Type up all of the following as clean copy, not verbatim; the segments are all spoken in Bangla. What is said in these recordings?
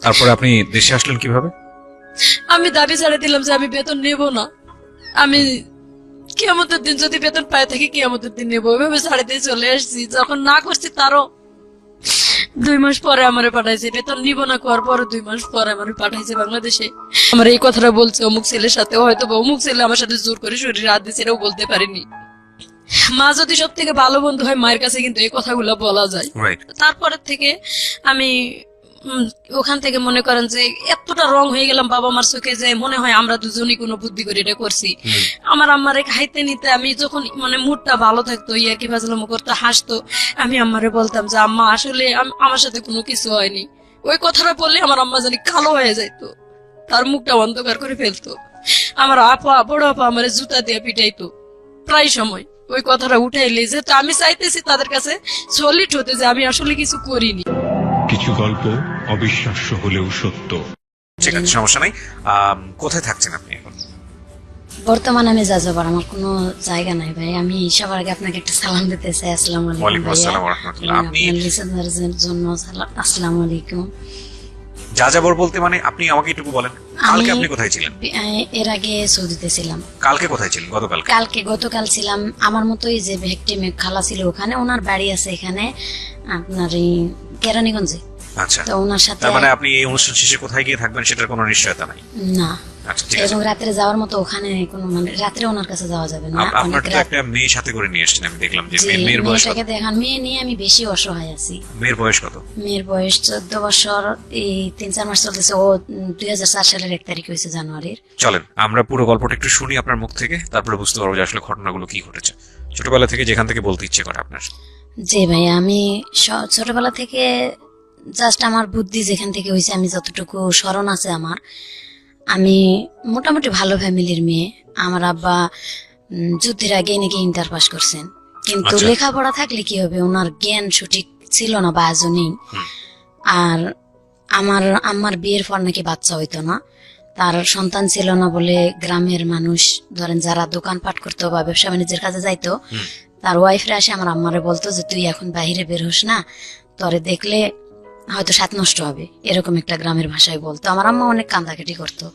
তারপরে আপনি দেশে আসলেন কিভাবে? আমি দাবি ছাড়া দিলাম যে আমি বেতন নেব না, আমি কিয়ামতের দিন যদি বেতন পায় থাকি কিয়ামতের দিন নেবো, ওইভাবে ছাড়ে দিয়ে চলে আসছি। যখন না করছি তারও 2 মাস পরে আমারে পাঠাইছে, বেতন নিব না করার পরে 2 মাস পরে আমারে পাঠাইছে বাংলাদেশে। আমার এই কথাটা বলছে অমুক ছেলের সাথে, হয়তো অমুক ছেলে আমার সাথে জোর করে শরীরে হাত দিয়েছে, এটাও বলতে পারিনি। মা যদি সব থেকে ভালো বন্ধু হয়, মায়ের কাছে কিন্তু এই কথাগুলো বলা যায়। তারপরের থেকে আমি ওখান থেকে মনে করেন যে এতটা রং হয়ে গেলাম বাবা মার চোখে, যে মনে হয় আমরা দুজনই কোনো বুদ্ধি করে এটা করছি। আমার আম্মারে খাইতে নিতে আমি যখন মানে মুডটা ভালো থাকতো, ইয়ার্কি ফাজলাম করতো, হাসতো, আমি আম্মারে বলতাম যে আম্মা আসলে আমার সাথে কোনো কিছু হয়নি। ওই কথাটা বললে আমার আম্মা জানি কালো হয়ে যাইতো, তার মুখটা অন্ধকার করে ফেলতো। আমার আপা, বড় আপা আমার জুতা দিয়ে পিটাইতো প্রায় সময় ওই কথাটা উঠাইলে, যে আমি চাইতেছি তাদের কাছে সলিড হতে যে আমি আসলে কিছু করিনি। কিছু গল্প অবিশ্বাস্য হলেও সত্য। ঠিক আছে, সমস্যা নাই। কোথায় থাকছেন আপনি এখন? বর্তমানে আমি যাযাবর, আমার কোনো জায়গা নাই ভাই। আমি সবার আগে আপনাকে একটা সালাম দিতে চাই। আসসালামু আলাইকুম। ওয়ালাইকুম আসসালাম ওয়া রাহমাতুল্লাহ। আপনি লিসেনারদের জন্য আসসালামু আলাইকুম। যাযাবর বলতে মানে আপনি আমাকে একটু বলেন, কালকে আপনি কোথায় ছিলেন? এর আগে সৌদিতে ছিলাম। কালকে কোথায় ছিলেন? গতকাল ছিলাম আমার মতোই, যে ভিকটিমে খালা ছিল ওখানে, ওনার বাড়ি আছে এখানে আপনার এই কেরানীগঞ্জে। আচ্ছা, তো ওনার সাথে। তার মানে আপনি এই অনুষ্ঠান শেষে কোথায় গিয়ে থাকবেন সেটার কোনো নিশ্চয়তা নাই? না। আচ্ছা, ঠিক আছে। এবং রাতে যাওয়ার মতো ওখানে কোনো মানে রাতে ওনার কাছে যাওয়া যাবে না। আপনার তো একটা মেয়ে সাথে করে নিয়ে এসেছেন, আমি দেখলাম যে মেয়ের বয়স কত? দেখান, মেয়ে নিয়ে আমি বেশি অসহায় আছি। মেয়ের বয়স কত? মেয়ের বয়স 14 বছর, এই 3-4 মাস চলতেছে। ও 2004 সালের 1 তারিখ হয়েছে, জানুয়ারির। চলেন আমরা পুরো গল্পটা একটু শুনি আপনার মুখ থেকে, তারপরে বুঝতে পারবো যে আসলে ঘটনাগুলো কি ঘটেছে। ছোটবেলা থেকে যেখান থেকে বলতে ইচ্ছে করে আপনার। জি ভাই, আমি ছোটবেলা থেকে জাস্ট আমার বুদ্ধি যেখান থেকে হয়েছে, আমি যতটুকু স্মরণ আছে আমার, আমি মোটামুটি ভালো ফ্যামিলির মেয়ে। আমার আব্বা যুদ্ধের আগে নাকি ইন্টার পাস করছেন, কিন্তু লেখাপড়া থাকলে কি হবে, ওনার জ্ঞান সঠিক ছিল না বা আজও নেই। আর আমার বিয়ের পর নাকি বাচ্চা হইতো না, তার সন্তান ছিল না বলে গ্রামের মানুষ ধরেন যারা দোকানপাট করতো বা ব্যবসা বাণিজ্যের কাজে যাইতো, তার ওয়াইফরা আসে আমার আম্মারে বলতো যে তুই এখন বাহিরে বের হোস না, তোরে দেখলে হয়তো সাত নষ্ট হবে, এরকম একটা গ্রামের ভাষায় বলতো। আমার আম্মা অনেক কান্দাকাটি করতো।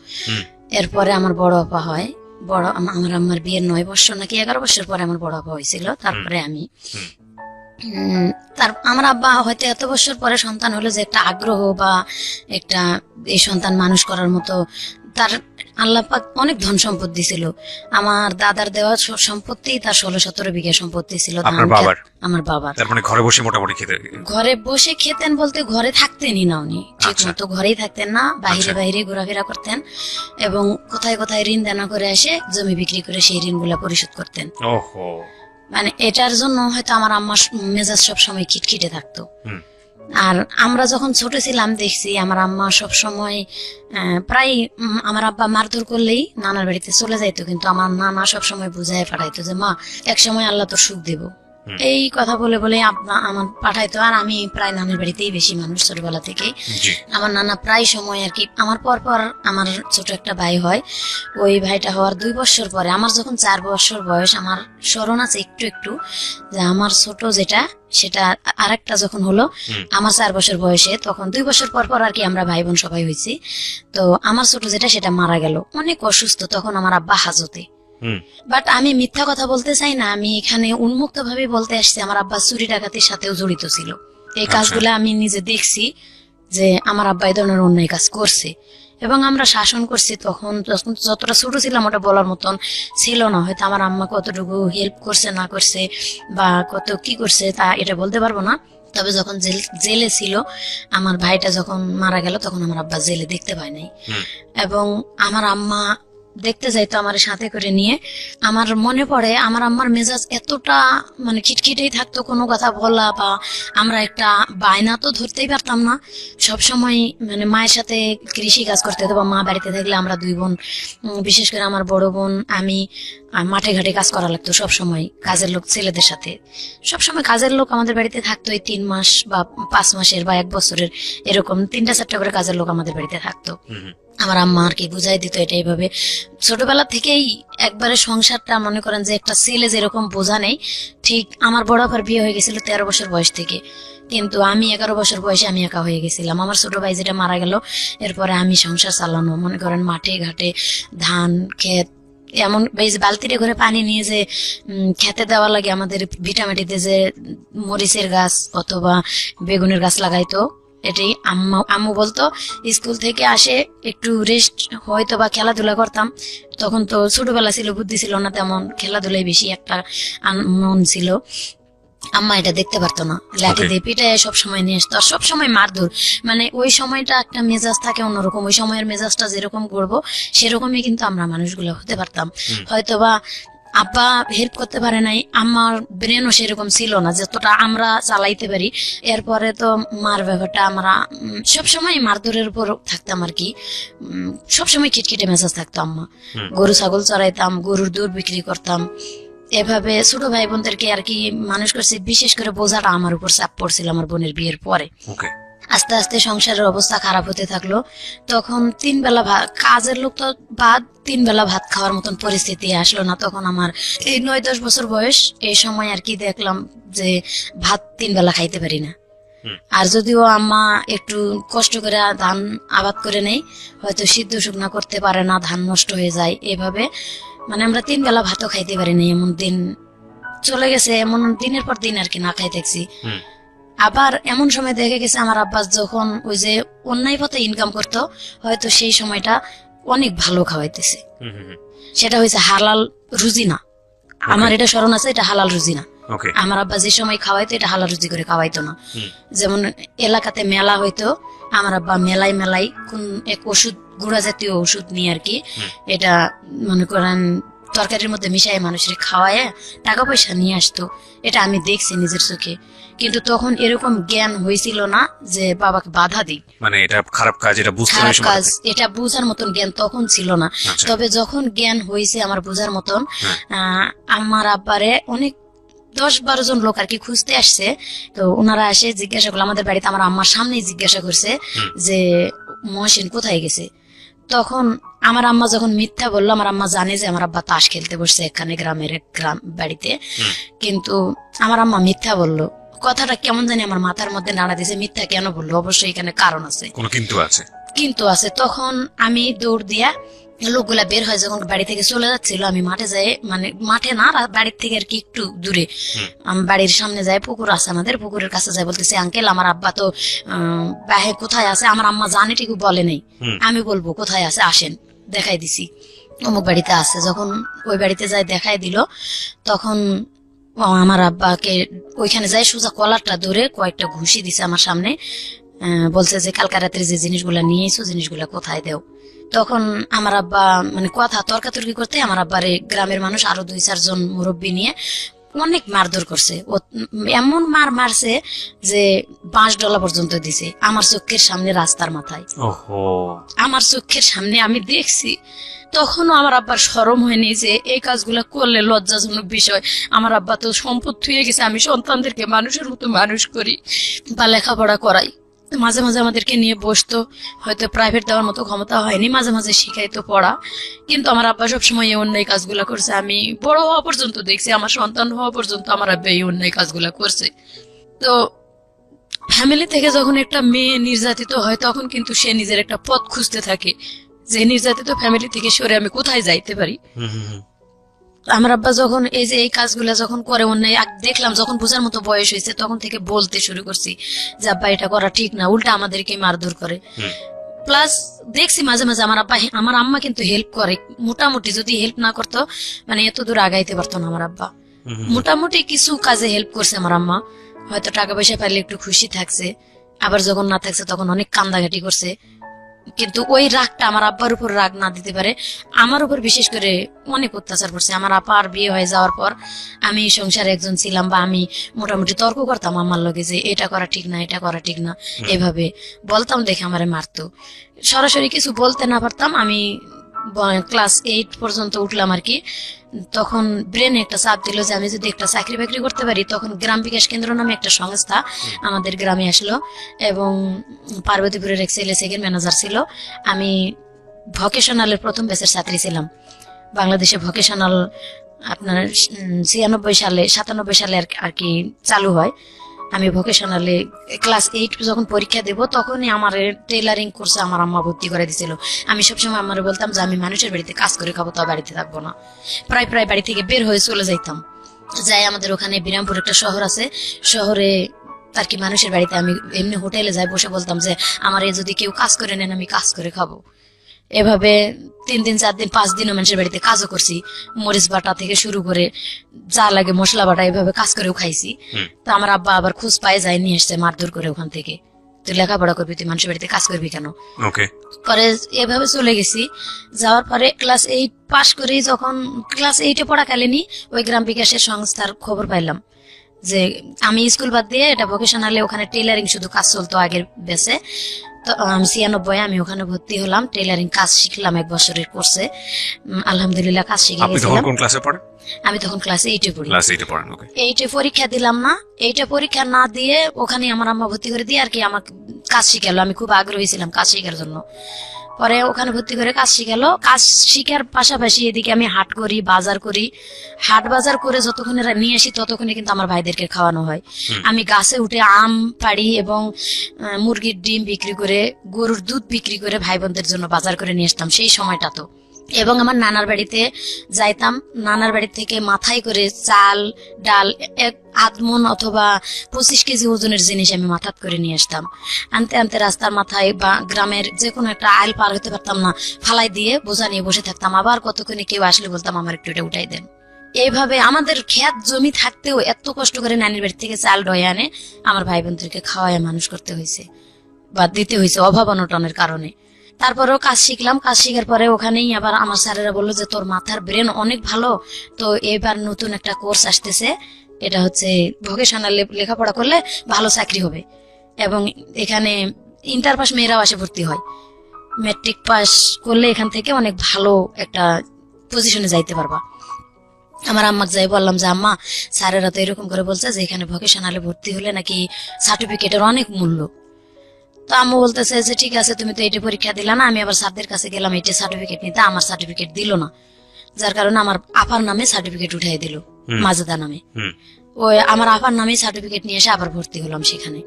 এরপরে আমার বড় আপা হয়, আমার আম্মার বিয়ের 9 বছর নাকি 11 বছর পরে আমার বড় আপা হয়েছিল। তারপরে আমি আমার আব্বা হয়তো এত বছর পরে সন্তান হলো, যে একটা আগ্রহ বা একটা এই সন্তান মানুষ করার মতো তার আল্লাহ পাক অনেক ধন সম্পত্তি ছিল। আমার দাদার দেওয়া সম্পত্তি তার 16-17 বিঘা সম্পত্তি ছিল। আমার বাবার। তার মানে ঘরে বসে মোটামুটি ঘরে বসে খেতেন বলতে ঘরে থাকতেনই না উনি, ঠিক মতো ঘরেই থাকতেন না, বাইরে বাইরে ঘোরাফেরা করতেন এবং কোথায় কোথায় ঋণ দেনা করে এসে জমি বিক্রি করে সেই ঋণগুলা পরিশোধ করতেন। মানে এটার জন্য হয়তো আমার আম্মার মেজাজ সব সময় খিটখিটে থাকতো। আর আমরা যখন ছোট ছিলাম দেখছি আমার আম্মা সব সময় প্রায় আমার আব্বা মারধর করলেই নানার বাড়িতে চলে যাইতো, কিন্তু আমার নানা সব সময় বুঝায় পাঠাইতো যে মা এক সময় আল্লাহ তোর সুখ দেব, এই কথা বলে বলে আমার পাঠাইতো। আর আমি প্রায় নানার বাড়িতেই বেশি মানুষ ছোটবেলা থেকে। আমার নানা প্রায় সময় আর কি, আমার পর আমার ছোট একটা ভাই হয়, ওই ভাইটা হওয়ার 2 বছর পরে আমার যখন 4 বছর বয়স, আমার স্মরণ আছে একটু একটু যে আমার ছোট যেটা সেটা আরেকটা যখন হলো আমার 4 বছর বয়সে, তখন 2 বছর পর আর কি আমরা ভাই বোন সবাই হয়েছি। তো আমার ছোট যেটা সেটা মারা গেল, অনেক অসুস্থ, তখন আমার আব্বা হাজতে। বাট আমি মিথ্যা কথা বলতে চাই না, আমি এখানে উন্মুক্ত ভাবে বলতে আসছি আমার আব্বা চুরি ডাকাতির সাথেও জড়িত ছিল। এই কাজগুলো আমি নিজে দেখছি যে আমার আব্বা এই ধরনের অন্যায় কাজ করছে এবং আমরা শাসন করছি। তখন যতটা ছোট ছিলাম ওটা বলার মতন ছিল না, হয়তো আমার আম্মা কতটুকু হেল্প করছে না করছে বা কত কি করছে তা এটা বলতে পারবো না। তবে যখন জেলে ছিল, আমার ভাইটা যখন মারা গেল, তখন আমার আব্বা জেলে দেখতে পায় নাই এবং আমার আম্মা দেখতে যাইতো আমার সাথে করে নিয়ে। আমার মনে পড়ে আমার আম্মার মেজাজ এতটা মানে খিটখিটেই থাকতো, কোনো কথা বলা বা আমরা একটা বায়না তো ধরতেই পারতাম না। সবসময় মানে মায়ের সাথে কৃষি কাজ করতে হতো বা মা বাড়িতে থাকলে আমরা 2 বোন, বিশেষ করে আমার বড় বোন আমি, মাঠে ঘাটে কাজ করা লাগতো সবসময়, কাজের লোক ছেলেদের সাথে সবসময় কাজের লোক আমাদের বাড়িতে থাকতো। এই 3 মাস বা 5 মাসের বা 1 বছরের এরকম 3টা-4টা করে কাজের লোক আমাদের বাড়িতে থাকতো। আমার আম্মা আর কি বুঝাই দিত এটা এইভাবে। ছোটবেলা থেকেই একবারে সংসারটা মনে করেন যে একটা ছেলে যেরকম বোঝা নেই, ঠিক আমার বড় আপার বিয়ে হয়ে গেছিল 13 বছর বয়স থেকে, কিন্তু আমি 11 বছর বয়সে আমি একা হয়ে গেছিলাম। আমার ছোট ভাই যেটা মারা গেল, এরপরে আমি সংসার চালানো, মনে করেন মাঠে ঘাটে ধান ক্ষেত, এমন এই যে বালতিতে করে পানি নিয়ে যে খেতে দেওয়া লাগে, আমাদের ভিটামাটিতে যে মরিচের গাছ অথবা বেগুনের গাছ লাগাইতো, এটাই আম্মু বলতো স্কুল থেকে আসে একটু রেস্ট হয়তো বা খেলাধুলা করতাম। তখন তো ছোটবেলা ছিল, বুদ্ধি ছিল না তেমন, খেলাধুলায় বেশি একটা মন ছিল। আম্মা এটা দেখতে পারতো না, লাঠি দিয়ে পিটায় সবসময় নিয়ে আসতো, আর সবসময় মারধর। মানে ওই সময়টা একটা মেজাজ থাকে অন্যরকম, ওই সময়ের মেজাজটা যেরকম করবো সেরকমই কিন্তু আমরা মানুষগুলো হতে পারতাম। হয়তোবা আব্বা হেল্প করতে পারে নাই, আমার ব্রেনও সেরকম ছিল না যতটা আমরা চালাইতে পারি। এরপরে তো মার ব্যাপারটা আমরা সবসময় মারধরের উপর থাকতাম আর কি, সবসময় খিটখিটে মেজাজ থাকতো। আম্মা গরু ছাগল চড়াইতাম, গরুর দুধ বিক্রি করতাম, এভাবে ছোট ভাই বোনদেরকে আর কি মানুষ করছে। বিশেষ করে বোঝাটা আমার উপর চাপ পড়ছিল আমার বোনের বিয়ের পরে। আস্তে আস্তে সংসারের অবস্থা খারাপ হতে থাকলো। তখন 3 বেলা ভাত, কাজের লোক তো বাদ, 3 বেলা ভাত খাওয়ার মতন পরিস্থিতি আসলো না। তখন আমার এই 9-10 বছর বয়স, এই সময় আর কি দেখলাম যে ভাত 3 বেলা খাইতে পারি না। আর যদিও আম্মা একটু কষ্ট করে ধান আবাদ করে নেই, হয়তো সিদ্ধ শুকনা করতে পারে না, ধান নষ্ট হয়ে যায়, এভাবে মানে আমরা 3 বেলা ভাতও খাইতে পারি না। এমন দিন চলে গেছে, এমন দিনের পর দিন আর কি না খাই থাকছি। আবার এমন সময় দেখে গেছে আমার আব্বাস যখন ওই যে অন্যায় পথে ইনকাম করতো, হয়তো সেই সময়টা অনেক ভালো খাওয়াইতেছে, সেটা হয়েছে হালাল রুজি না। আমার এটা স্মরণ আছে, এটা হালাল রুজি না। আমার আব্বা যে সময় খাওয়াইতো এটা হালাল রুজি করে খাওয়াইতো না। যেমন এলাকাতে মেলা হইতো, আমার আব্বা মেলাই মেলাই কোন এক ওষুধ, গুঁড়া জাতীয় ওষুধ নিয়ে আর কি, এটা মনে করেন তরকারির মধ্যে মিশাই মানুষের খাওয়ায় টাকা পয়সা নিয়ে আসতো। এটা আমি দেখছি নিজের চোখে, কিন্তু তখন এরকম জ্ঞান হয়েছিল না যে বাবাকে বাধা দিই, মানে এটা খারাপ কাজ, এটা খারাপ কাজ, এটা বুঝার মতন জ্ঞান তখন ছিল না। তবে যখন জ্ঞান হয়েছে আমার বুঝার মতন, আমার আব্বারে অনেক 10-12 জন লোক আর কি খুঁজতে আসছে। তো ওনারা এসে জিজ্ঞাসা করলো আমাদের বাড়িতে, আমার আম্মার সামনেই জিজ্ঞাসা করছে যে মহসিন কোথায় গেছে। তখন আমার আম্মা যখন মিথ্যা বললো, আমার আম্মা জানে যে আমার আব্বা তাস খেলতে বসছে এখানে গ্রামের এক গ্রাম বাড়িতে, কিন্তু আমার আম্মা মিথ্যা বললো। কথাটা কেমন জানি আমার মাথার মধ্যে নাড়া দিয়েছে, মিথ্যা কেন বললো, অবশ্যই এখানে কারণ আছে, কিন্তু আছে। তখন আমি দৌড় দিয়া, লোকগুলা বের হয় যখন বাড়ি থেকে চলে যাচ্ছিল, আমি মাঠে যাই, মানে মাঠে না, বাড়ির থেকে আর কি একটু দূরে, বাড়ির সামনে যায় পুকুর আছে আমাদের, পুকুরের কাছে যাই, বলতেছে আঙ্কেল আমার আব্বা তো বাহে কোথায় আছে। আমার আম্মা জানে ঠিক বলে নেই, আমি বলবো কোথায় আছে আসেন, দেখাই দিছি অমুক বাড়িতে আছে। যখন ওই বাড়িতে যাই দেখাই দিল, তখন আমার আব্বাকে ওইখানে যাই সোজা কলারটা ধরে কয়েকটা ঘুষি দিছে আমার সামনে, বলছে যে কালকা রাত্রে যে জিনিসগুলা নিয়ে এসো, জিনিসগুলা কোথায় দেও। তখন আমার আব্বা মানে কথা তর্কাতর্কি করতে আমার আব্বারে গ্রামের মানুষ আরো 2-4 জন মুরব্বী নিয়ে অনেক মারধর করছে। এমন মার মারছে যে 5 ডলা পর্যন্ত দিছে আমার চোখের সামনে, রাস্তার মাথায়, আমার চোখের সামনে আমি দেখছি। তখনও আমার আব্বার শরম হয়নি যে এই কাজগুলা করলে লজ্জাজনক বিষয়। আমার আব্বা তো সম্পদ থুয়ে গেছে, আমি সন্তানদেরকে মানুষের মতো মানুষ করি বা লেখাপড়া করাই। মাঝে মাঝে আমাদেরকে নিয়ে বসতো, হয়তো প্রাইভেট দেওয়ার মতো ক্ষমতা হয়নি, মাঝে মাঝে শিখাইতো পড়া, কিন্তু আমার আব্বা সবসময় এই অন্যায় কাজগুলা করছে। আমি বড় হওয়া পর্যন্ত দেখছি, আমার সন্তান হওয়া পর্যন্ত আমার আব্বা এই অন্যায় কাজগুলা করছে। তো ফ্যামিলি থেকে যখন একটা মেয়ে নির্যাতিত হয়, তখন কিন্তু সে নিজের একটা পথ খুঁজতে থাকে যে নির্যাতিত ফ্যামিলি থেকে সরে আমি কোথায় যাইতে পারি। আমার আব্বা যখন এই যে এই কাজগুলা যখন করে অন্যায় দেখলাম, যখন বোঝার মতো বয়স হয়েছে, তখন থেকে বলতে শুরু করছি যে আব্বা এটা করা ঠিক না, উল্টা আমাদেরকে মারধর করে। প্লাস দেখছি মাঝে মাঝে আমার আব্বা, আমার আম্মা কিন্তু হেল্প করে মোটামুটি, যদি হেল্প না করতো মানে এত দূর আগাইতে পারতো না আমার আব্বা। মোটামুটি কিছু কাজে হেল্প করছে আমার আম্মা, হয়তো টাকা পয়সা পাইলে একটু খুশি থাকছে, আবার যখন না থাকছে তখন অনেক কান্দাঘাটি করছে। কিন্তু ওই রাগটা আমার আব্বার উপর রাগ না দিতে পারে, আমার উপর বিশেষ করে অনেক অত্যাচার করছে। আমার আপার বিয়ে হয়ে যাওয়ার পর আমি সংসারে একজন ছিলাম, বা আমি মোটামুটি তর্ক করতাম আমার লগে যে এটা করা ঠিক না, এটা করা ঠিক না, এভাবে বলতাম দেখে আমারে মারতো। সরাসরি কিছু বলতে না পারতাম। আমি ক্লাস 8 পর্যন্ত উঠলাম আর কি, তখন ব্রেনে একটা চাপ দিল যে আমি যদি একটা চাকরি বাকরি করতে পারি। তখন গ্রাম বিকাশ কেন্দ্র নামে একটা সংস্থা আমাদের গ্রামে আসলো, এবং পার্বতীপুরের এক ছেলে সেকেন্ড ম্যানেজার ছিল। আমি ভোকেশনালের প্রথম ব্যাচের ছাত্রী ছিলাম। বাংলাদেশে ভোকেশনাল আপনার 96 সালে 97 সালে আর কি চালু হয়। আমি ভোকেশনালে ক্লাস 8 যখন পরীক্ষা দেব তখনই আমার টেইলারিং কোর্সে আমার আম্মা ভর্তি করে দিয়েছিল। আমি সবসময় আম্মারে বলতাম যে আমি মানুষের বাড়িতে কাজ করে খাবো, তাও বাড়িতে থাকবো না। প্রায় বাড়ি থেকে বের হয়ে চলে যাইতাম। যাই আমাদের ওখানে বিরামপুর একটা শহর আছে, শহরে আর কি মানুষের বাড়িতে আমি এমনি হোটেলে যাই, বসে বলতাম যে আমার যদি কেউ কাজ করে নেন আমি কাজ করে খাবো। এভাবে 3 দিন 4 দিন 5 দিনও মানুষের বাড়িতে কাজও করছি, মরিচ বাটা থেকে শুরু করে যা লাগে মশলা বাটা এভাবে কাজ করেও খাইছি। তো আমার আব্বা আবার খোঁজ পায় যায় নিয়ে এসছে মারধর করে ওখান থেকে, তুই লেখাপড়া করবি, তুই মানুষের বাড়িতে কাজ করবি কেন। ওকে, পরে এভাবে চলে গেছি। যাওয়ার পরে ক্লাস 8 পাশ করি, যখন ক্লাস 8-এ পড়াকালীনই ওই গ্রাম বিকাশের সংস্থার খবর পাইলাম যে আমি স্কুল বাদ দিয়ে এটা ভোকেশনালে ওখানে টেইলারিং শুধু কাজ চলতো আগের বেসে। তো 96 আমি ওখানে ভর্তি হলাম, টেইলারিং কাজ শিখলাম 1 বছরের কোর্সে। আলহামদুলিল্লাহ কাজ শিখে আপনি তখন গেছিলাম। কোন ক্লাসে পড়েন? আমি তখন ক্লাস 8-এ পড়ি। ক্লাস 8 এ পড়েন। ওকে, 8-এ পরীক্ষা দিলাম না, 8-এ পরীক্ষা না দিয়ে ওখানে আমার আম্মা ভর্তি করে দিয়ে আর কি আমাকে কাজ শিখালো। আমি খুব আগ্রহী ছিলাম কাজ শেখার জন্য। পরে ওখানে ভর্তি করে কাজ শিখালো। কাজ শিখার পাশাপাশি এদিকে আমি হাট করি, বাজার করি। হাট বাজার করে যতক্ষণে নিয়ে আসি ততক্ষণে কিন্তু আমার ভাইদেরকে খাওয়ানো হয়। আমি গাছে উঠে আম পাড়ি এবং মুরগির ডিম বিক্রি করে, গরুর দুধ বিক্রি করে ভাই বোনদের জন্য বাজার করে নিয়ে আসতাম সেই সময়টা তো। এবং আমার নানার বাড়িতে যাইতাম, নানার বাড়ি থেকে মাথায় করে চাল ডাল 1 মণ অথবা 25 কেজি ওজনের জিনিস আমি মাথাত করে নিয়ে আসতাম। আনতে আনতে রাস্তার মাথায় বা গ্রামের যে কোনো একটা আইল পার হতে পারতাম না, ফালাই দিয়ে বোঝা নিয়ে বসে থাকতাম। আবার কতক্ষণে কেউ আসলে বলতাম আমার একটু এটা উঠাই দেন। এইভাবে আমাদের ক্ষেত জমি থাকতেও এত কষ্ট করে নানির বাড়ি থেকে চাল ডয়ে আনে আমার ভাই বোনদেরকে খাওয়ায় মানুষ করতে হয়েছে বা দিতে হয়েছে অভাব অনটনের কারণে। তারপরেও কাজ শিখলাম। কাজ শিখার পরে ওখানেই আবার আমার স্যারেরা বললো যে তোর মাথার ব্রেন অনেক ভালো, তো এবার নতুন একটা কোর্স আসতেছে, এটা হচ্ছে ভোকেশনালে লেখাপড়া করলে ভালো চাকরি হবে এবং এখানে ইন্টার পাস মেয়েরাও আসে ভর্তি হয়। ম্যাট্রিক পাস করলে এখান থেকে অনেক ভালো একটা পজিশনে যাইতে পারবা। আমার আম্মাকে যাই বললাম যে আম্মা স্যারেরা তো এরকম করে বলছে যে এখানে ভোকেশনালে ভর্তি হলে নাকি সার্টিফিকেটের অনেক মূল্য। তো আম্মু বলতেছে যে ঠিক আছে তুমি তো 8-এ পরীক্ষা দিলা না। আমি আবার স্যারদের কাছে গেলাম 8-এ সার্টিফিকেট নিতে, আমার সার্টিফিকেট দিল না, যার কারণে আমার আপার নামে সার্টিফিকেট উঠাই দিল, মাজেদা নামে। ওই আমার আপার নামে সার্টিফিকেট নিয়ে এসে আবার ভর্তি হলাম সেখানে।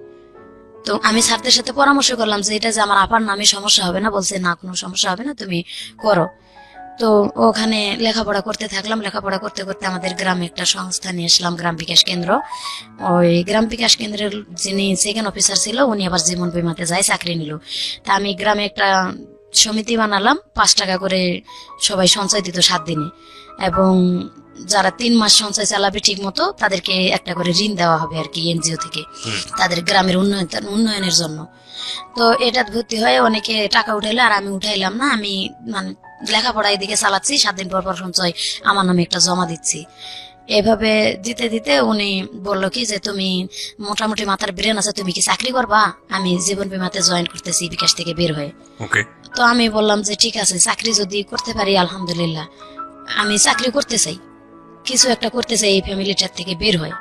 তো আমি স্যারদের সাথে পরামর্শ করলাম যে এটা যে আমার আপার নামে সমস্যা হবে না, বলছে না কোনো সমস্যা হবে না, তুমি করো। তো ওখানে লেখাপড়া করতে থাকলাম। লেখাপড়া করতে করতে আমাদের গ্রামে একটা সংস্থা নিয়ে আসলাম, গ্রাম বিকাশ কেন্দ্র। ওই গ্রাম বিকাশ কেন্দ্রের যিনি সেকেন্ড অফিসার ছিল উনি আবার জীবন বীমাতে যায় চাকরি নিল। তা আমি গ্রামে একটা সমিতি বানালাম, 5 টাকা করে সবাই সঞ্চয় দিত 7 দিনে, এবং যারা 3 মাস সঞ্চয় চালাবে ঠিক মতো তাদেরকে একটা করে ঋণ দেওয়া হবে আর কি এনজিও থেকে, তাদের গ্রামের উন্নয়নের জন্য। তো এটা ভর্তি হয়ে অনেকে টাকা উঠাইলো আর আমি উঠাইলাম না। আমি মানে লেখাপড়া এদিকে চালাচ্ছি, 7 দিন পর পর সঞ্চয় আমার নামে একটা জমা দিচ্ছি। এভাবে দিতে দিতে উনি বললো কি যে তুমি মোটামুটি মাথার ব্রেন আছে, তুমি কি চাকরি করবা? আমি জীবন বীমাতে জয়েন করতেছি বিকাশ থেকে বের হয়ে। তো আমি বললাম যে ঠিক আছে, চাকরি যদি করতে পারি আলহামদুলিল্লাহ, আমি চাকরি করতে চাই, কিছু একটা করতে চাই এই ফ্যামিলিটার থেকে বের হয়।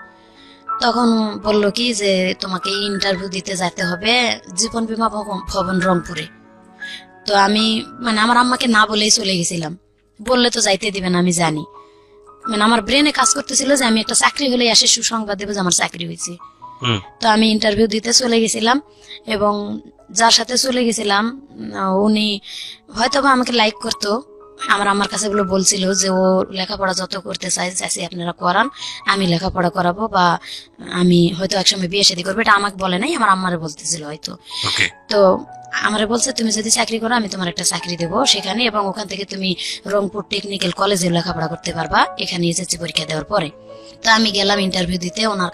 তখন বললো কি যে তোমাকে ইন্টারভিউ দিতে যেতে হবে জীবন বীমা ভবন রংপুরে। তো আমি মানে আমার আম্মাকে না বলেই চলে গেছিলাম, বললে তো যাইতে দিবে না আমি জানি। মানে আমার ব্রেনে কাজ করতেছিল যে আমি একটা চাকরি হলে আসে সুসংবাদ দেবো যে আমার চাকরি হয়েছে। তো আমি ইন্টারভিউ দিতে চলে গেছিলাম এবং যার সাথে চলে গেছিলাম উনি হয়তোবা আমাকে লাইক করতো। আমার কাছে গুলো বলছিল যে ও লেখাপড়া যত করতে চাইছে আপনারা করান, আমি লেখাপড়া করাবো, বা আমি হয়তো একসময় বিয়ে শাদী করবো। এটা আমাকে বলে নাই, আমার আম্মারে বলতেছিল হয়তো। তো আমারে বলছে তুমি যদি চাকরি করো আমি তোমার একটা চাকরি দেবো সেখানে, এবং ওখান থেকে তুমি রংপুর টেকনিক্যাল কলেজে লেখাপড়া করতে পারবা এখানে এসএসসি পরীক্ষা দেওয়ার পরে। তো আমি গেলাম ইন্টারভিউ দিতে, ওনার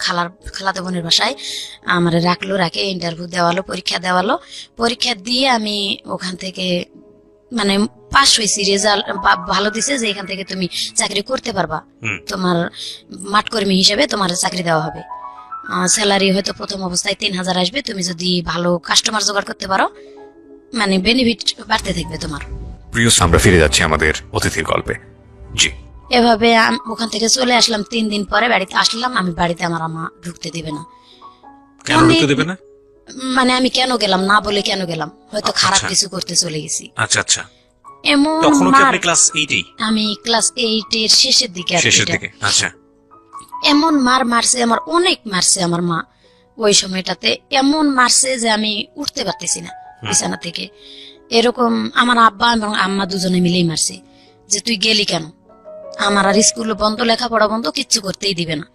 খালাতো বোনের বাসায় আমার রাখলো, রাখে ইন্টারভিউ দেওয়ালো, পরীক্ষা দেওয়ালো। পরীক্ষা দিয়ে আমি ওখান থেকে মানে পাস হয়েছি, রেজাল্ট ভালো দিছে যে এখান থেকে তুমি চাকরি করতে পারবা, তোমার মাঠকর্মী হিসেবে তোমার চাকরি দেওয়া হবে। স্যালারি হয়তো প্রথম অবস্থায় 3000 আসবে, তুমি যদি ভালো কাস্টমার জোগাড় করতে পারো মানে বেনিফিট বাড়তে থাকবে তোমার। প্রিয়, আমরা ফিরে যাচ্ছি আমাদের অতিথির গল্পে। জি, এভাবে ওখান থেকে চলে আসলাম। 3 দিন পরে বাড়িতে আসলাম। আমি বাড়িতে আমার আম্মা ঢুকতে দিবে না। কেন ঢুকতে দেবে না? মানে আমি কেন গেলাম না বলে কেন গেলাম, হয়তো খারাপ কিছু করতে চলে গেছি। আচ্ছা আচ্ছা। এমন তখন কি আপনি ক্লাস 8-এই? আমি ক্লাস 8 এর শেষের দিকে। শেষের দিকে, আচ্ছা। এমন মারছে আমার, অনেক মারছে আমার মা। ওই সময়টাতে এমন মারছে যে আমি উঠতে পারতেছি না বিছানা থেকে। এরকম আমার আব্বা এবং আম্মা দুজনে মিলেই মারছে যে তুই গেলি কেন, আমার আর স্কুল বন্ধ, লেখাপড়া বন্ধ, কিচ্ছু করতেই দিবে না।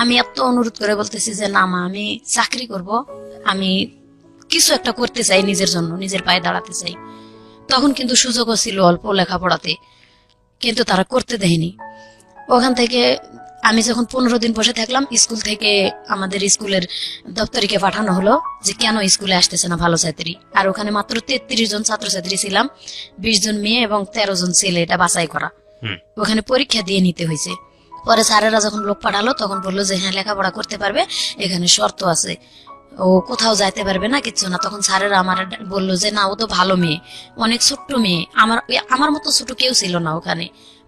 আমি এত অনুরোধ করে বলতেছি যে না মা, আমি চাকরি করব, আমি কিছু একটা করতে চাই, নিজের জন্য, নিজের পায়ে দাঁড়াতে চাই। তখন কিন্তু সুযোগও ছিল অল্প লেখাপড়াতে, কিন্তু তারা করতে দেয়নি। ওখান থেকে আমি যখন 15 দিন বসে থাকলাম, স্কুল থেকে আমাদের স্কুলের দপ্তরিকে পাঠানো হলো যে কেন স্কুলে আসতেছে না ভালো ছাত্রী। আর ওখানে মাত্র 33 জন ছাত্রছাত্রী ছিলাম, 20 জন মেয়ে এবং 13 জন ছেলে, এটা বাছাই করা। ওখানে পরীক্ষা দিয়ে নিতে হয়েছে। পরে স্যারেরা যখন লোক পাঠালো তখন বললো যে হ্যাঁ লেখাপড়া করতে পারবে, এখানে শর্ত আছে, ও কোথাও যাইতে পারবে না, কিচ্ছু না। তখন স্যারেরা আমার বললো যে না, ও তো ভালো মেয়ে, অনেক ছোট্ট মেয়ে, আমার মতো ছোট কেউ ছিল না ওখানে,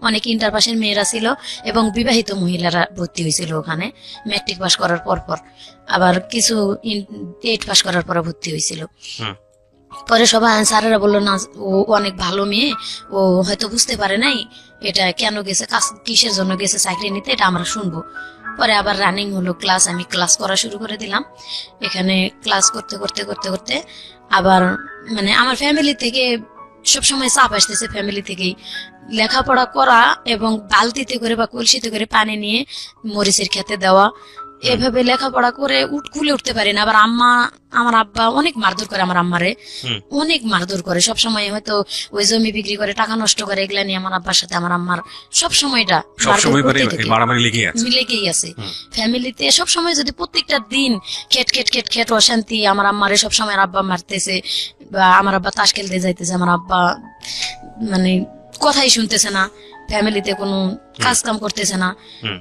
অনেক ইন্টার পাসের মেয়েরা ছিল এবং বিবাহিত মহিলারা ভর্তি হয়েছিল ওখানে, ম্যাট্রিক পাস করার পর আবার কিছু 8 পাস করার পর ভর্তি হয়েছিল। পরে সবাই স্যারেরা বললো না, ও অনেক ভালো মেয়ে, ও হয়তো বুঝতে পারে নাই এটা কেন গেছে, কিসের জন্য গেছে চাকরি নিতে, এটা আমরা শুনবো। পরে আবার রানিং হলো ক্লাস, আমি ক্লাস করা শুরু করে দিলাম। এখানে ক্লাস করতে করতে করতে করতে আবার মানে আমার ফ্যামিলি থেকে সবসময় চাপ আসতেছে, ফ্যামিলি থেকেই লেখাপড়া করা এবং বালতিতে করে বা কলসিতে করে পানি নিয়ে মরিচের খেতে দেওয়া, এভাবে লেখাপড়া করে খুলে উঠতে পারি না। আবার আমার আব্বা অনেক মারধর করে, আমার আম্মারে অনেক মারধর করে সবসময়, হয়তো ওই জমি বিক্রি করে টাকা নষ্ট করে, এগুলা নিয়ে আমার আব্বার সাথে আমার আম্মার সবসময়টা লেগেই আছে। ফ্যামিলিতে সবসময় যদি প্রত্যেকটা দিন খেট খেট খেট খেট অশান্তি, আমার আম্মারে সবসময় আব্বা মারতেছে বা আমার আব্বা তাস খেলতে যাইতেছে, আমার আব্বা মানে কথাই শুনতেছে না, ফ্যামিলিতে কোনো কাজ কাম করতেছে না,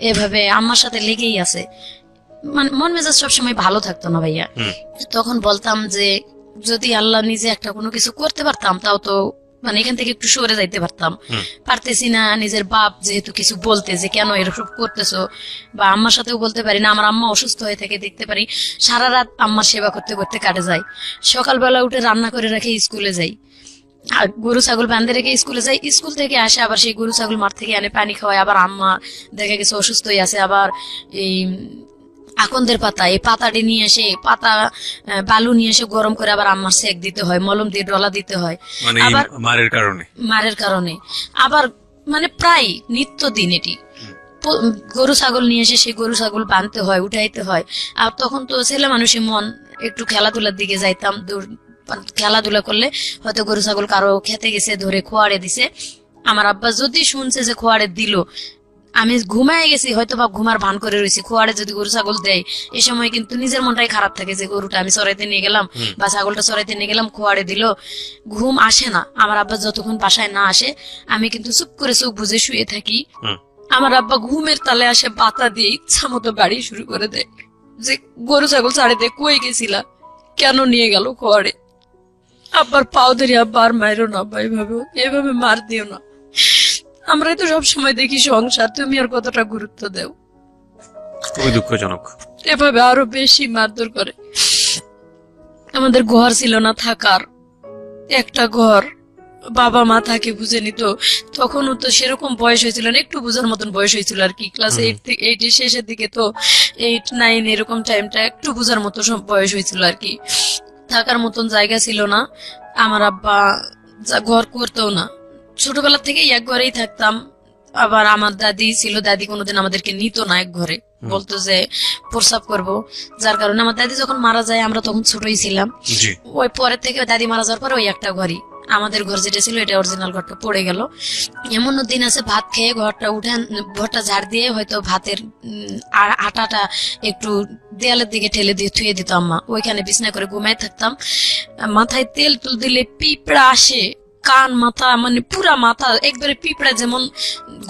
এভাবে আম্মার সাথে লেগেই আছে। মানে মন মেজাজ সবসময় ভালো থাকতো না ভাইয়া। তখন বলতাম যে যদি আল্লাহ নিজে একটা কোনো কিছু করতে পারতাম, তাও তো মানে এখান থেকে একটু সরে যাইতে পারতাম, পারতেছি না। নিজের বাপ যেহেতু কিছু বলতে যে কেন এরকম করতেছো, বা আম্মার সাথেও বলতে পারি না, আমার আম্মা অসুস্থ হয়ে থাকে দেখতে পারি, সারা রাত আম্মার সেবা করতে করতে কাটে যায়। সকালবেলা উঠে রান্না করে রাখে স্কুলে যাই, আর গরু ছাগল বাঁধে রেখে স্কুলে যাই, স্কুল থেকে আসে আবার সেই গরু ছাগল মাঠ থেকে আনে পানি খাওয়ায়। আবার আম্মা দেখা গেছে অসুস্থ হয়ে আছে, আবার এই আকন্দের পাতা, এই পাতাটি নিয়ে এসে, পাতা বালু নিয়ে এসে গরম করে আবার আম্মার সেক দিতে হয়, মলম দিয়ে ডলা দিতে হয়, আবার মারের কারণে আবার মানে প্রায় নিত্য দিন এটি। গরু ছাগল নিয়ে এসে সেই গরু ছাগল বাঁধতে হয়, উঠাইতে হয়। আর তখন তো ছেলে মানুষের মন, একটু খেলাধুলার দিকে যাইতাম, খেলাধুলা করলে হয়তো গরু ছাগল কারো খেতে গেছে, ধরে খোয়াড়ে দিছে, আমার আব্বা যদি শুনছে যে খোয়াড়ে দিল, আমি ঘুমায় গেছি হয়তো বা ঘুমার ভান করে রয়েছি, খোয়াড়ে যদি গরু ছাগল দেয়, এই সময় কিন্তু নিজের মনটাই খারাপ থাকে যে গরুটা আমি চড়াইতে নিয়ে গেলাম বা ছাগলটা চড়াইতে নিয়ে গেলাম, খোয়াড়ে দিল, ঘুম আসে না। আমার আব্বা যতক্ষণ বাসায় না আসে আমি কিন্তু চুপ করে চোখ বুঝে শুয়ে থাকি। আমার আব্বা ঘুমের তালে আসে বাতা দিয়ে ইচ্ছা মতো বাড়ি শুরু করে দেয় যে গরু ছাগল ছাড়ে দিয়ে কই গেছিলা, কেন নিয়ে গেল খোয়াড়ে। আব্বার পাও ধরে, আব্বা আর মায়েরও না, আব্বা এভাবে মার দিও না, আমরাই তো সবসময় দেখি সংসার, তুমি আর কতটা গুরুত্ব দেও। খুবই দুঃখজনক। এভাবে আরো বেশি মারধর করে। আমাদের ঘর ছিল না থাকার, একটা ঘর, বাবা মা থাকে বুঝে নিত। তখনও তো সেরকম বয়স হয়েছিল না, একটু বুঝার মতন বয়স হয়েছিল আর কি, ক্লাস 8 এর শেষের দিকে, তো 8, 9 এরকম টাইমটা একটু বুঝার মতো সব বয়স হয়েছিল আর কি। থাকার মতন জায়গা ছিল না, আমার আব্বা ঘর করতেও না, ছোটবেলা থেকে এক ঘরেই থাকতাম। আবার আমার দাদি ছিল, দাদি কোনোদিন আমাদেরকে নিত না এক ঘরে, বলতো যে প্রসাব করবো, যার কারণে আমার দাদি যখন মারা যায় আমরা তখন ছোটই ছিলাম, ওই পরে থেকে দাদি মারা যাওয়ার পরে ওই একটা ঘরই আমাদের ঘর যেটা ছিল, এটা অরিজিনাল ঘরটা পড়ে গেল। এমন দিন আছে ভাত খেয়ে ঘরটা ঝাড় দিয়ে হয়তো ভাতের আটাটা একটু দেয়ালের দিকে ঠেলে দিয়ে থুয়ে দিত আম্মা, ওইখানে বিছনা করে ঘুমায় থাকতাম। মাথায় তেল তুল দিলে পিঁপড়া আসে, কান মাথা মানে পুরা মাথা একবারে পিঁপড়া যেমন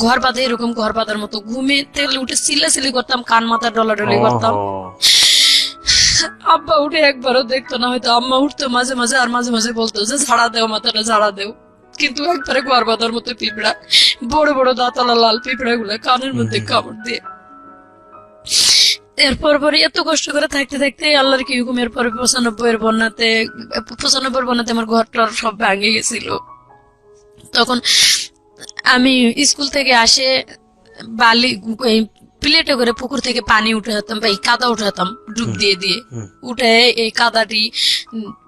ঘর বাঁধে এরকম ঘর বাঁধার মতো, ঘুমে তেলে উঠে সিলাসিলি করতাম, কান মাথা ডলাডলি করতাম। আব্বা উঠে একবারও দেখতো না, হয়তো আম্মা উঠতো মাঝে মাঝে, আর মাঝে মাঝে বলতো যে ঝাড়া দেও মাথাটা, ঝাড়া দেও, কিন্তু একবারে ঘর বাঁধার মতো পিঁপড়া, বড় বড় দাঁতালা লাল পিঁপড়া গুলা কানের মধ্যে কামড় দিয়ে। এরপর পরে এত কষ্ট করে থাকতে থাকতে আল্লাহর কি হুকুম, এরপরে 95 বন্যাতে আমার ঘরটা সব ভেঙে গেছিল। তখন আমি স্কুল থেকে আসে বালি প্লেটে করে পুকুর থেকে পানি উঠাতাম বা এই কাদা উঠাতাম ডুব দিয়ে দিয়ে উঠে এই কাদাটি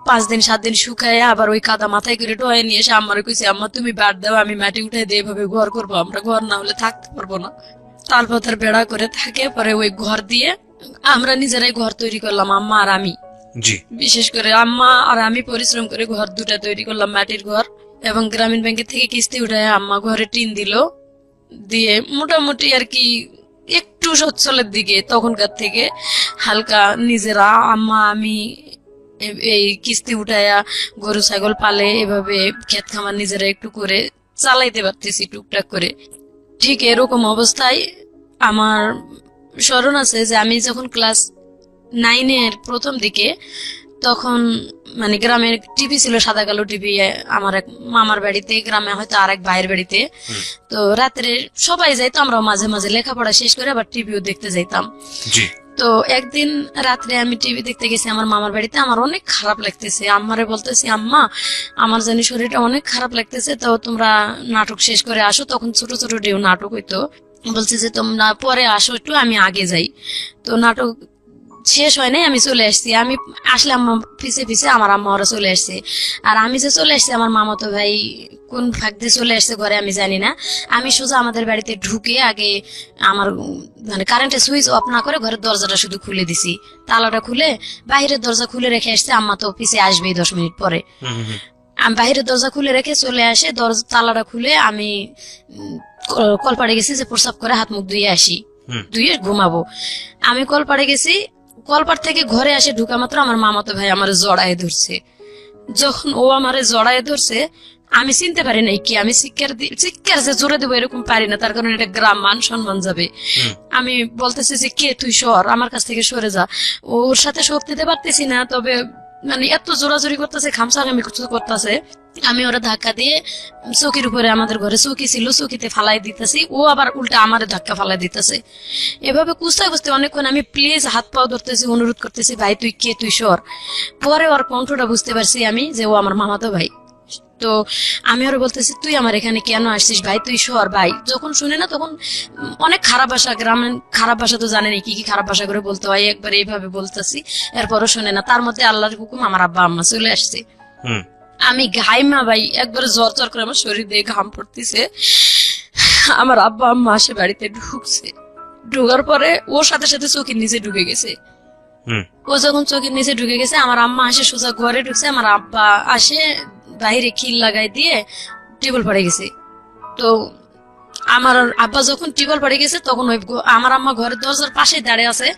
5 দিন 7 দিন শুকায় আবার ওই কাদা মাথায় করে ঢোয়ে নিয়ে এসে আমার কইছে আম্মা তুমি বাদ দাও আমি মাটি উঠে দিয়ে এভাবে ঘর করবো, আমরা ঘর না হলে থাকতে পারবো না। তালপাতার বেড়া করে থাকে, পরে ওই ঘর দিয়ে আমরা নিজেরাই ঘর তৈরি করলাম আম্মা আর আমি। জি। বিশেষ করে আম্মা আর আমি পরিশ্রম করে ঘর দুটা তৈরি করলাম, মাটির ঘর, এবং গ্রামীণ ব্যাংকের থেকে কিস্তি উঠায় আম্মা ঘরে টিন দিল, দিয়ে মোটামুটি আর কি একটু সচ্ছলের দিকে তখনকার থেকে হালকা নিজেরা আম্মা আমি এই কিস্তি উঠায়া গরু ছাগল পালে এভাবে ক্ষেত খামার নিজেরা একটু করে চালাইতে পারতেছি টুকটাক করে। ঠিক এরকম অবস্থায় আমার স্মরণ আছে যে আমি যখন ক্লাস 9-এর প্রথম দিকে, তখন মানে গ্রামের টিভি ছিল, সাদা কালো টিভি, আমার এক মামার বাড়িতে, গ্রামে হয়তো আর এক ভাইয়ের বাড়িতে। তো রাত্রে সবাই যাইতো, আমরা মাঝে মাঝে লেখাপড়া শেষ করে আবার টিভিও দেখতে যাইতাম। তো একদিন রাত্রে আমি টিভি দেখতে গেছি আমার মামার বাড়িতে, আমার অনেক খারাপ লাগতেছে, আম্মারে বলতেছি আম্মা আমার জানি শরীরটা অনেক খারাপ লাগতেছে, তো তোমরা নাটক শেষ করে আসো। তখন ছোট ছোট ডিও নাটক হইতো, বলছে যে তোমরা পরে আসো একটু, আমি আগে যাই। তো নাটক শেষ হয় নাই, আমি চলে আসছি। আমি আসলে আম্মা পিছে পিছে আমার আম্মা ওরা চলে আসছে, আর আমি যে চলে আসছি আমার মামাতো ভাই কোন ফাঁক দিয়ে চলে আসছে ঘরে আমি জানি না। আমি সোজা আমাদের বাড়িতে ঢুকে আগে আমার মানে কারেন্টের সুইচ অফ না করে ঘরের দরজাটা শুধু খুলে দিছি, তালাটা খুলে বাইরের দরজা খুলে রেখে আসছে। আম্মা তো পিছে আসবেই 10 মিনিট পরে। আমি বাইরের দরজা খুলে রেখে চলে আসে, দরজা তালাটা খুলে আমি কলপাড়ে গেছি যে প্রস্রাব করে হাত মুখ ধুয়ে আসি, ধুয়ে ঘুমাবো। আমি কলপাড়ে গেছি, কলপাড় থেকে ঘরে আসে ঢুকা মাত্র আমার মামাতো ভাই আমার জড়ায় ধরছে। যখন ও আমারে জড়ায় ধরছে আমি চিনতে পারি নাই কি, আমি চিৎকার যে জোরে দেবো এরকম পারি না, তার কারণ এটা গ্রাম, মান সম্মান যাবে। আমি বলতেছি যে কে তুই সর, আমার কাছ থেকে সরে যা। ওর সাথে শক্তি দিতে পারতেছি না, তবে মানে এত জোরাজোরি করতেছে, খামসাখামি করতেছে। আমি ওরা ধাক্কা দিয়ে চৌকির উপরে, আমাদের ঘরে চৌকি ছিল, চৌকিতে ফালাই দিতেছি, ও আবার উল্টা আমারে ধাক্কা ফালাই দিতেছে। এভাবে কুস্তা কুস্তি অনেকক্ষণ আমি প্লিজ হাত পাও ধরতেছি, অনুরোধ করতেছি ভাই তুই কে, তুই সর। পরে ওর কণ্ঠটা বুঝতে পারছি আমি যে ও আমার মামাতো ভাই। তো আমি ওরা বলতেছি তুই আমার এখানে কেন আসছিস ভাই, তুই সর ভাই। যখন শুনে না তখন অনেক খারাপ ভাষা, গ্রামের খারাপ ভাষা তো জানেনি কি কি খারাপ ভাষা করে বলতে হয়, একবার এইভাবে বলতেছি, এরপরও শুনে না। তার মধ্যে আল্লাহর হুকুম আমার আব্বা আম্মা চলে আসছে। আমি ঘাইমা ভাই, একবারে জ্বর জ্বর করে আমার শরীর দিয়ে ঘাম পড়তেছে। আমার আব্বা আম্মা আসে বাড়িতে ঢুকছে, ঢুকার পরে ওর সাথে সাথে চোখের নিচে ঢুকে গেছে। ও যখন চোখের নিচে ঢুকে গেছে আমার আম্মা আসে সোজা ঘরে ঢুকছে, আমার আব্বা আসে বাইরে খিল লাগাই দিয়ে টেবিল পড়ে গেছে। তো আমার আব্বা যখন টিবল পড়ে গেছে তখন ওই আমার আম্মা ঘরের দরজার পাশে দাঁড়িয়ে আছে,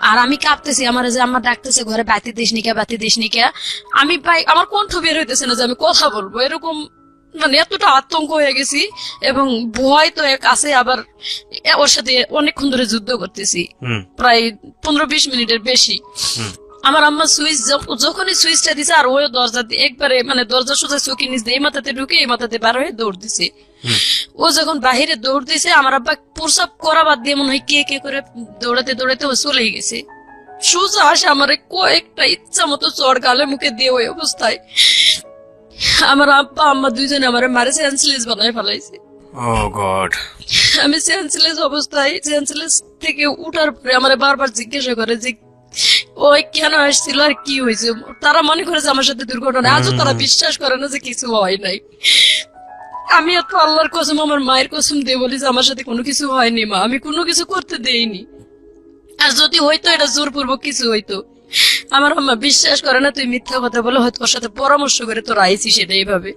আর আমি কাঁপতেছি, আমার যে আম্মা ডাকতেছে ঘরে বাতি দিস নিকা, বাতি দিস নিকা। আমি ভাই আমার কণ্ঠ বের হইতেছে না যে আমি কথা বলবো, এরকম মানে এতটা আতঙ্ক হয়ে গেছি, এবং ভয় তো এক আছে, আবার ওর সাথে অনেকক্ষণ ধরে যুদ্ধ করতেছি, প্রায় 15-20 মিনিটের বেশি। আমার আম্মা সুইচ যখনই সুইচটা দিছে আর ওই দরজা একবারে মানে দরজা সোজা চৌকির নিচ দিয়ে এই মাথাতে ঢুকে এই মাথাতে বার হয়ে দৌড় দিছে। ও যখন বাহিরে দৌড় দিছে আমার আব্বা প্রসাব করা বাদ দিয়ে মনে হয় কে কে করে দৌড়াতে দৌড়াতে ও চলে গেছে। সোজা আসে আমার কয়েকটা ইচ্ছা মতো চড় গালে মুখে দিয়ে ওই অবস্থায় আমার আব্বা আম্মা দুইজনে আমার মারে সেন্সলেস বানায় ফেলাইছে। আমি সেন্সলেস অবস্থায়, সেন্সলেস থেকে উঠার পরে আমার বারবার জিজ্ঞাসা করে যে ওই কেন আসছিল আর কি হয়েছে। তারা মনে করে যে আমার সাথে দুর্ঘটনা, আজও তারা বিশ্বাস করে না যে কিছু হয় নাই। আমি এত আল্লাহর কসম আমার মায়ের কসম দিয়ে বলি যে আমার সাথে কোনো কিছু হয়নি মা, আমি কোনো কিছু করতে দেইনি, আর যদি হইতো এটা জোরপূর্বক কিছু হইতো। আমার আম্মা বিশ্বাস করে না, তুই মিথ্যা কথা বলে হয়তো ওর সাথে পরামর্শ করে তোরা আইছিস, সেটা এইভাবে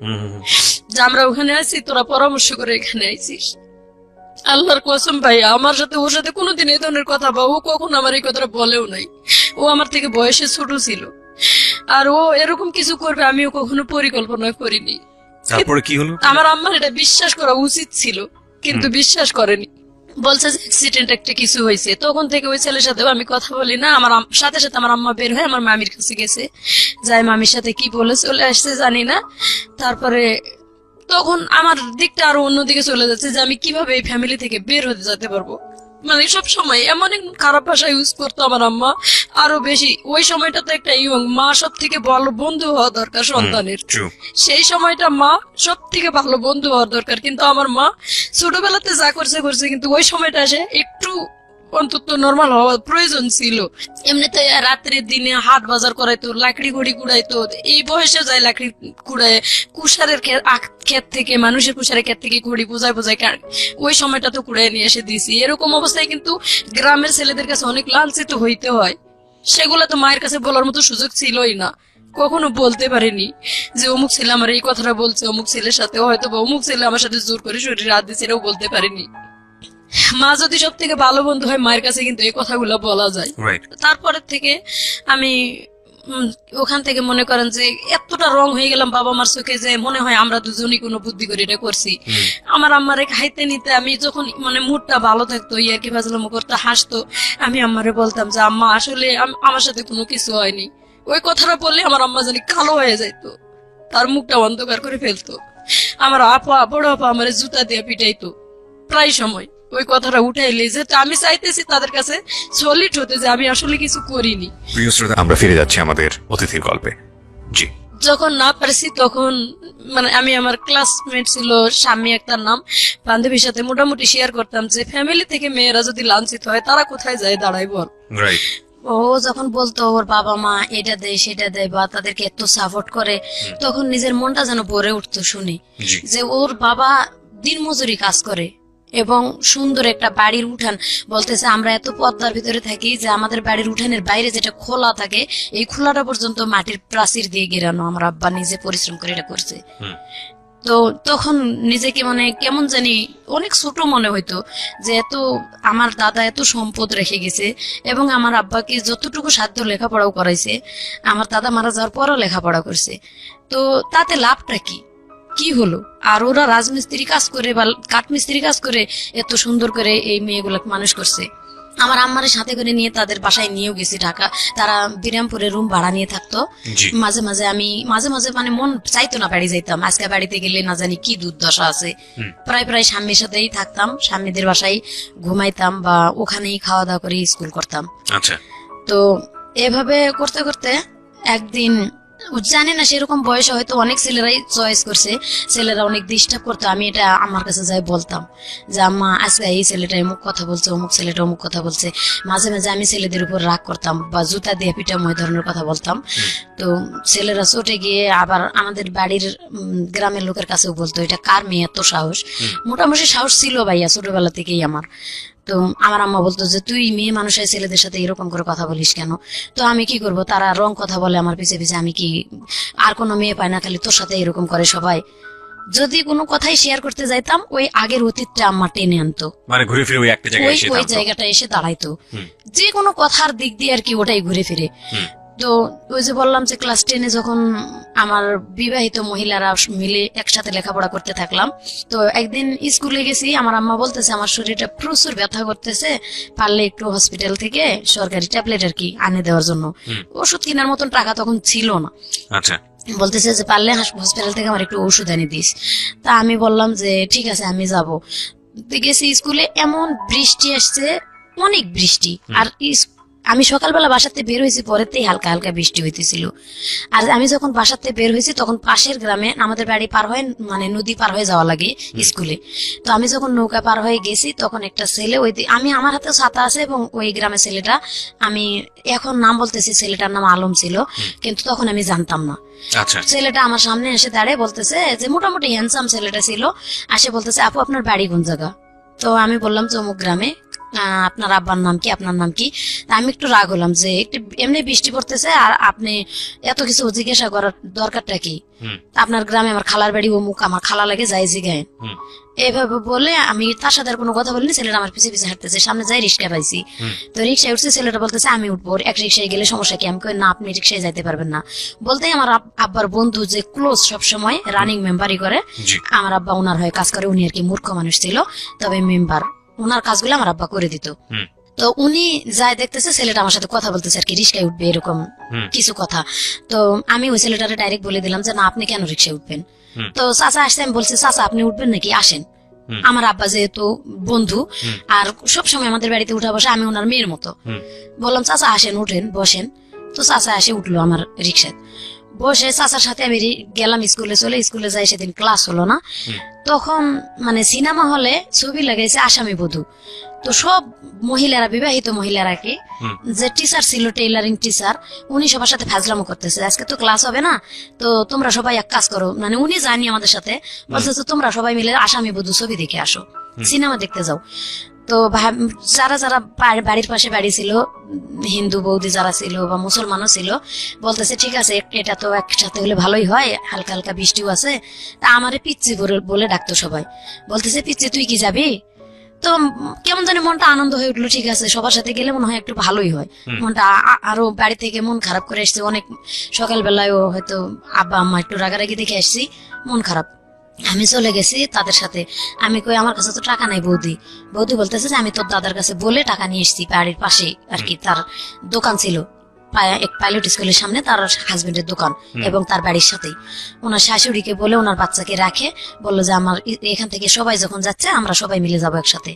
যে আমরা ওখানে আছি তোরা পরামর্শ করে এখানে আইছিস। আল্লাহর কসম ভাই আমার সাথে ওর সাথে কোনোদিন এই ধরনের কথা বা ও কখনো আমার এই কথাটা বলেও নাই। ও আমার থেকে বয়সে ছোট ছিল, আর ও এরকম কিছু করবে আমিও কখনো পরিকল্পনা করিনি। তারপরে কি হলো? আমার আম্মার এটা বিশ্বাস করা উচিত ছিল, কিন্তু বিশ্বাস করেনি, বলছে যে অ্যাক্সিডেন্ট একটা কিছু হয়েছে। তখন থেকে ওই ছেলের সাথেও আমি কথা বলি না। আমার সাথে সাথে আমার আম্মা বের হয়ে আমার মামির কাছে গেছে, যাই মামির সাথে কি বলে চলে আসছে জানি না। তারপরে তখন আমার দিকটা আরো অন্যদিকে চলে যাচ্ছে যে আমি কিভাবে এই ফ্যামিলি থেকে বের হতে যেতে পারবো। মানে সব সময় এমন এক খারাপ ভাষা ইউজ করতো আমার আম্মা আরো বেশি। ওই সময়টা তো একটা ইয়ং মা সব থেকে ভালো বন্ধু হওয়া দরকার সন্তানের, সেই সময়টা মা সব থেকে ভালো বন্ধু হওয়ার দরকার। কিন্তু আমার মা ছোটবেলাতে যা করছে, কিন্তু ওই সময়টা আসে একটু অন্তত নর্মাল হওয়া প্রয়োজন ছিল। এমনিতে রাত্রে দিনে হাট বাজার করাইতো, লাকড়ি ঘড়ি কুড়াইতো, এই বয়সে যায় লাকড়ি কুড়ায়, কুষারের ক্ষেত থেকে, মানুষের কুষারের ক্ষেত থেকে ঘড়ি বোঝায় ওই সময়টা তো কুড়াই নিয়ে এসে দিছি। এরকম অবস্থায় কিন্তু গ্রামের ছেলেদের কাছে অনেক লাঞ্ছিত হইতে হয়। সেগুলো তো মায়ের কাছে বলার মতো সুযোগ ছিলই না, কখনো বলতে পারিনি যে অমুক ছেলে আমার এই কথাটা বলছে, অমুক ছেলের সাথে হয়তো বা অমুক ছেলে আমার সাথে জোর করে শরীরে হাত দিচ্ছে, এটাও বলতে পারিনি। মা যদি সব থেকে ভালো বন্ধু হয়, মায়ের কাছে কিন্তু এই কথাগুলো বলা যায়। তারপরের থেকে আমি ওখান থেকে মনে করেন যে এতটা রং হয়ে গেলাম বাবা মার চোখে যে মনে হয় আমরা দুজনই কোনো বুদ্ধি করে এটা করছি। আমার আম্মারে খাইতে নিতে আমি যখন মানে মুডটা ভালো থাকতো, ইয়ার কি ফাজলামো করতে, হাসতো, আমি আম্মারে বলতাম যে আম্মা আসলে আমার সাথে কোনো কিছু হয়নি। ওই কথাটা বললে আমার আম্মা জানি কালো হয়ে যাইতো, তার মুখটা অন্ধকার করে ফেলতো। আমার আপা, বড় আপা আমার জুতা দিয়ে পিটাইতো প্রায় সময় ওই কথাটা উঠাইলে, যেহেতু আমি চাইতেছি তাদের কাছে সলিড হতে যে আমি আসলে কিছু করিনি। প্রিয় শ্রোতা, আমরা ফিরে যাচ্ছি আমাদের অতিথির গল্পে। জি, যখন না পারছি তখন মানে আমি আমার ক্লাসমেট ছিল স্বামী একটার নাম, বান্ধবীর সাথে মোটামুটি শেয়ার করতাম যে ফ্যামিলি থেকে মেয়েরা যদি লাঞ্ছিত হয় তারা কোথায় যায় দাঁড়ায় বল। রাইট। ও যখন বলতো ওর বাবা মা এটা দেয় সেটা দেয় বা তাদেরকে এত সাপোর্ট করে, তখন নিজের মনটা যেন ভরে উঠতো শুনে যে ওর বাবা দিনমজুরি কাজ করে এবং সুন্দর একটা বাড়ির উঠান, বলতেছে আমরা এত পদ্মার ভিতরে থাকি যে আমাদের বাড়ির উঠানের বাইরে যেটা খোলা থাকে এই খোলাটা পর্যন্ত মাটির প্রাচীর দিয়ে ঘেরানো, আমার আব্বা নিজে পরিশ্রম করে এটা করছে। তো তখন নিজেকে মানে কেমন জানি অনেক ছোট মনে হইতো যে এত আমার দাদা এত সম্পদ রেখে গেছে এবং আমার আব্বাকে যতটুকু সাধ্য লেখাপড়াও করাইছে, আমার দাদা মারা যাওয়ার পরও লেখাপড়া করছে, তো তাতে লাভটা কি, কি হলো? আর ওরা রাজমিস্ত্রি কাজ করে বা কাঠমিস্ত্রি কাজ করে এত সুন্দর করে এই মেয়েগুলোকে মানুষ করছে। আমার আম্মার সাথে করে নিয়ে তাদের বাসায় নিয়েও গেছি ঢাকা, তারা বিরামপুরে রুম ভাড়া নিয়ে থাকতো। মাঝে মাঝে আমি মাঝে মানে মন চাইতো না বাড়ি যাইতাম, আজকে বাড়িতে গেলে না জানি কি দুর্দশা আছে। প্রায় স্বামীর সাথেই থাকতাম, স্বামীদের বাসায় ঘুমাইতাম বা ওখানেই খাওয়া দাওয়া করে স্কুল করতাম। আচ্ছা। তো এভাবে করতে করতে একদিন জানি না সেরকম বয়সে হয়তো অনেক ছেলেরাই চয়েস করছে, ছেলেরা অনেক ডিস্টার্ব করতো, আমি এটা আমার কাছে যাই বলতাম যে আম্মা আজকে এই ছেলেটা অমুক কথা বলছে, অমুক ছেলেটা অমুক কথা বলছে। মাঝে মাঝে আমি ছেলেদের উপর রাগ করতাম বা জুতা দিয়ে পিটাম, ওই ধরনের কথা বলতাম। তো ছেলেরা চটে গিয়ে আবার আমাদের বাড়ির গ্রামের লোকের কাছেও বলতো এটা কার মেয়ে এত সাহস। মোটামুটি সাহস ছিল ভাইয়া ছোটবেলা থেকেই আমার। তো আমার আম্মা বলতো যে তুই মেয়ে মানুষের ছেলেদের সাথে এরকম করে কথা বলিস কেন? তো আমি কি করব, তারা রং কথা বলে আমার পিছে পিছে, আমি কি আর কোনো মেয়ে পাই না, খালি তোর সাথে এরকম করে সবাই। যদি কোনো কথাই শেয়ার করতে যাইতাম ওই আগের অতীতটা আম্মা টেনে আনতো, মানে ঘুরে ফিরে ওই একটা জায়গায় এসে ওই জায়গাটা এসে দাঁড়াইতো, যে কোনো কথার দিক দিয়ে আর কি ওটাই ঘুরে ফিরে। তো ওই যে বললাম যে ক্লাস 10-এ যখন আমার বিবাহিত মহিলারা মিলে একসাথে লেখাপড়া করতে থাকলাম, তো একদিন স্কুলে গেছি, আমার আম্মা বলতেছে আমার শরীরটা প্রচুর ব্যথা করতেছে, পারলে একটু হসপিটাল থেকে সরকারি ট্যাবলেট আর কি আনে দেওয়ার জন্য। ওষুধ কেনার মতন টাকা তখন ছিল না। আচ্ছা। বলতেছে যে পারলে হসপিটাল থেকে আমার একটু ওষুধ এনে দিস। তা আমি বললাম যে ঠিক আছে আমি যাবো। গেছি স্কুলে, এমন বৃষ্টি আসছে, অনেক বৃষ্টি, আর আমি সকালবেলা বাসাতে বের হয়েছি, পরেতেই হালকা হালকা বৃষ্টি হইতেছিল। আর আমি যখন বাসাতে বের হয়েছি তখন পাশের গ্রামে আমাদের বাড়ি পার হয়ে মানে নদী পার হয়ে যাওয়া লাগে স্কুলে। তো আমি যখন নৌকা পার হয়ে গেছি তখন একটা ছেলে, ওই আমি আমার হাতে ছাতা আছে এবং ওই গ্রামের ছেলেটা, আমি এখন নাম বলতেছি, ছেলেটার নাম আলম ছিল, কিন্তু তখন আমি জানতাম না। ছেলেটা আমার সামনে এসে দাঁড়িয়ে বলতেছে যে, মোটামুটি হ্যান্ডসাম ছেলেটা ছিল, আসে বলতেছে আপু আপনার বাড়ি কোন জায়গা? তো আমি বললাম যে অমুক গ্রামে। আপনার আব্বার নাম কি, আপনার নাম কি? আমি একটু রাগ হলাম যে একটু এমনি বৃষ্টি পড়তেছে আর আপনি এত কিছু জিজ্ঞাসা করার দরকারটা কি? আপনার গ্রামে আমার খালার বাড়ি অমুক, আমার খালা লাগে, যাই জিগায়। এভাবে বলে আমি তার সাথে আর কোনো কথা বলিনি। ছেলেটা আমার পিছিয়ে পিছিয়ে হাঁটতেছে, সামনে যাই রিক্সা পাইছি, তো রিক্সায় উঠছে। ছেলেটা বলতেছে আমি উঠবো, এক রিক্সায় গেলে সমস্যা কি? আমি কই না, আপনি রিক্সায় যাইতে পারবেন না। বলতেই আমার আব্বার বন্ধু যে ক্লোজ সবসময় রানিং মেম্বারই করে, আমার আব্বা ওনার হয়ে কাজ করে, উনি আর কি মূর্খ মানুষ ছিল, তবে মেম্বার, ওনার কাজগুলো আমার আব্বা করে দিত। তো উনি যাই দেখতেছে ছেলেটা আমার সাথে কথা বলতেছে আর কি, রিক্সায় উঠবে এরকম কিছু কথা। তো আমি ওই ছেলেটারে ডাইরেক্ট বলে দিলাম যে না আপনি কেন রিক্সায় উঠবেন? তো চাচা আসছে, আমি বলছি চাচা আপনি উঠবেন নাকি, আসেন। আমার আব্বা যেহেতু বন্ধু আর সবসময় আমাদের বাড়িতে উঠা বসে, আমি ওনার মেয়ের মতো। বললাম চাচা আসেন, উঠেন, বসেন। তো চাচা আসে উঠলো আমার রিক্সায়, বসে চাচার সাথে আমি গেলাম স্কুলে। স্কুলে যাই, সেদিন ক্লাস হলো না। তখন মানে সিনেমা হলে ছবি লাগাইছে আসামি বধূ। তো সব মহিলারা, বিবাহিত মহিলারা কি, হুম। যে টিচার ছিল, টেইলারিং টিচার, উনি সবার সাথে ফাজলামো করতেছে, আজকে তো ক্লাস হবে না, তো তোমরা সবাই এক কাজ করো, মানে উনি জানি আমাদের সাথে বলতেছে তোমরা সবাই মিলে আসামি বধূ ছবি দেখে আসো, সিনেমা দেখতে যাও। তো যারা যারা বাড়ির পাশে বাড়ি ছিল, হিন্দু বৌদি যারা ছিল বা মুসলমানও ছিল, বলতেছে ঠিক আছে এটা তো একসাথে হলে ভালোই হয়, হালকা হালকা বৃষ্টিও আছে। তা আমারে পিচ্ছি বলে ডাকতো সবাই, বলতেছে পিচ্ছি তুই কি যাবি? তো কেমন জানি মনটা আনন্দ হয়ে উঠলো, ঠিক আছে সবার সাথে গেলে মনে হয় একটু ভালোই হয়। মনটা আরো বাড়ি থেকে মন খারাপ করে এসছে অনেক, সকালবেলায় হয়তো আব্বা আম্মা একটু রাগারাগি দেখে আসছি, মন খারাপ। আমি চলে গেছি তাদের সাথে, আমি কই আমার কাছে তো টাকা নাই বৌদি। বৌদি বলতেছে যে আমি তোর দাদার কাছে বলে টাকা নিয়ে এসেছি, বাড়ির পাশে আর কি তার দোকান ছিল, এক পাইলট স্কুলের সামনে তার হাজবেন্ডের দোকান এবং তার বাড়ির সাথেই। ওনার শাশুড়িকে বলে ওনার বাচ্চাকে রাখে, বললো যে আমার এখান থেকে সবাই যখন যাচ্ছে আমরা সবাই মিলে যাবো একসাথে।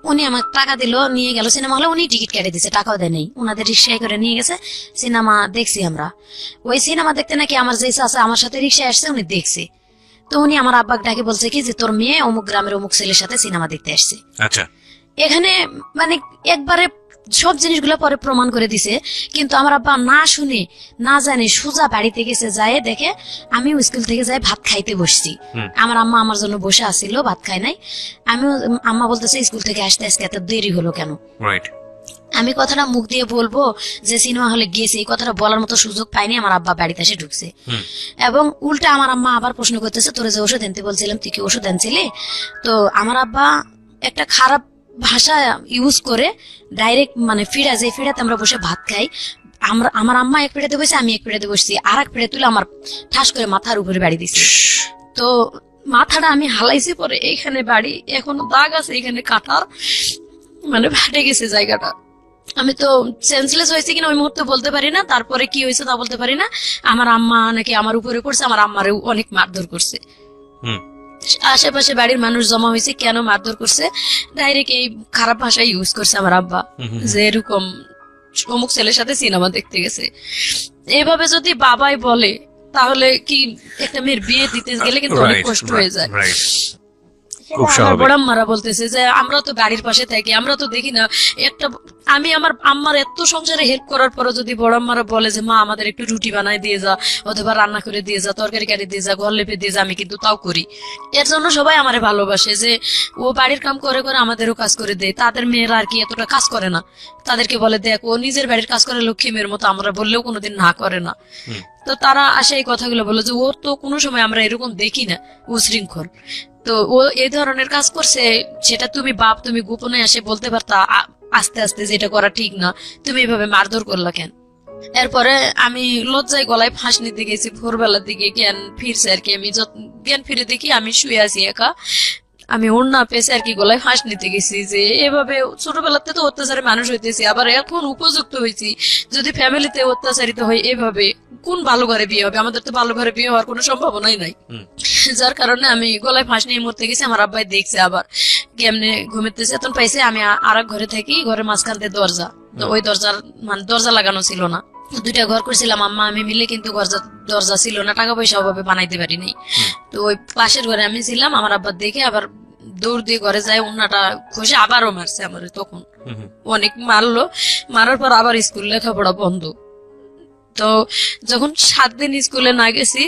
উনি আমার টাকা দিল, নিয়ে গেল সিনেমা হলে, উনি টিকিট কেটে দিচ্ছে, টাকাও দেয় নেই, ওনাদের রিক্সায় করে নিয়ে গেছে, সিনেমা দেখছি আমরা। ওই সিনেমা দেখতে নাকি আমার যে চাচা আমার সাথে রিক্সায় আসছে উনি দেখছে, তো উনি আমার আব্বাকে ডাকে বলছে কি যে তোর মেয়ে অমুক গ্রামের অমুক ছেলের সাথে সিনেমা দেখতে আসছে। আচ্ছা, এখানে মানে একবারে সব জিনিসগুলো পরে প্রমাণ করে দিছে, কিন্তু আমার আব্বা না শুনে না জানে সোজা বাড়িতে গেছে, যায় দেখে আমিও স্কুল থেকে যাই ভাত খাইতে বসছি, আমার আম্মা আমার জন্য বসে আসছিল, ভাত খাই নাই। আমিও, আম্মা বলতেছে স্কুল থেকে আসতে আজকে এত দেরি হলো কেন? রাইট। আমি কথাটা মুখ দিয়ে বলবো যে সিনেমা হলে গিয়েছি, এই কথাটা বলার মতো সুযোগ পাইনি, আমার আব্বা বাড়িতে এসে ঢুকছে। এবং উল্টা আমার আম্মা আবার প্রশ্ন করতেছে তোরে যে ওষুধ আনতে বলছিলাম তুই কি ওষুধ আনছিলি? তো আমার আব্বা একটা খারাপ ভাষা ইউজ করে ডাইরেক্ট মানে ফিরা, যে ফিরাতে আমরা বসে ভাত খাই, আমার আম্মা এক পেড়াতে বসে, আমি এক পেড়াতে বসছি, আর এক পেড়ে তুলে আমার ঠাস করে মাথার উপরে বাড়ি দিচ্ছে। তো মাথাটা আমি হালাইছি, পরে এখানে বাড়ি, এখনো দাগ আছে, এখানে কাটার মানে ফাটে গেছে জায়গাটা। আমি তো সেন্সলেস হয়েছি কিনা ওই মুহূর্তে বলতে পারি না, তারপরে কি হয়েছে তা বলতে পারি না। আমার আম্মা নাকি আমার উপরে করছে, আমার আম্মারেও অনেক মারধর করছে। আশেপাশে বাড়ির মানুষ জমা হয়েছে, কেন মারধর করছে, ডাইরেক্ট এই খারাপ ভাষা ইউজ করছে আমার আব্বা, যে এরকম অমুক ছেলের সাথে সিনেমা দেখতে গেছে। এভাবে যদি বাবাই বলে তাহলে কি একটা মেয়ের বিয়ে দিতে গেলে কিন্তু অনেক কষ্ট হয়ে যায়। খুব আমার স্বাভাবিক। বড় আম্মারা বলতেছে যে আমরা তো বাড়ির পাশে থাকি, আমরা তো দেখি না একটা, আমি আমার আম্মার এত সংসারে হেল্প করার পরে যদি বড় আম্মারা বলে যে মা আমাদের একটু রুটি বানায় দিয়ে যা, অথবা রান্না করে দিয়ে যা, তরকারি কাটি দিয়ে যা, ঘর লেপে দিয়ে যা, আমি কিন্তু তাও করি। এর জন্য সবাই আমারে ভালোবাসে, যে ও বাড়ির কাম করে করে আমাদেরও কাজ করে দেয়। তাদের মেয়েরা আর কি এতটা কাজ করে না, তাদেরকে বলে দেখ ও নিজের বাড়ির কাজ করে লক্ষ্মী মেয়ের মতো, আমরা বললেও কোনোদিন না করে না। তো তারা আসে এই কথাগুলো বলে যে ওর তো কোনো সময় আমরা এরকম দেখি না, ও শৃঙ্খল। তো ও এই ধরনের কাজ করছে, সেটা তুমি বাপ তুমি গোপনে এসে বলতে পারতা আস্তে আস্তে, যেটা করা ঠিক না, তুমি এভাবে মারধর করলা কেন? এরপরে আমি লজ্জায় গলায় ফাঁস নিতে গেছি, ভোরবেলার দিকে জ্ঞান ফিরছে আর কি, আমি জ্ঞান ফিরে দেখি আমি শুয়ে আছি একা, আমি ওড়না পেছে আর কি গলায় ফাঁস নিতে গেছি। যে এভাবে ছোটবেলাতে তো অত্যাচারে মানুষ হইতেছি, আবার এখন উপযুক্ত হয়েছি, যদি ফ্যামিলিতে অত্যাচারিত হয় এভাবে কোন ভালো ঘরে বিয়ে হবে? আমাদের তো ভালো ঘরে বিয়ে হওয়ার কোনো সম্ভাবনাই নাই। যার কারণে আমি গলায় ফাঁস নিয়ে মরতে গেছি। আমার আব্বাই দেখছে, আবার কেমনে ঘুমেতেছে, এতন পাইছে আমি আর এক ঘরে থাকি, ঘরের মাঝখানতে দরজা, তো ওই দরজার মানে দরজা লাগানো ছিল না, দুইটা ঘর করছিলাম আম্মা আমি মিলে, কিন্তু দরজা ছিল না, টাকা পয়সা অভাবে বানাইতে পারি নাই। তো ওই পাশের ঘরে আমি ছিলাম, আমার আব্বা দেখে আবার দৌড় দিয়ে ঘরে যায়, উন্নাটা খসে আবারও মারছে আমার, তখন অনেক মারলো, মারার পর আবার স্কুল লেখাপড়া বন্ধ। তো যখন 7 দিন স্কুলে না গেছি,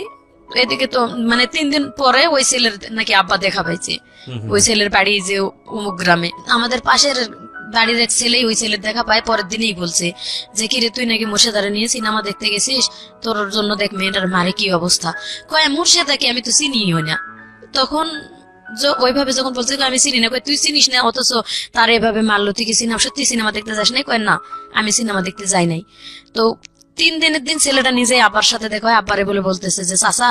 এদিকে তো মানে 3 দিন পরে ওই ছেলের নাকি আব্বা দেখা পাইছে, ওই ছেলের বাড়ি যে অমুক গ্রামে, আমাদের পাশের বাড়ির এক ছেলেই ওই ছেলের দেখা পায়, পরের দিনই বলছে যে কিরে তুই নাকি মুর্শিদারে নিয়ে সিনেমা দেখতে গেছিস, তোর জন্য দেখ মেয়েটার মারে কি অবস্থা। কয় মুর্শিদাকে আমি তো চিনিও না। তখন ওইভাবে যখন বলছে আমি চিনি না, তুই চিনিস না, অথচ তার এভাবে মারলো, তুই কি সিনেমা সত্যি সিনেমা দেখতে যাস নাই? কয় না আমি সিনেমা দেখতে যাই নাই। তো 3 দিনের দিন ছেলেটা নিজে আব্বার সাথে দেখা হয়, আব্বারে বলে বলতেছে যে চাচা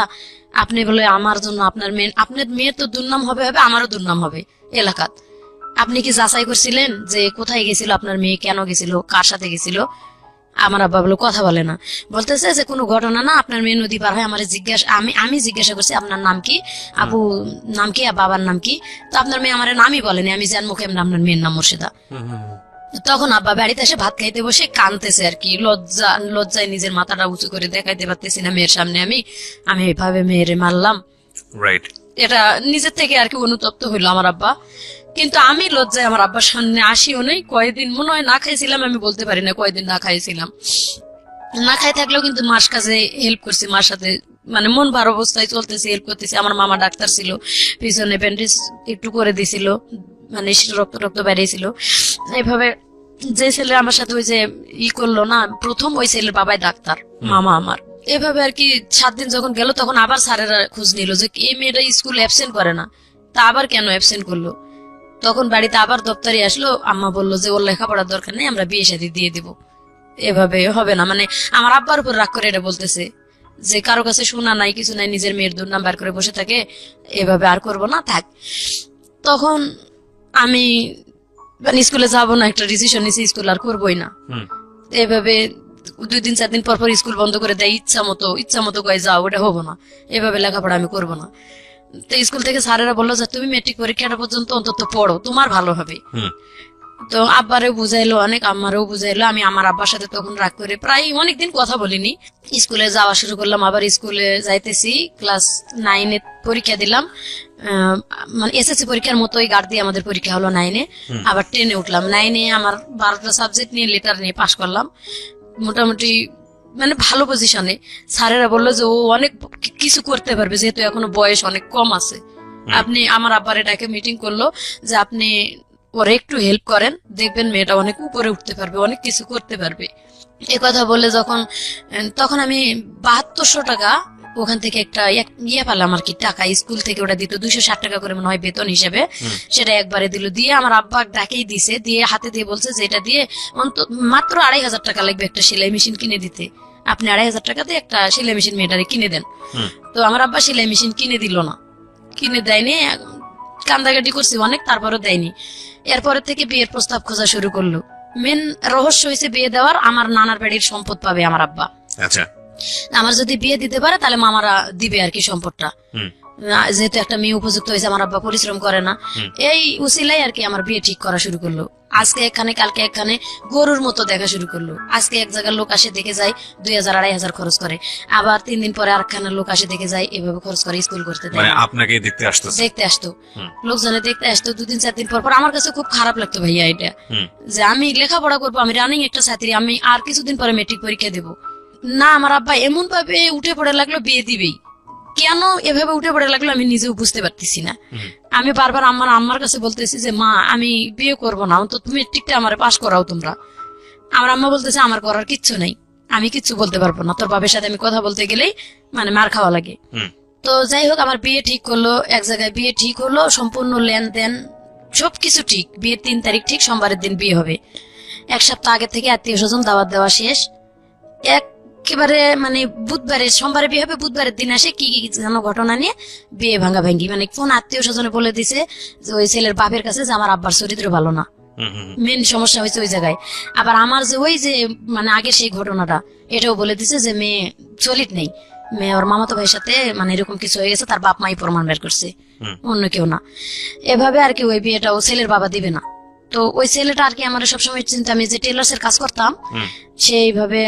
আপনি বলে আমার জন্য আপনার মেয়ের তো দুর্নাম হবে, আমারও দুর্নাম হবে এলাকাত। আপনি কি যাচাই করছিলেন যে কোথায় গেছিল আপনার মেয়ে, কেন গেছিল, কার সাথে গেছিল? আমার আব্বা বলে কথা বলে না, বলতেছে যে কোনো ঘটনা না, আপনার মেয়ে নদী পার হয়, আমার জিজ্ঞাসা আমি জিজ্ঞাসা করছি আপনার নাম কি, আপু নাম কি, বাবার নাম কি? তো আপনার মেয়ে আমার নামই বলেনি, আমি জান মুখে আপনার মেয়ের নাম মুর্শিদা। তখন আব্বা বাড়িতে এসে ভাত খাইতে বসে কাঁদতেছে আর কি, লজ্জায় নিজের মাথাটা উঁচু করে দেখাইতে পারতেছি না মেয়ের সামনে, আমি এভাবে মেয়েরে মারলাম। রাইট। এটা নিজের থেকে আর কি অনুতপ্ত হইলো আমার আব্বা। কিন্তু আমি লজ্জায় আমার আব্বার সামনে আসিও নেই। কয়েকদিন মনে হয় না খাইছিলাম, আমি বলতে পারি না কয়েকদিন না খাইছিলাম। না খাই থাকলেও কিন্তু মার কাছে হেল্প করছি, মার সাথে মানে মন ভার অবস্থায় চলতেছে, হেল্প করতেছি। আমার মামা ডাক্তার ছিল, পিছনে ব্যান্ডেজ একটু করে দিছিল, মানে রক্ত রক্ত বেরিয়েছিল। এইভাবে যে ছেলে আমার সাথে ওই যে করলো না প্রথম, ওই ছেলের বাবাই ডাক্তার, মামা আমার। এভাবে আর কি 7 দিন যখন গেল তখন আবার স্যারেরা খোঁজ নিল যে এই মেয়েটা স্কুল অ্যাবসেন্ট করে না, তা আবার কেন অ্যাবসেন্ট করলো। তখন বাড়িতে আবার দপ্তরে আসলো, আম্মা বললো যে ওর লেখাপড়ার দরকার নেই, আমরা বিয়ে শাদী দিয়ে দিব, এভাবে হবে না। মানে আমার আব্বার উপর রাগ করে এটা বলতেছে যে কারো কাছে শোনা নাই কিছু নাই, নিজের মেয়ের দুর্নাম বার করে বসে থাকে, এভাবে আর করবো না, থাক। তখন আমি মানে স্কুলে যাবো না, একটা ডিসিশন নিয়েছি স্কুল আর করবোই না। এভাবে 2 দিন 4 দিন পর পর স্কুল বন্ধ করে দেয়, ইচ্ছা মতো কয়ে যাও, ওটা হবো না, এভাবে লেখাপড়া আমি করবো না। তো স্কুল থেকে স্যারেরা বললো যে তুমি মেট্রিক পরীক্ষাটা পর্যন্ত অন্তত পড়ো, তোমার ভালো হবে। তো আব্বারেও বুঝাইলো অনেক, আম্মারেও বুঝাইলো। আমি আমার আব্বার সাথে তখন রাগ করে প্রায় অনেকদিন কথা বলিনি। স্কুলে যাওয়া শুরু করলাম, আবার স্কুলে যাইতেছি, ক্লাস 9-এ পরীক্ষা দিলাম। মানে এসএসসি পরীক্ষার মতোই গার্ড দিয়ে আমাদের পরীক্ষা হলো 9-এ। আবার 10-এ উঠলাম। 9-এ আমার 12টা সাবজেক্ট নিয়ে লেটার নিয়ে পাশ করলাম মোটামুটি, মানে ভালো পজিশনে। স্যারেরা বললো যে ও অনেক কিছু করতে পারবে, যেহেতু এখনো বয়স অনেক কম আছে। আপনি, আমার আব্বার এটাকে মিটিং করলো যে আপনি ওরা একটু হেল্প করেন, দেখবেন মেয়েটা অনেক উপরে উঠতে পারবে, অনেক কিছু করতে পারবে। এ কথা বলে তখন আমি 7200 টাকা ওখান থেকে একটা ইয়ে পেলাম আর কি, টাকা স্কুল থেকে ওটা দিত 260 টাকা করে মনে হয় বেতন হিসেবে, সেটা একবারে দিল। দিয়ে আমার আব্বা ডাকেই দিছে, দিয়ে হাতে দিয়ে বলছে যে এটা দিয়ে মাত্র 2500 টাকা লাগবে একটা সেলাই মেশিন কিনে দিতে, আপনি 2500 টাকা দিয়ে একটা সেলাই মেশিন মেয়েটারে কিনে দেন। তো আমার আব্বা সেলাই মেশিন কিনে দিল না, কিনে দেয়নি, কান্দাকাটি করছি অনেক, তারপরও দেয়নি। এরপরে থেকে বিয়ের প্রস্তাব খোঁজা শুরু করলো। মেন রহস্য হয়েছে বিয়ে দেওয়ার, আমার নানার বাড়ির সম্পদ পাবে আমার আব্বা। আচ্ছা, আমার যদি বিয়ে দিতে পারে তাহলে মামারা দিবে আর কি সম্পদটা, যেহেতু একটা মেয়ে উপযুক্ত হয়েছে, আমার আব্বা পরিশ্রম করে না। এই উসিলাই আর কি আমার বিয়ে ঠিক করা শুরু করলো। আজকে এখানে কালকে এখানে গরুর মতো দেখা শুরু করলো। আজকে এক জায়গার লোক আসে দেখে যায় 2000-2500 খরচ করে, আবার 3 দিন পরে আরেকখানের লোক আসে দেখে যায়, এভাবে খরচ করে স্কুল করতে দেয়। মানে আপনাকে দেখতে আসতো লোকজনে দেখতে আসতো 2 দিন 4 দিন পর পর। আমার কাছে খুব খারাপ লাগতো ভাইয়া এটা, যে আমি লেখাপড়া করবো, আমি রানিং একটা ছাত্রী, আমি আর কিছুদিন পরে মেট্রিক পরীক্ষা দেবো না। আমার আব্বা এমন ভাবে উঠে পড়ে লাগলো বিয়ে দিবেই, কেন এভাবে উঠে পড়ে লাগলো আমি নিজেও বুঝতে পারতেছি না। আমি বারবার আম্মার কাছে বলতেছি যে মা আমি বিয়ে করবো না, অন্তত মেট্রিকটা আমার পাশ করাও তোমরা। আমার আম্মা বলতেছে আমার করার কিচ্ছু নাই, আমি কিচ্ছু বলতে পারবো না, তোর বাবার সাথে আমি কথা বলতে গেলেই মানে মার খাওয়া লাগে। তো যাই হোক, আমার বিয়ে ঠিক করলো, এক জায়গায় বিয়ে ঠিক হলো, সম্পূর্ণ লেনদেন সবকিছু ঠিক। বিয়ের 3 তারিখ ঠিক, সোমবারের দিন বিয়ে হবে। 1 সপ্তাহ আগে থেকে আত্মীয় স্বজন দাওয়াত দেওয়া শেষ। একেবারে মানে বুধবারে, সোমবারে বিয়ে হবে, বুধবারের দিন আসে কি যেন ঘটনা নিয়ে বিয়ে ভাঙা ভাঙ্গি। মানে কোন আত্মীয় স্বজনে বলে দিছে যে ওই ছেলের বাপের কাছে যে আমার আব্বার চরিত্র ভালো না, মেন সমস্যা হয়েছে ওই জায়গায়। আবার আমার যে ওই যে মানে আগে সেই ঘটনাটা, এটাও বলে দিছে যে মেয়ে চলিত নেই, মেয়ে ওর মামাতো ভাইয়ের সাথে মানে এরকম কিছু হয়ে গেছে, তার বাপ মাই প্রমাণ বের করছে, অন্য কেউ না। এভাবে আর কি ওই বিয়েটা ও ছেলের বাবা দিবে না। তো ওই ছেলেটা আর কি আমার সবসময় চিন্তা, আমি যে টেলার্স এর কাজ করতাম সেইভাবে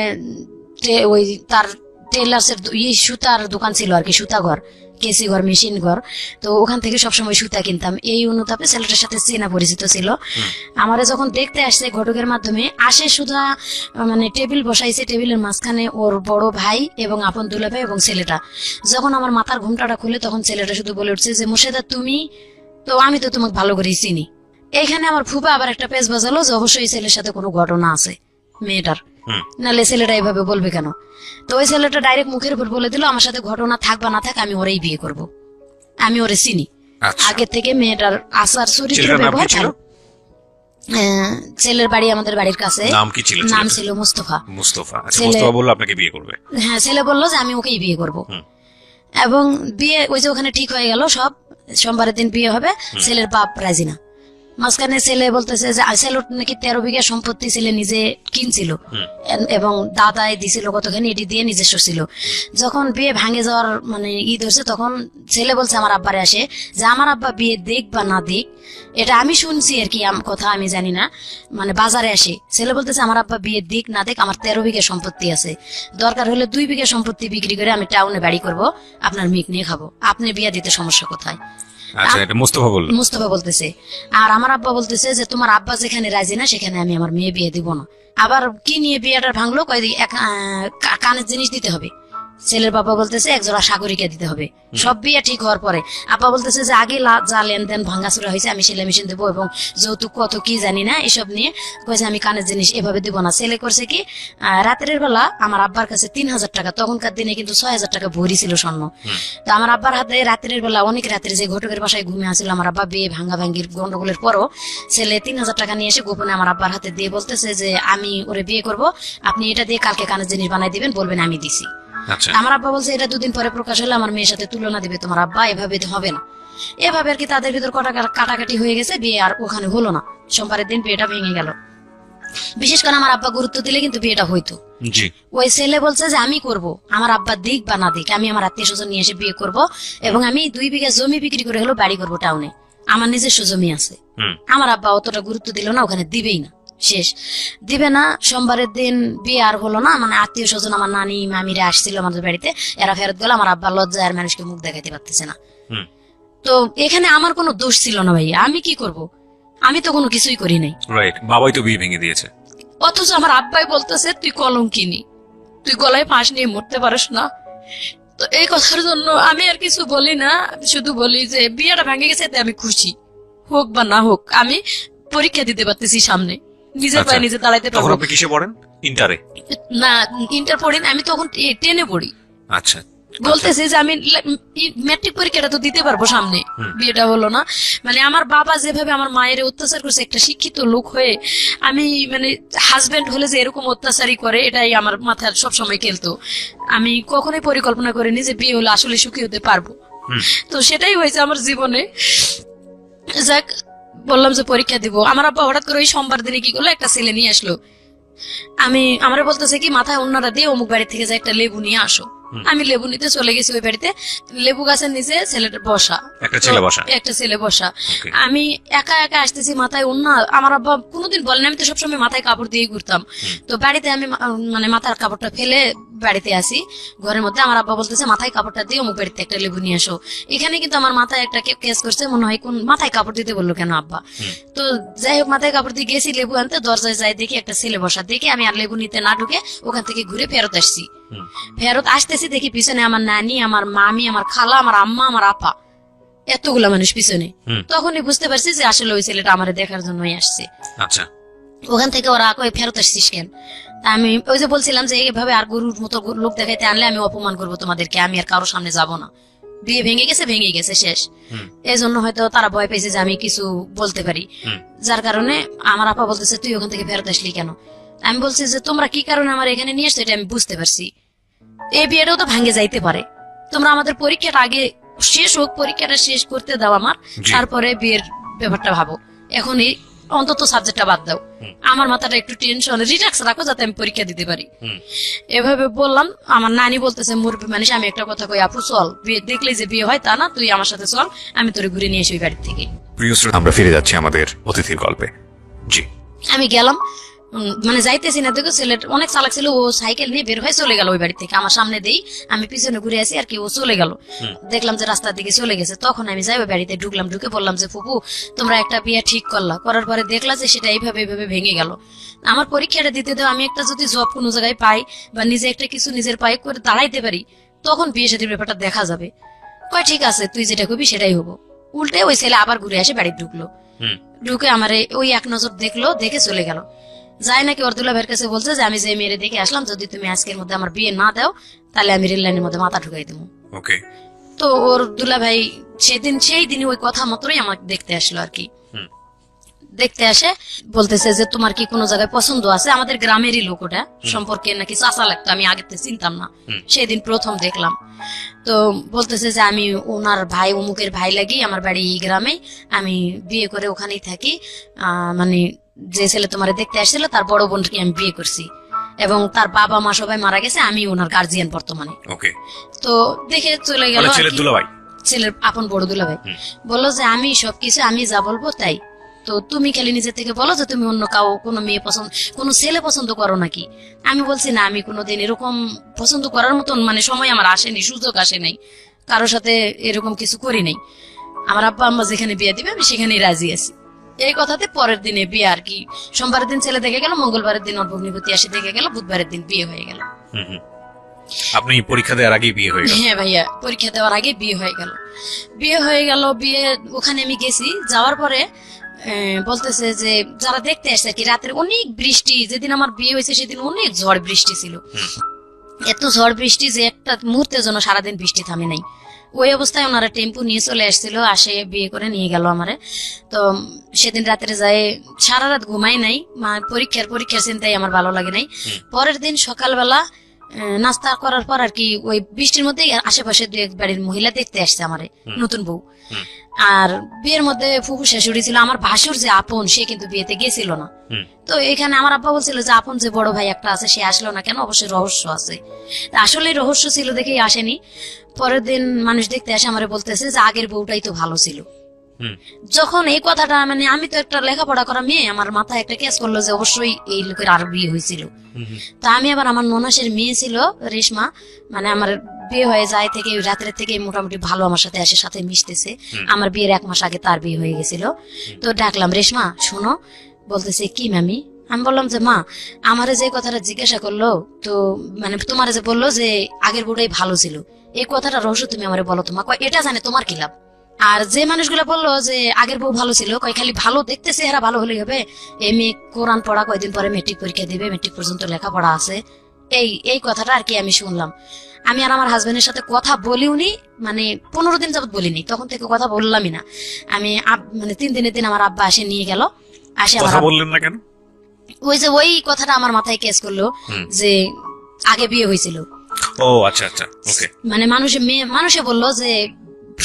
ওই তার টেলার্স এর সুতার দোকান ছিল আর কি, সুতা ঘর, কেসি ঘর, মেশিন ঘর। তো ওখান থেকে সবসময় সুতা কিনতাম। এই অনুতাপে ছেলেটার সাথে চেনা পরিচিত ছিল। আমারে যখন দেখতে আসছে ঘটকের মাধ্যমে আসে, সুধা মানে টেবিল বসাইছে, টেবিলের মাঝখানে ওর বড় ভাই এবং আপন দুলাভাই এবং ছেলেটা। যখন আমার মাথার ঘুমটাটা খুলে তখন ছেলেটা শুধু বলে উঠছে যে মোর্শেদা তুমি তো, আমি তো তোমাকে ভালো করেই চিনি। এইখানে আমার ফুফা আবার একটা পেজ বাজালো যে অবশ্যই ছেলের সাথে কোনো ঘটনা আছে মেয়েটার, নাহলে ছেলেটা এইভাবে বলবে কেন। তো ওই ছেলেটা ডাইরেক্ট মুখের উপর বলে দিল আমার সাথে ঘটনা থাক বা না থাক আমি ওরেই বিয়ে করব, আমি ওরে চিনি আগে থেকে। মেয়েটার আচার চরিত্র ব্যবহার ভালো। ছেলের বাড়ি আমাদের বাড়ির কাছে। নাম ছিল মুস্তফা। মুস্তফা বলল আপনাকে বিয়ে করবে? হ্যাঁ, ছেলে বললো যে আমি ওকেই বিয়ে করব। এবং বিয়ে ওই যে ওখানে ঠিক হয়ে গেল সব, সোমবারের দিন বিয়ে হবে। ছেলের বাপ রাজি না, মাঝখানে ছেলে বলতেছে যে ছেলের নাকি 13 বিঘা সম্পত্তি ছেলে নিজে কিনছিল এবং দাদাই দিছিল কতখানি, এটি দিয়ে নিজস্ব ছিল। যখন বিয়ে ভাঙে যাওয়ার মানে ধরছে, তখন ছেলে বলছে আমার আব্বারে আসে যে আমার আব্বা বিয়ে দিক বা না দিক, এটা আমি শুনছি আর কি, কথা আমি জানি না, মানে বাজারে আসে ছেলে বলতেছে আমার আব্বা বিয়ে দিক না দিক, আমার 13 বিঘা সম্পত্তি আছে, দরকার হলে 2 বিঘা সম্পত্তি বিক্রি করে আমি টাউনে বাড়ি করব, আপনার মিক নিয়ে খাবো, আপনি বিয়ে দিতে সমস্যা কোথায়? আচ্ছা, এটা মুস্তফা বলল। মুস্তফা বলতেছে। আর আমার আব্বা বলতেছে যে তোমার আব্বা যেখানে রাজি না সেখানে আমি আমার মেয়ে বিয়ে দিব না। আবার কি নিয়ে বিয়েটা ভাঙলো, কানের জিনিস দিতে হবে। ছেলের বাবা বলতেছে 1 জোড়া সাগরিকা দিতে হবে। সব বিয়ে ঠিক হওয়ার পরে আব্বা বলতেছে যে আগে যা লেনদেন ভাঙাচুরা হয়েছে আমি সেলাই মেশিন দেবো এবং যৌতুক কত কি জানি না এসব নিয়ে কয়েছে আমি কানের জিনিস এভাবে দিব না। ছেলে করছে কি রাতের বেলা আমার আব্বার কাছে 3000 টাকা, তখনকার দিনে কিন্তু 6000 টাকা ভরি ছিল স্বর্ণ। তো আমার আব্বার হাতে রাতের বেলা অনেক রাত্রে যে ঘটকের বাসায় ঘুমিয়ে আসছিল আমার আব্বা, বিয়ে ভাঙ্গা ভাঙ্গির গন্ডগোলের পরও ছেলে 3000 টাকা নিয়ে এসে গোপনে আমার আব্বার হাতে দিয়ে বলতেছে যে আমি ওরে বিয়ে করব, আপনি এটা দিয়ে কালকে কানের জিনিস বানাই দিবেন, বলবেন আমি দিছি। আচ্ছা, আমার আব্বা বলছে এটা 2 দিন পরে প্রকাশ হলে আমার মেয়ের সাথে তুলনা দিবে তোমার আব্বা, এভাবে তো হবে না। এভাবে আর কি তাদের ভিতর কাটাকাটি হয়ে গেছে, বিয়ে আর ওখানে হলো না। সোমবারের দিন বিয়েটা ভেঙে গেল। বিশেষ করে আমার আব্বা গুরুত্ব দিলে কিন্তু বিয়েটা হইতো। জি, ওই ছেলে বলছে যে আমি করব, আমার আব্বা দিক বা না দিক, আমি আমার আত্মীয় স্বজন নিয়ে এসে বিয়ে করব এবং আমি 2 বিঘা জমি বিক্রি করে হলো বাড়ি করবো টাউনে, আমার নিজস্ব জমি আছে। আমার আব্বা অতটা গুরুত্ব দিল না, ওখানে দিবেই না, শেষ দিবে না। সোমবারের দিন বিয়ে আর হলো না, মানে আত্মীয় স্বজন আমার নানি মামিরা আসছিল আমাদের বাড়িতে, এরা ফেরত গেল। আমার আব্বা লজ্জায় আর মানুষকে মুখ দেখাইতে পারতেছে না। তো এখানে আমার কোনো দোষ ছিল না ভাই, আমি কি করব, আমি তো কোনো কিছুই করি নাই। রাইট, বাবাই তো বিয়ে ভেঙে দিয়েছে। অথচ আমার আব্বাই বলতেছে তুই কলঙ্কিনী, তুই গলায় ফাঁস নিয়ে মরতে পারিস না। তো এই কথার জন্য আমি আর কিছু বলি না, আমি শুধু বলি যে বিয়েটা ভেঙে গেছে এতে আমি খুশি, হোক বা না হোক আমি পরীক্ষা দিতে পারতেছি সামনে, নিজের পায়ে নিজে দাঁড়াইতে তখন পারবো। আপনি কিসে পড়েন? ইন্টারে? না, ইন্টার পড়ি না, আমি তখন 10-এ পড়ি। আচ্ছা, বলতেছে যে আমি ম্যাট্রিক পরীক্ষাটা তো দিতে পারবো সামনে, বিয়েটা হলো না। মানে আমার বাবা যেভাবে আমার মায়ের অত্যাচার করছে, একটা শিক্ষিত লোক হয়ে আমি মানে হাজবেন্ড হলে যে এরকম অত্যাচারই করে, এটাই আমার মাথায় সবসময় খেলতো। আমি কখনোই পরিকল্পনা করিনি যে বিয়ে হলে আসলে সুখী হতে পারবো। তো সেটাই হয়েছে আমার জীবনে। যাক, বললাম যে পরীক্ষা দিব, আমার আব্বা হঠাৎ করে ওই সোমবার দিনে কি করলো, একটা ছেলে নিয়ে আসলো। আমার বলতেছে কি মাথায় অন্যরা দিয়ে অমুক বাড়ি থেকে যে একটা লেবু নিয়ে আসো। আমি লেবু নিতে চলে গেছি ওই বাড়িতে, লেবু গাছের নিচে ছেলেটা বসা, একটা ছেলে বসা। আমি একা একা আসতেছি, মাথায় অন্য, আমার আব্বা কোনোদিন বলেন, আমি তো সবসময় মাথায় কাপড় দিয়ে ঘুরতাম। তো বাড়িতে আমি মানে মাথার কাপড়টা ফেলে বাড়িতে আসি, ঘরের মধ্যে আমার আব্বা বলতেছে মাথায় কাপড়টা দিয়ে অমুক বাড়িতে একটা লেবু নিয়ে আসো। এখানে কিন্তু আমার মাথায় একটা কেস করছে, মনে হয় কোন মাথায় কাপড় দিতে বললো কেন আব্বা। তো যাই হোক, মাথায় কাপড় দিয়ে গেছি লেবু আনতে, দরজায় যাই দেখি একটা ছেলে বসা, দেখি আমি আর লেবু নিতে না ঢুকে ওখান থেকে ঘুরে ফেরত আসছি। ফেরত আসতেছি দেখি পিছনে আমার নানি, আমার মামি, আমার খালা, আমার আম্মা, আমার আপা, এতগুলা মানুষ পিছনে। তখনই বুঝতে পারছি যে আসলে ওই ছেলেটা আমার দেখার জন্যই আসছে। আচ্ছা, ওখান থেকে ওরা কই ফেরত আসছিস কেন? আমি ওই যে বলছিলাম যে এইভাবে আর গরুর মতো লোক দেখাইতে আনলে আমি অপমান করবো তোমাদেরকে, আমি আর কারোর সামনে যাব না। বিয়ে ভেঙে গেছে শেষ। এই জন্য হয়তো তারা ভয় পেয়েছে যে আমি কিছু বলতে পারি, যার কারণে আমার আপা বলতেছে তুই ওখান থেকে ফেরত আসলি কেন? আমি বলছি যে তোমরা কি কারণে আমার এখানে নিয়ে আসছো এটা আমি বুঝতে পারছি, এই বিয়েটাও তো ভাঙে যাইতে পারে, তোমরা আমাদের পরীক্ষাটা আগে শেষ হোক, পরীক্ষাটা শেষ করতে দাও আমার, তারপরে বিয়ের ব্যাপারটা ভাবো, এখন এই অন্তত সাবজেক্টটা বাদ দাও, আমার মাথাটা একটু টেনশন রিল্যাক্স রাখো যাতে আমি পরীক্ষা দিতে পারি। এভাবে বললাম। আমার নানি বলতেছে মুরব্বী মানুষ, আমি একটা কথা কই আপু, চল বিয়ে দেখলে যে বিয়ে হয় তা না, তুই আমার সাথে চল, আমি তোরে ঘুরে নিয়ে আসি ওই বাড়ি থেকে। প্রিয় শ্রোতা, আমরা ফিরে যাচ্ছি আমাদের অতিথির গল্পে। জি, আমি গেলাম, মানে যাইতেছি না, দেখো ছেলেটা অনেক চালাক ছিল, ও সাইকেল নিয়ে বের হয়ে চলে গেল ওই বাড়ি থেকে, আমার সামনে দেই, আমি পিছনে ঘুরে আসি আর কি, ও চলে গেল। দেখলাম যে রাস্তার দিকে চলে গেছে, তখন আমি যাই ওই বাড়িতে ঢুকলাম, ঢুকে বললাম যে ফুপু তোমরা একটা বিয়ে ঠিক করলা, করার পরে দেখলা যে সেটা এইভাবে ভেঙে গেল, আমার পরীক্ষাটা দিতে দাও, আমি একটা যদি জব কোনো জায়গায় পাই বা নিজে একটা কিছু নিজের পায়ে করে দাঁড়াইতে পারি, তখন বিয়ে সাথে ব্যাপারটা দেখা যাবে। কয় ঠিক আছে, তুই যেটা করবি সেটাই হবো। উল্টে ওই ছেলে আবার ঘুরে আসে বাড়ি ঢুকলো, ঢুকে আমার ওই এক নজর দেখলো, দেখে চলে গেল। যাই নাকি ওর দুলা ভাইয়ের কাছে বলছে যে আমি যে মেয়েরে দেখে আসলাম, যদি তুমি আজকের মধ্যে আমার বিয়ে না দাও তাহলে আমি রেল লাইনের মধ্যে মাথা ঢুকাই দেবো। তো ওর দুলা ভাই সেই দিনই ওই কথা মতোই আমাকে দেখতে আসলো আর কি। দেখতে আসে, বলতেছে যে তোমার কি কোনো জায়গায় পছন্দ আছে? আমাদের গ্রামেরই লোক, ওটা সম্পর্কে নাকি চাচা লাগতো, আমি আগে তো চিনতাম না, সেদিন প্রথম দেখলাম। তো বলতেছে যে আমি ওনার ভাই, অমুকের ভাই লাগি, আমার বাড়ি এই গ্রামে, আমি বিয়ে করে ওখানেই থাকি, মানে যে ছেলে তোমার দেখতে আসছিল তার বড় বোনকে আমি বিয়ে করছি, এবং তার বাবা মা সবাই মারা গেছে, আমি ওনার গার্জিয়ান বর্তমানে। ওকে, তো দেখে চলে গেল, ছেলের দুলাভাই, ছেলের আপন বড় দুলাভাই। বললো যে আমি সবকিছু আমি যা বলবো তাই, তো তুমি খালি নিজে থেকে বলো যে তুমি অন্য কোনো মেয়ে পছন্দ, কোনো ছেলে পছন্দ করো নাকি? আমি বলছি না, আমি কোনোদিন এরকম পছন্দ করার মতন মানে সময় আমার আসেনি, সুযোগ আসে নাই, কারোর সাথে এরকম কিছু করি নাই। আমার আব্বা আম্মা যেখানে বিয়ে দিবে আমি সেখানেই রাজি আছি। এই কথাতে পরের দিনে বিয়ে আর কি, সোমবারের দিন ছেলে দেখে গেল, মঙ্গলবারের দিন ওর ভগ্নিপতি আসে দেখে গেল, বুধবারের দিন বিয়ে হয়ে গেল। আপনি পরীক্ষা দেওয়ার আগেই বিয়ে হয়ে গেল? হ্যাঁ ভাইয়া, পরীক্ষা দেওয়ার আগে বিয়ে হয়ে গেল। বিয়ে ওখানে আমি গেছি, যাওয়ার পরে বলতেছে যে যারা দেখতে আসছে আর কি, রাতের অনেক বৃষ্টি, যেদিন আমার বিয়ে হয়েছে সেদিন অনেক ঝড় বৃষ্টি ছিল, এত ঝড় বৃষ্টি যে একটা মুহূর্তের জন্য সারাদিন বৃষ্টি থামে নাই। ওই অবস্থায় ওনারা টেম্পু নিয়ে চলে আসছিল, আসে বিয়ে করে নিয়ে গেল আমারে। তো সেদিন রাত্রে যায়, সারা রাত ঘুমাই নাই, পরীক্ষার চিন্তায় আমার ভালো লাগে নাই। পরের দিন সকালবেলা নাস্তা করার পর আর কি, ওই বৃষ্টির মধ্যে আশেপাশে দু এক বাড়ির মহিলা দেখতে আসছে আমারে, নতুন বউ। আর বিয়ের মধ্যে ফুফু শাশুড়ি ছিল, আমার ভাসুর যে আপন সে কিন্তু বিয়েতে গেছিল না। তো এখানে আমার আব্বা বলছিল যে আপন যে বড় ভাই একটা আছে সে আসলো না কেন, অবশ্যই রহস্য আছে। আসলে রহস্য ছিল দেখেই আসেনি। পরের দিন মানুষ দেখতে আসে, আমারে বলতেছে যে আগের বউটাই তো ভালো ছিল। যখন এই কথাটা, মানে আমি তো একটা লেখাপড়া করা মেয়ে, আমার মাথায় একটা কেস করলো যে অবশ্যই এই লোকের আর বিয়ে হয়েছিল। তা আমি আবার, আমার ননাসের মেয়ে ছিল রেশমা, মানে আমার বিয়ে হয়ে যায় থেকে রাত্রে থেকে মোটামুটি ভালো আমার সাথে আসে, সাথে মিশতেছে। আমার বিয়ের 1 মাস আগে তার বিয়ে হয়ে গেছিল। তো ডাকলাম, রেশমা শোনো। বলতেছে কি মামি? আমি বললাম যে মা, আমারে যে কথাটা জিজ্ঞাসা করলো, তো মানে তোমার যে বললো যে আগের বউটাই ভালো ছিল, এই কথাটা রহস্য তুমি আমারে বলো। তোমার এটা জানে তোমার কি লাভ? আর যে মানুষগুলো বললো যে আগের বউ ভালো ছিল, কয় খালি ভালো দেখতে চেহারা ভালো হলেই হবে, এই মেয়ে কোরআন পড়া, কয়দিন পরে মেট্রিক পরীক্ষা দিবে, মেট্রিক পর্যন্ত লেখাপড়া আছে, এই কথাটা আর কি আমি শুনলাম। আমি আর আমার হাজবেন্ডের সাথে কথা বলিওনি, মানে 15 দিন যাবত বলিনি, তখন থেকে কথা বললামই না আমি। মানে 3 দিনের দিন আমার আব্বা আসে নিয়ে গেল, আসে কথা বললেন না কেন? ওই কথাটা আমার মাথায় কেস করলো যে আগে বিয়ে হয়েছিল। ও আচ্ছা আচ্ছা, ওকে। মানে মানুষে বললো যে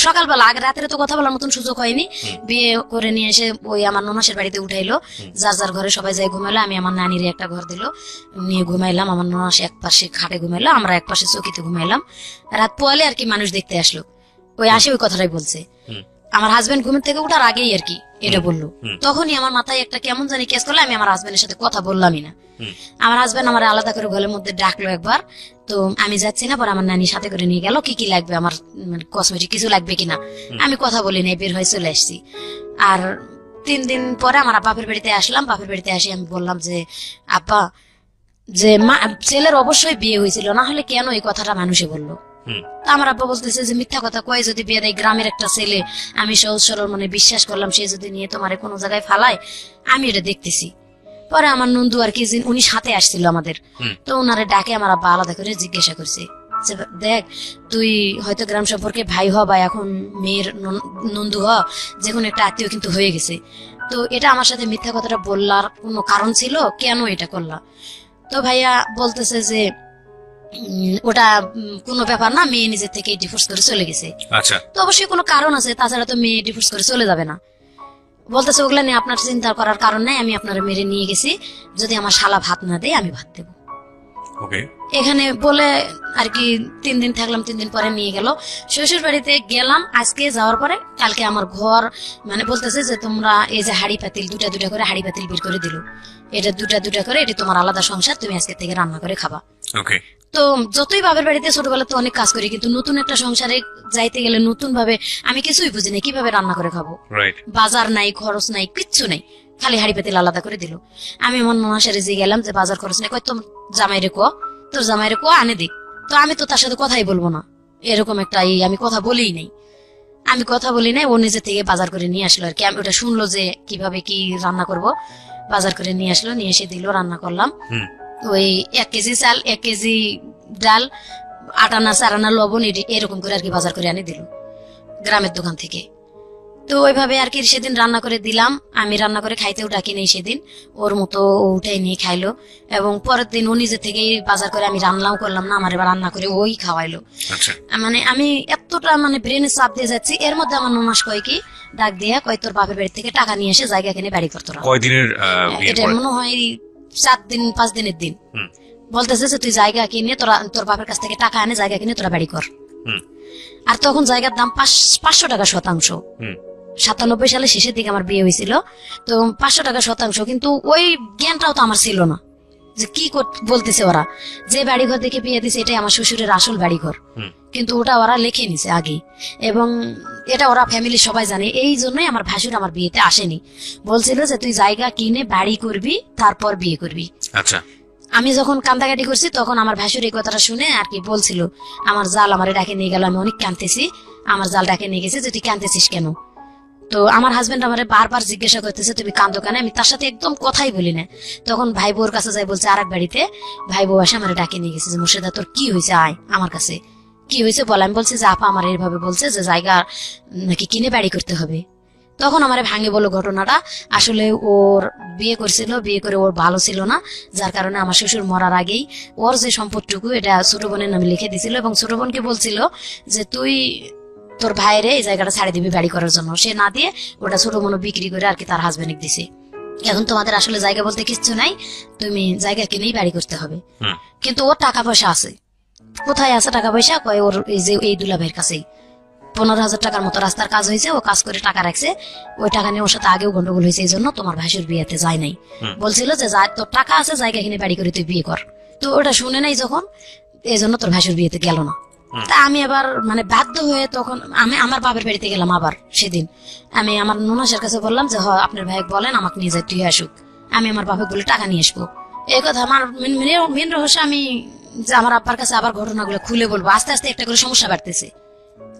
সকালবেলা, আগে রাত্রে তো কথা বলার মতন সুযোগ হয়নি, বিয়ে করে নিয়ে এসে ওই আমার ননাসের বাড়িতে উঠাইলো, যার যার ঘরে সবাই যাই ঘুমাইলো। আমি আমার নানির একটা ঘর দিল, নিয়ে ঘুমাইলাম। আমার ননাস এক পাশে খাটে ঘুমাইলো, আমরা এক পাশে চৌকিতে ঘুমাইলাম। রাত পোয়ালে আর কি মানুষ দেখতে আসলো, ওই আসে ওই কথাটাই বলছে। আমার হাজবেন্ড ঘুমের থেকে উঠার আগেই আর কি এটা বললো। তখনই আমার মাথায় একটা কেমন জানি কেস করলো, আমি আমার হাজবেন্ডের সাথে কথা বললামই না। আমার হাজবেন্ড আমার আলাদা করে ঘরের মধ্যে ডাকলো একবার, তো আমি যাচ্ছি না, পরে আমার নানির সাথে করে নিয়ে গেল, কি লাগবে আমার, মানে কসমেটিক কিছু লাগবে কিনা। আমি কথা বলি নাই, বের হয়ে চলে আসছি। আর 3 দিন পরে আমার বাপের বাড়িতে আসলাম। বাপের বাড়িতে আসি আমি বললাম যে আব্বা, যে ছেলের অবশ্যই বিয়ে হয়েছিল, না হলে কেন এই কথাটা মানুষে বললো? আমার আব্বা বলতেছে যে মিথ্যা কথা কয় যদি বিয়ে দেয়, গ্রামের একটা ছেলে, আমি সহজ সরল মানে বিশ্বাস করলাম, সে যদি নিয়ে তোমার কোনো জায়গায় ফালায়, আমি এটা দেখতেছি। পরে আমার নন্দু আর কি, উনি সাথে আসছিল আমাদের, তো ওনারে ডাকে আমার আব্বা আলাদা করে জিজ্ঞাসা করছে যে দেখ, তুই হয়তো গ্রাম সম্পর্কে ভাই হ বা এখন মেয়ের নন্দু হ, যে কোনো একটা আত্মীয় কিন্তু হয়ে গেছে, তো এটা আমার সাথে মিথ্যা কথাটা বললার কোনো কারণ ছিল, কেন এটা করলা? তো ভাইয়া বলতেছে যে ওটা কোনো ব্যাপার না, মেয়ে নিজের থেকে ডিভোর্স করে চলে গেছে। আচ্ছা, তো অবশ্যই কোনো কারণ আছে, তাছাড়া তো মেয়ে ডিভোর্স করে চলে যাবে না। বলতেছে ওগুলা নিয়ে আপনার চিন্তা করার কারণ নাই, আমি আপনার মেরে নিয়ে গেছি, যদি আমার শালা ভাত না দেয় আমি ভাত দেবো। ওকে, এখানে বলে আর কি 3 দিন থাকলাম। 3 দিন পরে নিয়ে গেল শ্বশুর বাড়িতে গেলাম। আজকে যাওয়ার পরে কালকে আমার ঘর, মানে বলতেছে যে তোমরা এই যে হাড়ি পাতিল 2টা করে হাড়ি পাতিল বের করে দিল, এটা 2টা করে, এটা তোমার আলাদা সংসার, তুমি আজকে থেকে রান্না করে খাবা। ওকে। তো যতই বাপের বাড়িতে ছোটবেলা তো অনেক কাজ করি, কিন্তু নতুন একটা সংসারে যাইতে গেলে নতুন ভাবে আমি কিছুই বুঝি না, কিভাবে রান্না করে খাবো। বাজার নাই, খরচ নাই, কিচ্ছু নাই, খালি হাড়ি পাতিল আলাদা করে দিল। আমি আমার ননাসারে যে গেলাম যে বাজার খরচ নাই, কয় তোর জামাইরে কো আনে দিক। তো আমি তো তার সাথে কথাই বলবো না, এরকম একটা আমি কথা বলিই নাই। ও নিজে থেকে বাজার করে নিয়ে আসলো আর কি। আমি ওটা শুনলো যে কিভাবে কি রান্না করব, বাজার করে নিয়ে আসলো, নিয়ে এসে দিল, রান্না করলাম। ওই 1 কেজি চাল, 1 কেজি ডাল, 8 আনা 4 আনা লবণ, এরকম করে আর কি বাজার করে আনি দিল গ্রামের দোকান থেকে। তো ওইভাবে আর কি সেদিন রান্না করে দিলাম, আমি রান্না করে খাইতেও ডাকি নেই সেদিন, ওর মতো ও উঠাই নিয়ে খাইলো। এবং পরের দিন ও নিজে থেকেই বাজার করে, আমি রান্নাও করলাম না, আমার এবার রান্না করে ওই খাওয়াইলো। আচ্ছা মানে আমি এতটা মানে ব্রেনে চাপ দিয়ে যাচ্ছি, এর মধ্যে আমার ননাস কয় কি ডাক দিয়া কয় তোর বাপের বাড়ি থেকে টাকা নিয়ে এসে জায়গা কিনে বাড়ি করতো। কয়দিনের বিয়ের এটা পরে? মনে হয় 4 দিন 5 দিনের দিন। হুম। বলতেছে যে তুই জায়গা কিনে তোর বাপের কাছ থেকে টাকা এনে জায়গা কিনে তোরা বাড়ি কর। হুম। আর তখন জায়গার দাম 500 টাকা শতাংশ। হুম। 97 সালে শেষের দিকে আমার বিয়ে হয়েছিল, তো 500 টাকা শতাংশ। কিন্তু ওই জ্ঞানটাও তো আমার ছিল না যে কি বলতেছে ওরা, যে বাড়িঘর দেখে বিয়ে দিছে এটাই আমার শ্বশুরের আসল বাড়িঘর। হুম। কিন্তু ওটা ওরা লিখে নিছে আগে, এবং এটা ওরা ফ্যামিলি সবাই জানে। এই জন্যই আমার ভাসুর আমার বিয়েতে আসেনি, বলছিল যে তুই জায়গা কিনে বাড়ি করবি তারপর বিয়ে করবি। আচ্ছা আমি যখন কান্দাকাটি করছি তখন আমার ভাসুর এই কথাটা শুনে আর কি বলছিল, আমার জাল আমারে ডাকে নিয়ে গেল, আমি অনেক কাঁদতেছি, আমার জাল ডাকে নিয়ে গেছে যে তুই কাঁদতেছিস কেন। তো আমার হাজবেন্ড আমারে বারবার জিজ্ঞাসা করতেছে তুমি কান্দো কেন, আমি তার সাথে একদম কথাই বলি না। তখন ভাই বউর কাছে যাই বলছে আরেক বাড়িতে, ভাই বউ আসে আমার ডাকে নিয়ে গেছে যে মুর্শিদা তোর কি হয়েছে, আয় আমার কাছে, কি হয়েছে বল। আমি বলছি যে আপা আমার এইভাবে বলছে যে জায়গা নাকি কিনে বাড়ি করতে হবে। তখন আমারে ভাঙে বললো ঘটনাটা, আসলে ওর বিয়ে করছিল, বিয়ে করে ওর ভালো ছিল না, যার কারণে আমার শ্বশুর মরার আগেই ওর যে সম্পদটুকু এটা ছোট বোনের নামে লিখে দিছিল, এবং ছোট বোনকে বলছিল যে তুই তোর ভাইরে এই জায়গাটা ছাড়ে দিবি বাড়ি করার জন্য। সে না দিয়ে ওটা ছোট বোন বিক্রি করে আর কি তার হাজবেন্ড দিছে। এখন তোমাদের আসলে জায়গা বলতে কিচ্ছু নাই, তুমি জায়গা কিনেই বাড়ি করতে হবে। হুম। কিন্তু ওর টাকা পয়সা আছে, কোথায় আছে টাকা পয়সা, কয় ওর এই যে এই দুলাভাইয়ের কাছেই 15,000 টাকার মতো রাস্তার কাজ হয়েছে, ও কাজ করে টাকা রাখছে, ওই টাকা নিয়ে ওর সাথে আগেও গন্ডগোল হয়েছে, এই জন্য তোমার ভাসুর বিয়েতে যায় নাই। বলছিল যে তোর টাকা আছে জায়গা কিনে বাড়ি করে তুই বিয়ে কর। তো ওটা শুনে নাই যখন, এই জন্য তোর ভাসুর বিয়েতে গেল না। তা আমি আবার মানে বাধ্য হয়ে তখন আমি আমার বাপের বাড়িতে গেলাম। আবার সেদিন আমি আমার ননাসের কাছে বললাম যে আপনার ভাই বলেন আমাকে নিয়ে যায়, তুই আসুক, আমি আমার বাপে বলে টাকা নিয়ে আসবো। এই কথা আমার মেন রহস্য, আমি যে আমার আব্বার কাছে আবার ঘটনাগুলো খুলে বলবো। আস্তে আস্তে একটা করে সমস্যা বাড়তেছে।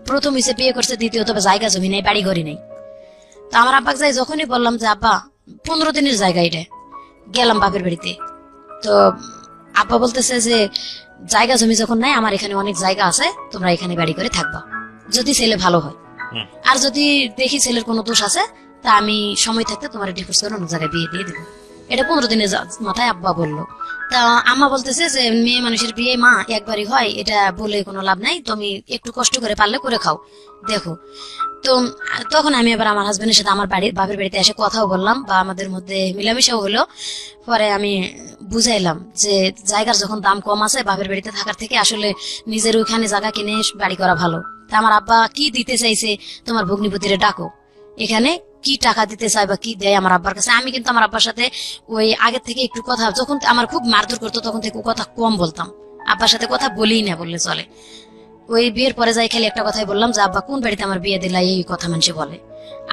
প্রথম হিসেবে বিয়ে করছে, দ্বিতীয়ত জায়গা জমি নেই, বাড়ি ঘড়ি নেই। তো আমার আব্বাকে যাই যখনই বললাম যে আব্বা 15 দিনের জায়গা এটা, গেলাম বাপের বাড়িতে, তো আব্বা বলতেছে যে জায়গা জমি যখন নাই, আমার এখানে অনেক জায়গা আছে, তোমরা এখানে বাড়ি করে থাকবা, যদি ছেলে ভালো হয়। আর যদি দেখি ছেলের কোনো দোষ আছে, তা আমি সময় থাকতে তোমার ডিভোর্স করে অন্য জায়গায় বিয়ে দিয়ে দেবো। এটা 15 দিনের মাথায় আব্বা বললো। তা আম্মা বলতেছে যে মেয়ে মানুষের বিয়ে মা একবারই হয়, এটা বলে কোনো লাভ নাই, তুমি একটু কষ্ট করে পারলে করে খাও, দেখো। তো তখন আমি আবার আমার হাজবেন্ডের সাথে আমার বাপের বাড়িতে এসে কথাও বললাম, বা আমাদের মধ্যে মিলামিশাও হলো। পরে আমি বুঝাইলাম যে জায়গার যখন দাম কম আছে, বাপের বাড়িতে থাকার থেকে আসলে নিজের ওইখানে জায়গা কিনে বাড়ি করা ভালো। তা আমার আব্বা কি দিতে চাইছে, তোমার ভগ্নিপতিরে ডাকো, এখানে কি টাকা দিতে চাই বা কি দেয় আমার আব্বার কাছে। আমি কিন্তু আমার আব্বার সাথে ওই আগে থেকে একটু কথা, যখন আমার খুব মারধর করতো তখন থেকে কথা কম বলতাম, আব্বার সাথে কথা বলি না বললে চলে। ওই বিয়ের পরে যাই খালি একটা কথাই বললাম যে আব্বা কোন বাড়িতে আমার বিয়ে দিলা, এই কথা মানুষে বলে।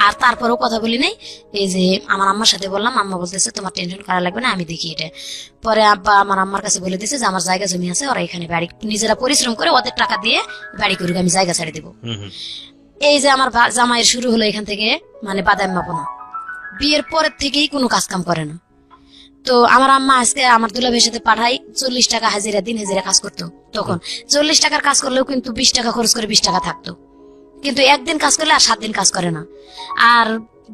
আর তারপরেও কথা বলি নাই। এই যে আমার আম্মার সাথে বললাম, আম্মা বলতেছে তোমার টেনশন করা লাগবে না, আমি দেখি এটা। পরে আব্বা আমার আম্মার কাছে বলে দিছে যে আমার জায়গা জমি আছে, ওরা এখানে বাড়ি নিজেরা পরিশ্রম করে ওদের টাকা দিয়ে বাড়ি করুক, আমি জায়গা ছেড়ে দিব। এই যে আমার জামাইয়ের শুরু হলো এখান থেকে, মানে বাদাম মাপনা। বিয়ের পরের থেকেই কোনো কাজ কাম করে না। তো আমার আম্মা আজকে আমার দুলাভাইয়ের সাথে পাঠাই 40 টাকা হাজিরা, দিন হাজিরা কাজ করতো। তখন 40 টাকার কাজ করলেও কিন্তু 20 টাকা খরচ করে 20 টাকা থাকতো। কিন্তু একদিন কাজ করলে আর 7 দিন কাজ করে না। আর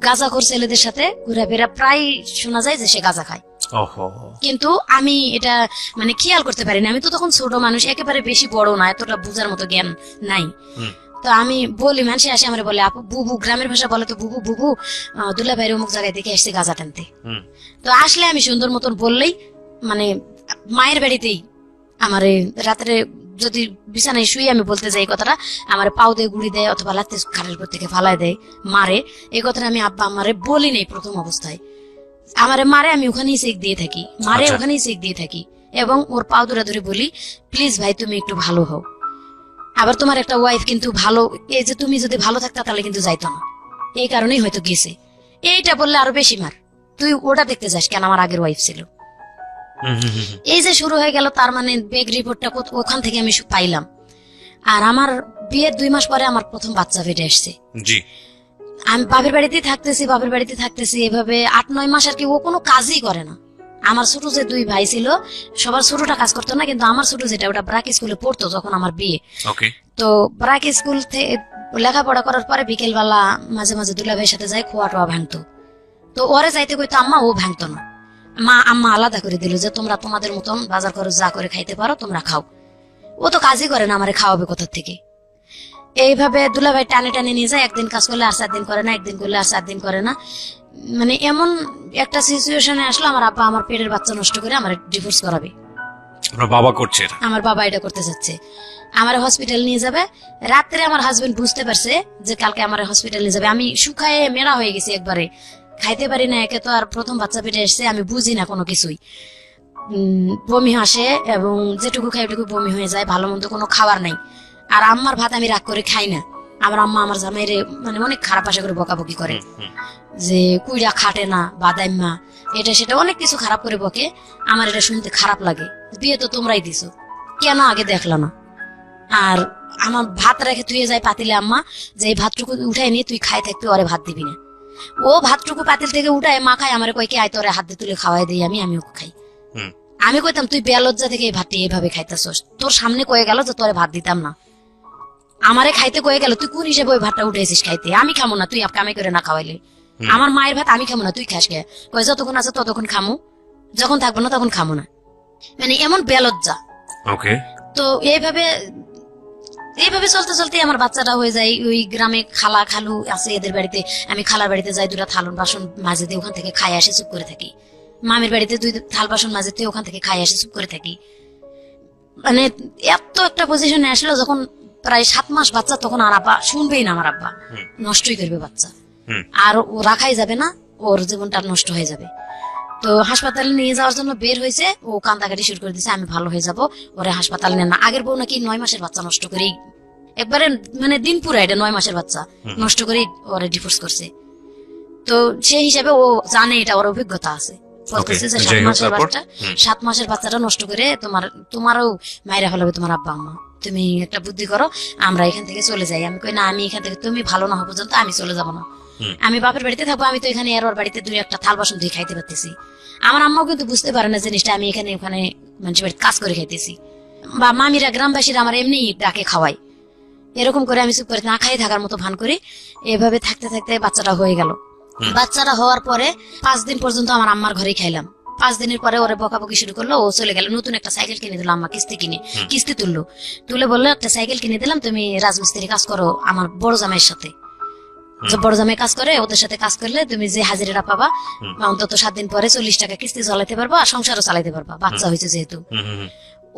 গাঁজাখোর ছেলেদের সাথে ঘোরাফেরা, প্রায় শোনা যায় যে সে গাঁজা খায়। কিন্তু আমি এটা মানে খেয়াল করতে পারিনি, আমি তো তখন ছোট মানুষ, একেবারে বেশি বড় না, এতটা বুঝার মতো জ্ঞান নাই। তো আমি বলি, মানুষ আসে আমার বলে আপু বুবু, গ্রামের ভাষা বলে তো বুবু, বুবু দুলা ভাইয়ের অমুক জায়গায় দেখে আসছে গাঁজা টানতে। তো আসলে আমি সুন্দর মতন বললেই, মানে মায়ের বাড়িতেই আমার রাত্রে যদি বিছানায় শুয়ে আমি বলতে যাই কথাটা, আমার পাও দিয়ে গুড়ি দেয় অথবা লাত্তি খাটের উপর থেকে ফালাই দেয়, মারে। এই কথাটা আমি আব্বা আমারে বলি নাই প্রথম অবস্থায়, আমারে মারে, আমি ওখানেই চেক দিয়ে থাকি, মারে ওখানেই চেক দিয়ে থাকি, এবং ওর পাও ধরে ধরে বলি প্লিজ ভাই তুমি একটু ভালো হও, আবার তোমার একটা ওয়াইফ কিন্তু ভালো, এই যে তুমি যদি ভালো থাকতা তাহলে কিন্তু যাইতো না, এই কারণেই হয়তো গেছে। এইটা বললে আরো বেশি মার, তুই ওটা দেখতে যাস কেন, আমার আগের ওয়াইফ ছিল। এই যে শুরু হয়ে গেল, তার মানে বেগ রিপোর্টটা ওখান থেকে আমি পাইলাম। আর আমার বিয়ের 2 মাস পরে আমার প্রথম বাচ্চা ফেটে আসছে। আমি বাপের বাড়িতে থাকতেছি এভাবে 8-9 মাস আর কি। ও কোনো কাজই করে না। আমার ছোট যে 2 ভাই ছিল, সবার ছোটটা কাজ করতো না, কিন্তু আমার ছোট যেটা ওটা ব্রাক স্কুলে পড়তো যখন আমার বিয়ে। তো ব্রাক স্কুল থেকে ও লেখাপড়া করার পরে বিকেলবেলা মাঝে মাঝে দুলাভাইয়ের সাথে যাই, খোয়া টোয়া ভাঙতো। তো ওরে যাইতে কইতো আম্মা, ও ভাঙতো না। আম্মা আলাদা করে দিল যে তোমরা তোমাদের মতন বাজার খরচ যা করে খাইতে পারো তোমরা খাও। ও তো কাজই করে না, আমারে খাওয়াবে কোথা থেকে। এইভাবে দুলাভাই টানে টানে নিয়ে যায়, একদিন কাজ করলে আর 4 দিন করে না, একদিন করলে আর 4 দিন করে না। মানে এমন একটা সিচুয়েশনে আসলো আমার আব্বা আমার পেটের বাচ্চা নষ্ট করে আমার ডিভোর্স করাবে। আপনার বাবা করছে এটা? আমার বাবা এটা করতে চাচ্ছে, আমার হসপিটাল নিয়ে যাবে। রাত্রে আমার হাজবেন্ড বুঝতে পারছে যে কালকে আমার হসপিটাল নিয়ে যাবে। আমি শুকায়ে মেরা হয়ে গেছি, একবারে খাইতে পারি না। একে তো আর প্রথম বাচ্চা পেটে এসছে, আমি বুঝি না কোনো কিছুই। বমি আসে এবং যেটুকু খাই ওটুকু বমি হয়ে যায়, ভালো মন্দ কোনো খাবার নাই। আর আম্মার ভাত আমি রাগ করে খাই না। আমার আম্মা আমার জামাইরে মানে অনেক খারাপ আশা করে বকাবকি করে, যে কুইরা খাটে না, বাদাইম্মা, এটা সেটা অনেক কিছু খারাপ করে বকে। আমার এটা শুনতে খারাপ লাগে। বিয়ে তো তোমরাই দিছো, কেন আগে দেখলা না? আর আমার ভাত রেখে তুই যায় পাতিলে আম্মা, যে এই ভাতটুকু উঠাই নিয়ে তুই খাই থাকতে, ওরে ভাত দিবি না। ও ভাতটুকু পাতিল থেকে উঠায় মা খায়, আমার কয় কি আয় তোরে হাত দিয়ে তুলে খাওয়াই দিই, আমিও খাই। আমি কইতাম তুই বেলজ্জা থেকে এই ভাতটি এইভাবে খাইতেছস, তোর সামনে কয়ে গেল যে তোরে ভাত দিতাম না, আমারে খাইতে কয়ে গেল, তুই কোন হিসেবে ওই ভাতটা উঠেছিস খাইতে? আমি খামো না, তুই কামাই করে না খাওয়াইলে। আমার মায়ের ভাত আমি খামো না, তুই খাস কে? কয় যতক্ষণ আছে ততক্ষণ খামু, যখন থাকবো না তখন খামো না। মানে এমন বেলজ্জা। ওকে। তো এইভাবে চলতে চলতে আমার বাচ্চাটা হয়ে যায়। ওই গ্রামে খালা খালু আছে এদের বাড়িতে, আমি খালার বাড়িতে যাই, 2টা থালন বাসন মাঝে দিয়ে ওখান থেকে খাই আসে চুপ করে থাকি। মামির বাড়িতে 2 থাল বাসন মাঝে দিয়ে ওখান থেকে খাই আসে চুপ করে থাকি। মানে এত একটা পজিশনে আসলো যখন প্রায় 7 মাস বাচ্চা, তখন আর আব্বা শুনবেই না, আমার আব্বা নষ্টই করবে বাচ্চা, আর ও রাখাই যাবে না, ওর জীবনটা নষ্ট হয়ে যাবে। তো হাসপাতালে নিয়ে যাওয়ার জন্য বের হয়েছে, ও কান্দাকাটি শুরু করে দিয়েছে, আমি ভালো হয়ে যাব, ওরে হাসপাতালে নেন না। আগের বউ নাকি 9 মাসের বাচ্চা নষ্ট করেই, একবারে মানে দিন পুরা এটা 9 মাসের বাচ্চা নষ্ট করেই ওরে ডিভোর্স করছে। তো সেই হিসাবে ও জানে, এটা ওর অভিজ্ঞতা আছে। বলতেছে যে 7 মাসের বাচ্চাটা নষ্ট করে তোমারও মায়েরা হলে তোমার আব্বা আম্মা, তুমি একটা বুদ্ধি করো, আমরা এখান থেকে চলে যাই। আমি কই না, আমি এখান থেকে তুমি ভালো না হওয়া পর্যন্ত আমি চলে যাব না, আমি বাপের বাড়িতে থাকবো। আমি তো এখানে আর ওর বাড়িতে 2-1টা থাল বাসন দিয়ে খাইতে পারতেছি। আমার আম্মাও কিন্তু বুঝতে পারে না জিনিসটা, আমি এখানে ওখানে মানুষের বাড়িতে কাজ করে খাইতেছি। বা মামিরা গ্রামবাসীরা আমার এমনি ডাকে খাওয়াই, এরকম করে আমি চুপ করে না খাই থাকার মতো ভান করি। এভাবে থাকতে থাকতে বাচ্চাটা হয়ে গেল। বাচ্চাটা হওয়ার পরে 5 দিন পর্যন্ত আমার আম্মার ঘরেই খাইলাম। 5 দিনের পরে ওরে বকাবকি শুরু করলো, ও চলে গেল। নতুন একটা সাইকেল কিনে দিল আম্মা, কিস্তি তুলে বললো একটা সাইকেল কিনে দিলাম, তুমি রাজমিস্ত্রি কাজ করো আমার বড় জামাইয়ের সাথে। বড় জামাই কাজ করে, ওদের সাথে কাজ করলে তুমি যে হাজিরা পাবা অন্তত 7 দিন পরে 40 টাকা কিস্তি চালাতে পারবা, আর সংসারও চালাতে পারবা, বাচ্চা হয়েছে যেহেতু।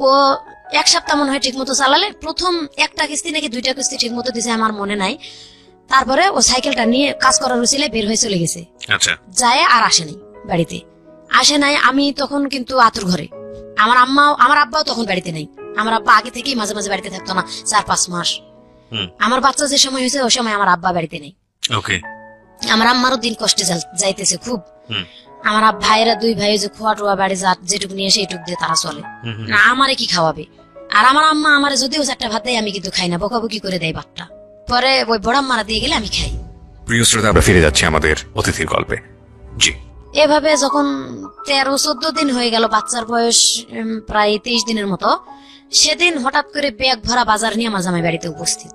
ও 1 সপ্তাহ মনে হয় ঠিক মতো চালালে। প্রথম 1টা কিস্তি নাকি 2টা কিস্তি ঠিক মতো দিছে, আমার মনে নাই। তারপরে ও সাইকেলটা নিয়ে কাজ করার উচিলে বের হয়ে চলে গেছে। আচ্ছা। যায় আর আসেনি, বাড়িতে আসে নাই। আমি তখন কিন্তু আতুর ঘরে, আমার আব্বাও তখন বাড়িতে নাই। আমার আব্বা আগে থেকেই মাঝে মাঝে বাড়িতে থাকতো না, 4-5 মাস। আমার বাচ্চা যে সময় হয়েছে ওই সময় আমার আব্বা বাড়িতে নেই। ওকে। আমার আম্মারও দিন কষ্টে যাইতেছে খুব। আমার ভাইয়েরা 2 ভাই যে খোয়া টোয়া বাড়ি যেটুকু নিয়ে এসে এইটুক দিয়ে তারা চলে না, আমারে কি খাওয়াবে? আর আমার আম্মা আমারে যদিও 4টা ভাত দেয়, আমি কিন্তু খাই না, বকাবকি করে দেয় ভাতটা। পরে ওই বড় আম্মারা দিয়ে গেলে আমি খাই। প্রিয় শ্রোতা, আমরা ফিরে যাচ্ছি আমাদের অতিথির গল্পে। জি। এভাবে যখন 13-14 দিন হয়ে গেল, বাচ্চার বয়স প্রায় 23 দিনের মতো, সেদিন হঠাৎ করে ব্যাগ ভরা বাজার নিয়ে আমার জামাই বাড়িতে উপস্থিত।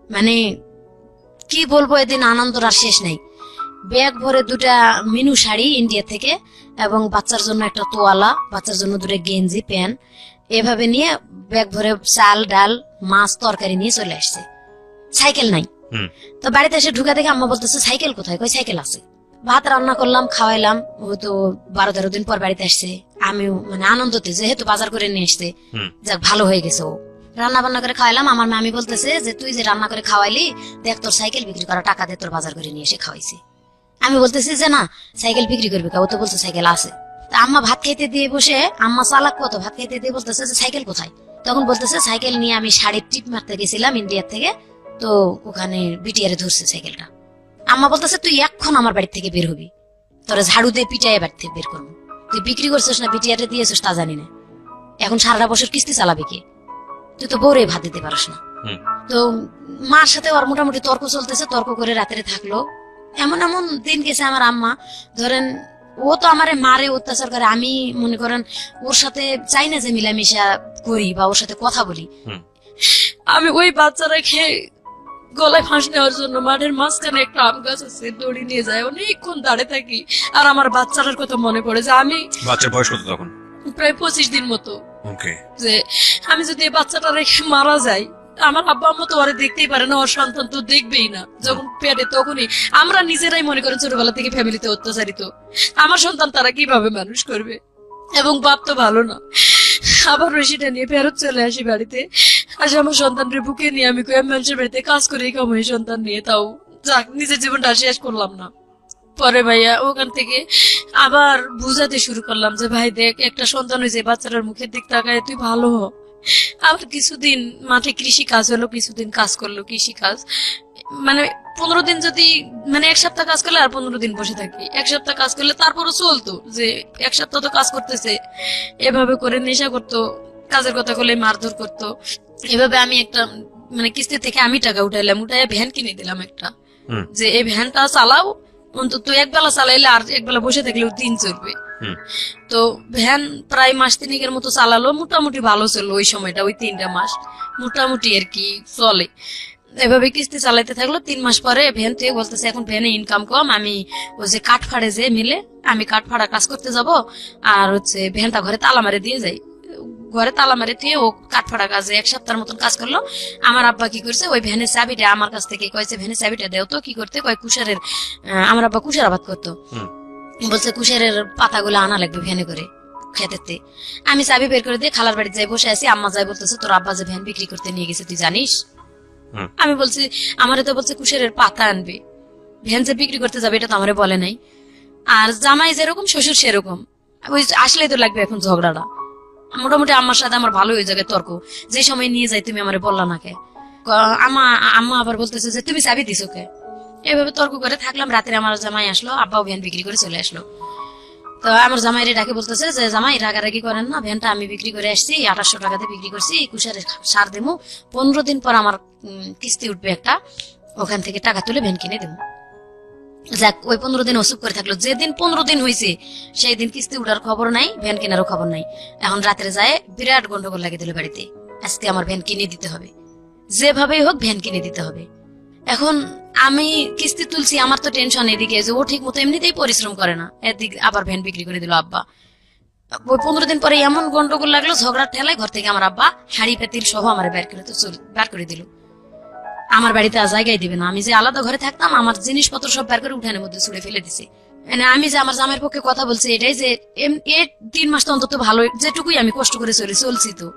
মানে কি বলবো, এদিন আনন্দর আর শেষ নাই। ব্যাগ ভরে 2টা মিনু শাড়ি ইন্ডিয়া থেকে, এবং বাচ্চার জন্য একটা তোয়ালা, বাচ্চার জন্য 2টা গেঞ্জি প্যান্ট, এভাবে নিয়ে ব্যাগ ভরে চাল ডাল মাছ তরকারি নিয়ে চলে আসছে। সাইকেল নাই। তো বাড়িতে এসে ঢুকা দেখে আম্মা বলতেছে সাইকেল কোথায়? কই সাইকেল আছে। ভাত রান্না করলাম, খাওয়াইলাম। ও তো 12-13 দিন পর বাড়িতে আসছে। আমিও মানে আনন্দতে, যেহেতু বাজার করে নিয়ে আসছে, যাক ভালো হয়ে গেছে। ও রান্না বান্না করে খাওয়াইলাম। আমার মামি বলতেছে যে তুই যে রান্না করে খাওয়াইলি, দেখ তোর সাইকেল বিক্রি করা টাকা দিয়ে তোর বাজার করে নিয়ে এসে খাওয়াইছি। আমি বলতেছি যে না, সাইকেল বিক্রি করবে ও তো বলছে সাইকেল আছে। আম্মা ভাত খাইতে দিয়ে বসে, আম্মা চালাক কত, ভাত খাইতে দিয়ে বলতেছে যে সাইকেল কোথায়? তখন বলতেছে সাইকেল নিয়ে আমি শাড়ির টিপ মারতে গেছিলাম ইন্ডিয়ার থেকে, তো ওখানে বিটিআরে ধরছে সাইকেলটা। আম্মা বলতেছে তুই এখন আমার বাড়ি থেকে বের হবি, তোরা ঝাড়ু দিয়ে পিটাইয়ে বাড়ি থেকে বের করবো। তুই বিক্রি করছিস না বিটিআরে দিয়েছিস তা জানি না, এখন সারাটা বছর কিস্তি চালাবে কে? তুই তো বউরে ভাত দিতে পারিস না। তো মার সাথে ওর মোটামুটি তর্ক চলতেছে, তর্ক করে রাত্রে থাকলো। এমন এমন দিন গেছে আমার আম্মা, ধরেন ও তো আমারে মারে, অত্যাচার করে। আমি মনে করেন ওর সাথে চাই না যে মিলামিশা করি বা ওর সাথে কথা বলি। আমি ওই বাচ্চা রেখে গলায় ফাঁস নেওয়ার জন্য মাঠের মাঝখানে একটা আম গাছ আছে, দড়ি নিয়ে যায়, অনেকক্ষণ দাঁড়িয়ে থাকি। আর আমার বাচ্চাটার কথা মনে পড়ে যে আমি বাচ্চার বয়স কত তখন? প্রায় 25 দিন মতো, ওকে। যে আমি যদি এই বাচ্চাটা রেখে মারা যাই, আমার আব্বা আম্মা তো ওরে দেখতেই পারে না, ওর সন্তান তো দেখবেই না। যখন পেটে তখনই আমরা নিজেরাই মনে করেন ছোটবেলা থেকে ফ্যামিলিতে অত্যাচারিত, আমার সন্তান তারা কিভাবে মানুষ করবে, এবং বাপ তো ভালো না। আবার সেটা নিয়ে ফেরত চলে আসি বাড়িতে। আসে আমার সন্তানের বুকে নিয়ে আমি কই মানুষের বাড়িতে কাজ করে কামাই সন্তান নিয়ে, তাও যাক নিজের জীবনটা শেষ করলাম না। পরে ভাইয়া ওখান থেকে আবার বুঝাতে শুরু করলাম যে ভাই দেখ, একটা সন্তান হয়েছে, বাচ্চাটার মুখের দিক তাকায় তুই ভালো হ। আবার কিছুদিন মাঠে কৃষি কাজ হলো, কিছুদিন কাজ করলো কৃষি কাজ, মানে 15 দিন যদি, মানে 1 সপ্তাহ কাজ করলে আর 15 দিন বসে থাকি, 1 সপ্তাহ কাজ করলে তারপরও চলতো যে 1 সপ্তাহ তো কাজ করতেছে। এভাবে করে নেশা করতো, কাজের কথা বলে মারধর করতো। এভাবে আমি একটা মানে কিস্তি থেকে আমি টাকা উঠাইলাম, উঠাই ভ্যান কিনে দিলাম একটা, যে এই ভ্যানটা চালাও, অন্তত একবেলা চালাইলে আর একবেলা বসে থাকলেও দিন চলবে। তো ভ্যান প্রায় মাস 3 মতো চালালো, মোটামুটি ভালো চললো ওই সময়টা, ওই 3টা মাস মোটামুটি আর কি চলে। এভাবে কিস্তি চালাইতে থাকলো। 3 মাস পরে ভ্যান থেকে বলতেছে এখন ভ্যানে ইনকাম কম, আমি ওই যে কাঠ ফাড়ে যে মিলে, আমি কাঠ ফাড়া কাজ করতে যাব, আর হচ্ছে ভ্যানটা ঘরে তালা মারে দিয়ে যাই। ঘরে তালা মারে দিয়ে ও কাঠ ফাড়া কাজে 1 সপ্তাহের মতন কাজ করলো। আমার আব্বা কি করছে, ওই ভ্যানের চাবিটা আমার কাছ থেকে কয়েছে, ভ্যানের চাবিটা দেও তো। কি করতে কয় কুশারের, আমার আব্বা কুশার আবাদ করতো, বলছে কুশারের পাতাগুলো আনা লাগবে ভ্যানে করে খেতেতে। আমি চাবি বের করে দিয়ে খালার বাড়ি যাই বসে আছি। আম্মা যাই বলতেছে তোর আব্বা যে ভ্যান বিক্রি করতে নিয়ে গেছে তুই জানিস? আমি বলছি আমারে তো বলছে কুশারের পাতা আনবে, ভ্যান যে বিক্রি করতে যাবে এটা তো আমারে বলে নাই। আর জামাই যেরকম শ্বশুর সেরকম, ওই আসলেই তো লাগবে এখন ঝগড়াটা। মোটামুটি আমার সাথে আমার ভালো হয়ে যাবে তর্ক, যে সময় নিয়ে যাই তুমি আমারে বললা না কে। আম্মা আবার বলতেছে যে তুমি চাবি দিছো কে। এভাবে তর্ক করে থাকলাম। রাতে আমার জামাই আসলো, আব্বাও ভ্যান বিক্রি করে চলে আসলো। তো আমার জামাইরে ডাকে বলতেছে যে জামাই রাগারাগি করেন না, ভ্যানটা আমি বিক্রি করে আসছি, 2800 টাকাতে বিক্রি করছি, কুশারের সার দেবো, 15 দিন পর আমার কিস্তি উঠবে একটা, ওখান থেকে টাকা তুলে ভ্যান কিনে দেবো। যাক, ওই 15 দিন অসুখ করে থাকলো। যেদিন 15 দিন হয়েছে সেই দিন কিস্তি উঠার খবর নাই, ভ্যান কেনারও খবর নাই। এখন রাত্রে যায় বিরাট গন্ডগোল লাগিয়ে দিল বাড়িতে, আজকে আমার ভ্যান কিনে দিতে হবে, যেভাবেই হোক ভ্যান কিনে দিতে হবে। এখন আমি কিস্তি তুলছি, আমার তো টেনশন এদিকে যে ও ঠিক মতো এমনিতেই পরিশ্রম করে না, এদিকে আবার ভ্যান বিক্রি করে দিল আব্বা। ওই 15 দিন পরে এমন গন্ডগোল লাগলো, ঝগড়ার ঠেলায় ঘর থেকে আমার আব্বা হাড়ি পেতিল সহ আমার বের করে দিল। আমার বাড়িতে আর জায়গায় দিবে না। আমি যে আলাদা ঘরে থাকতাম, আমার জিনিসপত্র সব বের করে উঠানের মধ্যে ছুড়ে ফেলে দিছে। মানে আমি যে আমার জামাইয়ের পক্ষে কথা বলছি এটাই যে 3 মাস তো অন্তত ভালো, যেটুকুই আমি কষ্ট করে চলছি, তো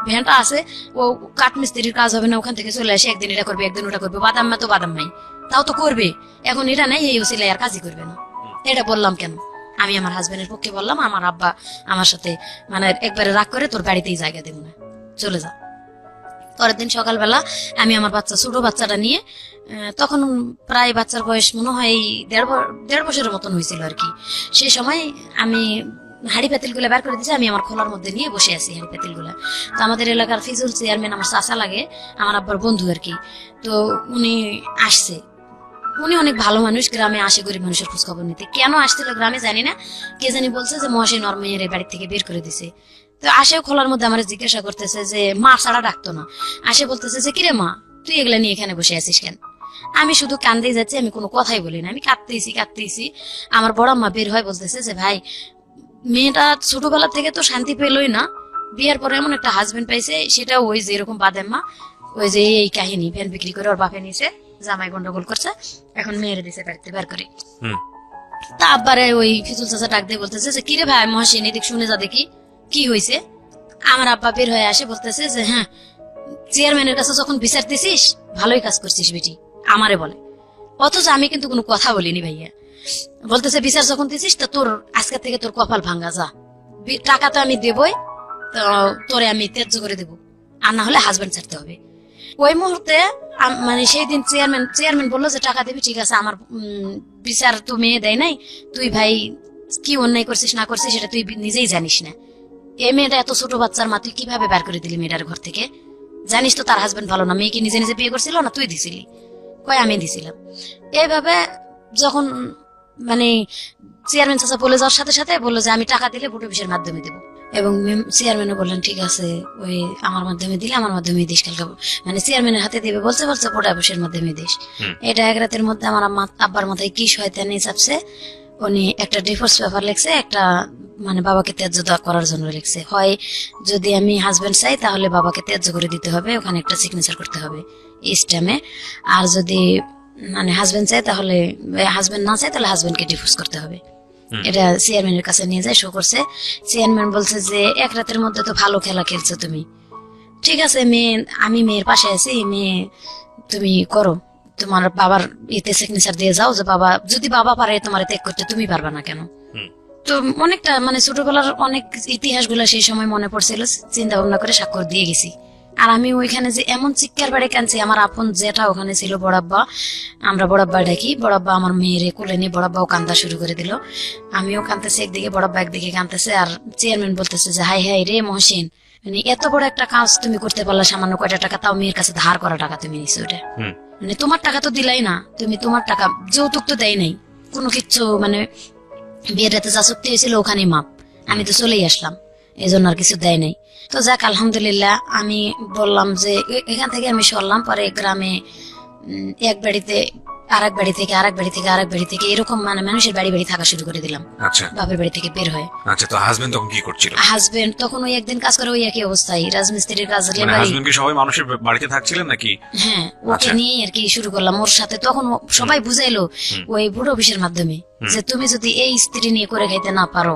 ভ্যানটা আছে, ও কাঠমিস্ত্রির কাজ হবে না, ওখান থেকে চলে আসে, একদিন এটা করবে একদিন ওটা করবে, বাদাম মা তো বাদাম নাই, তাও তো করবে। এখন এটা নাই, এই ওসিলাই আর কাজই করবে না। এটা বললাম কেন, আমি আমার হাজবেন্ডের পক্ষে বললাম। আমার আব্বা আমার সাথে মানে একবারে রাগ করে তোর বাড়িতেই জায়গা দেবো না, চলে যা। পরের দিন সকালবেলা আমি আমার বাচ্চা, ছোট বাচ্চাটা নিয়ে, তখন প্রায় বাচ্চার বয়স মনে হয় 1.5 বছরের মতন হয়েছিল আর কি। সেই সময় আমি হাড়ি পাতিল গুলা বের করে দিয়েছি, আমি আমার খোলার মধ্যে নিয়ে বসে আছি হাড়ি পাতিল গুলা। তো আমাদের এলাকার ফিজুল চেয়ারম্যান আমার চাচা লাগে, আমার আব্বার বন্ধু আর কি। তো উনি আসছে, উনি অনেক ভালো মানুষ, গ্রামে আসে গরিব মানুষের খোঁজ খবর নিতে। কেন আসছিল গ্রামে জানি না, কে জানি বলছে যে মহাশয় নরমেয়ের বাড়ি থেকে বের করে দিছে। তো আসে খোলার মধ্যে আমার জিজ্ঞাসা করতেছে যে মা ছাড়া ডাকতো না, আসে বলতেছে যে কিরে মা তুই এগুলা নিয়ে এখানে বসে আছিস কেন? আমি শুধু কান্দেই যাচ্ছি, আমি কোনো কথাই বলি না, আমি কাঁদতেইছি। আমার বড় আম্মা বের হয় বলতেছে যে ভাই মেয়েটা ছোটবেলা থেকে তো শান্তি পেলই না, বিয়ের পরে এমন একটা হাজবেন্ড পাইছে, সেটা ওই যে এরকম বাদেম্মা, ওই যে এই কাহিনী, ভ্যান বিক্রি করে ওর বাপে নিছে, জামাই গন্ডগোল করছে, এখন মেয়েরে দিছে বাড়িতে বের করে। তা আব্বারে ওই ফিজুল চাচা ডাক দিয়ে বলতেছে যে কিরে ভাই মহাসিন এদিক শুনে যা দেখি কি হয়েছে। আমার আব্বা বের হয়ে আসে বলতেছে যে হ্যাঁ চেয়ারম্যানের কাছে যখন বিচার দিছিস ভালোই কাজ করছিস বেটি, আমারে বলে। অথচ আমি কিন্তু কোনো কথা বলিনি ভাইয়া। বলতেছে বিচার যখন দিছিস তো তোর আজকে থেকে তোর কপাল ভাঙ্গা, যা, টাকা তো আমি দেবই, তো তোরে আমি ত্যায্য করে দেবো, আর না হলে হাজবেন্ড ছাড়তে হবে। ওই মুহূর্তে মানে সেই দিন চেয়ারম্যান বললো যে টাকা দিবি, ঠিক আছে, আমার বিচার তো মেয়ে দেয় নাই, তুই ভাই কি অন্যায় করছিস না করছিস সেটা তুই নিজেই জানিস না। এই মেয়েটা এত ছোট বাচ্চার মা, তুই কিভাবে বের করে দিলি মেয়েটার ঘর থেকে? জানিস তো তার হাজবেন্ড ভালো না, মেয়েকে নিজে নিজে বিয়ে করছিল না তুই দিছিলি? কয় আমি দিছিলাম। এইভাবে যখন মানে চেয়ারম্যান চাচা বলে যাওয়ার সাথে সাথে বললো যে আমি টাকা দিলে ভোট অফিসের মাধ্যমে দেবো। এবং চেয়ারম্যানও বললেন ঠিক আছে, ওই আমার মাধ্যমে দিলে আমার মাধ্যমে দিস কালকে, মানে চেয়ারম্যানের হাতে দিবে বলছে বোর্ড অফিসের মাধ্যমে দিস। এটা এক রাতের মধ্যে আমার আব্বার মাথায় কি শয়তানি চাপছে, উনি একটা ডিভোর্স পেপার লিখছে, একটা মানে বাবাকে ত্যায্য করার জন্য লিখছে, হয় যদি আমি হাজবেন্ড চাই তাহলে বাবাকে ত্যায্য করে দিতে হবে, ওখানে একটা সিগনেচার করতে হবে স্ট্যাম্পে, আর যদি মানে হাজবেন্ড চাই তাহলে, হাজবেন্ড না চাই তাহলে হাজবেন্ডকে ডিভোর্স করতে হবে। এটা চেয়ারম্যানের কাছে নিয়ে যায়, শো করছে। চেয়ারম্যান বলছে যে এক রাতের মধ্যে তো ভালো খেলা খেলছো তুমি, ঠিক আছে মেয়ে, আমি মেয়ের পাশে আছি, মেয়ে তুমি করো, তোমার বাবার ইতে সিগনেচার দিয়ে যাও, যে বাবা যদি বাবা পারে তোমার ত্যাগ করতে, তুমি পারবা না কেন? তো অনেকটা মানে ছোটবেলার অনেক ইতিহাস গুলা সেই সময় মনে পড়ছিল, চিন্তা ভাবনা করে স্বাক্ষর দিয়ে গেছি। আর আমি ওইখানে যে এমন চিৎকার বাড়ি কানছি, আমার আপন যেটা ওখানে ছিল বড়াব্বা, আমরা বড়াব্বা ডাকি, বড়াব্বা আমার মেয়েরে কোলে নিয়ে বড়াব্বাও কান্দা শুরু করে দিল, আমিও কান্দতেছি একদিকে, বড়াব্বা একদিকে কান্দতেছে। আর চেয়ারম্যান বলতেছে যে হাই হাই রে মহসিন, মানে এত বড় একটা কাজ তুমি করতে পারলা, সামান্য কয়টা টাকা, তাও মেয়ের কাছে ধার করা টাকা তুমি নিছো, ওটা মানে তোমার টাকা তো দিলাই না, তুমি তোমার টাকা যৌতুক তো দেয় নাই কোনো কিচ্ছু, মানে বিয়ের রাতে যা চুক্তি হয়েছিল ওখানে মাপ, আমি তো চলেই আসলাম, এই জন্য আর কিছু দেয় নাই। তো যাক আলহামদুলিল্লাহ, আমি বললাম যে এখান থেকে আমি সরলাম, পরে গ্রামে এক বাড়িতে আরেক বাড়ি থেকে আরেক বাড়ি থেকে আরেক বাড়ি থেকে এরকম মানে মানুষের বাড়ি বাড়ি থাকা শুরু করে দিলাম। আচ্ছা, বাপের বাড়ি থেকে বের হয়ে। আচ্ছা, তো হাজবেন্ড তখন কি করছিল? হাজবেন্ড তখন ওই একদিন কাজ করে, ওই একই অবস্থায় রাজমিস্ত্রির কাজ, মানে হাজবেন্ড কি সবাই মানুষের বাড়িতে থাকছিলেন নাকি? হ্যাঁ, ওকে নিয়ে আর কি শুরু করলাম ওর সাথে। তখন সবাই বুঝাইলো ওই বুড়ো অফিসের মাধ্যমে যে তুমি যদি এই স্ত্রী নিয়ে করে খাইতে না পারো,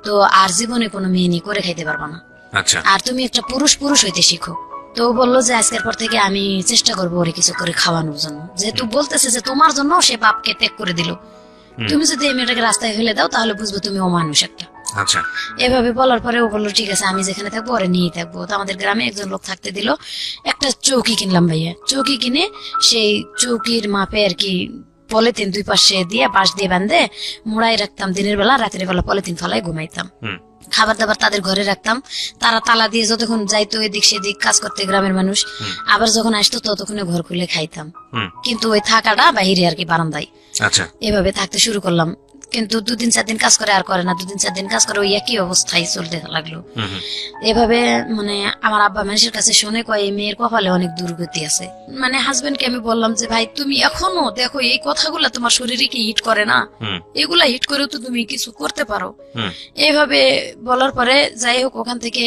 তো আর জীবনে কোনো মেয়ে নিয়ে করে খাইতে পারবা না। আচ্ছা, আর তুমি একটা পুরুষ পুরুষ হইতে শিখো। তো বললো যে আজকের পর থেকে আমি চেষ্টা করবো ওরে কিছু করে খাওয়ানোর জন্য, যেহেতু বলতেছে যে তোমার জন্য সে বাপকে ত্যাগ করে দিল, তুমি যদি এই মেয়েটাকে রাস্তায় ফেলে দাও তাহলে বুঝবো তুমি ও মানুষ একটা। আচ্ছা, এভাবে বলার পরে ও বললো ঠিক আছে আমি যেখানে থাকবো ওরে নিয়েই থাকবো। তো আমাদের গ্রামে একজন লোক থাকতে দিল, একটা চৌকি কিনলাম ভাইয়া, চৌকি কিনে সেই চৌকির মাপে আর কি পলিথিন দুই পাশে দিয়ে বাঁশ দিয়ে বাঁধে মোড়াই রাখতাম, দিনের বেলা, রাতের বেলা পলিথিন ফলাই ঘুমাইতাম। খাবার দাবার তাদের ঘরে রাখতাম, তারা তালা দিয়ে যতক্ষণ যাইতো এদিক সেদিক কাজ করতে গ্রামের মানুষ, আবার যখন আসতো ততক্ষণে ঘর খুলে খাইতাম, কিন্তু ওই থাকাটা বাহিরে আর কি বারান্দায়। আচ্ছা, এভাবে থাকতে শুরু করলাম, কিন্তু 2-4 দিন কাজ করে আর করে না, 2-4 দিন কাজ করে ওই একই অবস্থায় চলতে লাগলো। এভাবে মানে আমার আব্বা মানুষের কাছে শুনে কয় এই মেয়ের কপালে অনেক দুর্গতি আছে। মানে হাজবেন্ডকে আমি বললাম যে ভাই তুমি এখনো দেখো এই কথাগুলা তোমার শরীরে কি হিট করে না, এগুলা হিট করেও তো তুমি কিছু করতে পারো। এইভাবে বলার পরে যাই হোক ওখান থেকে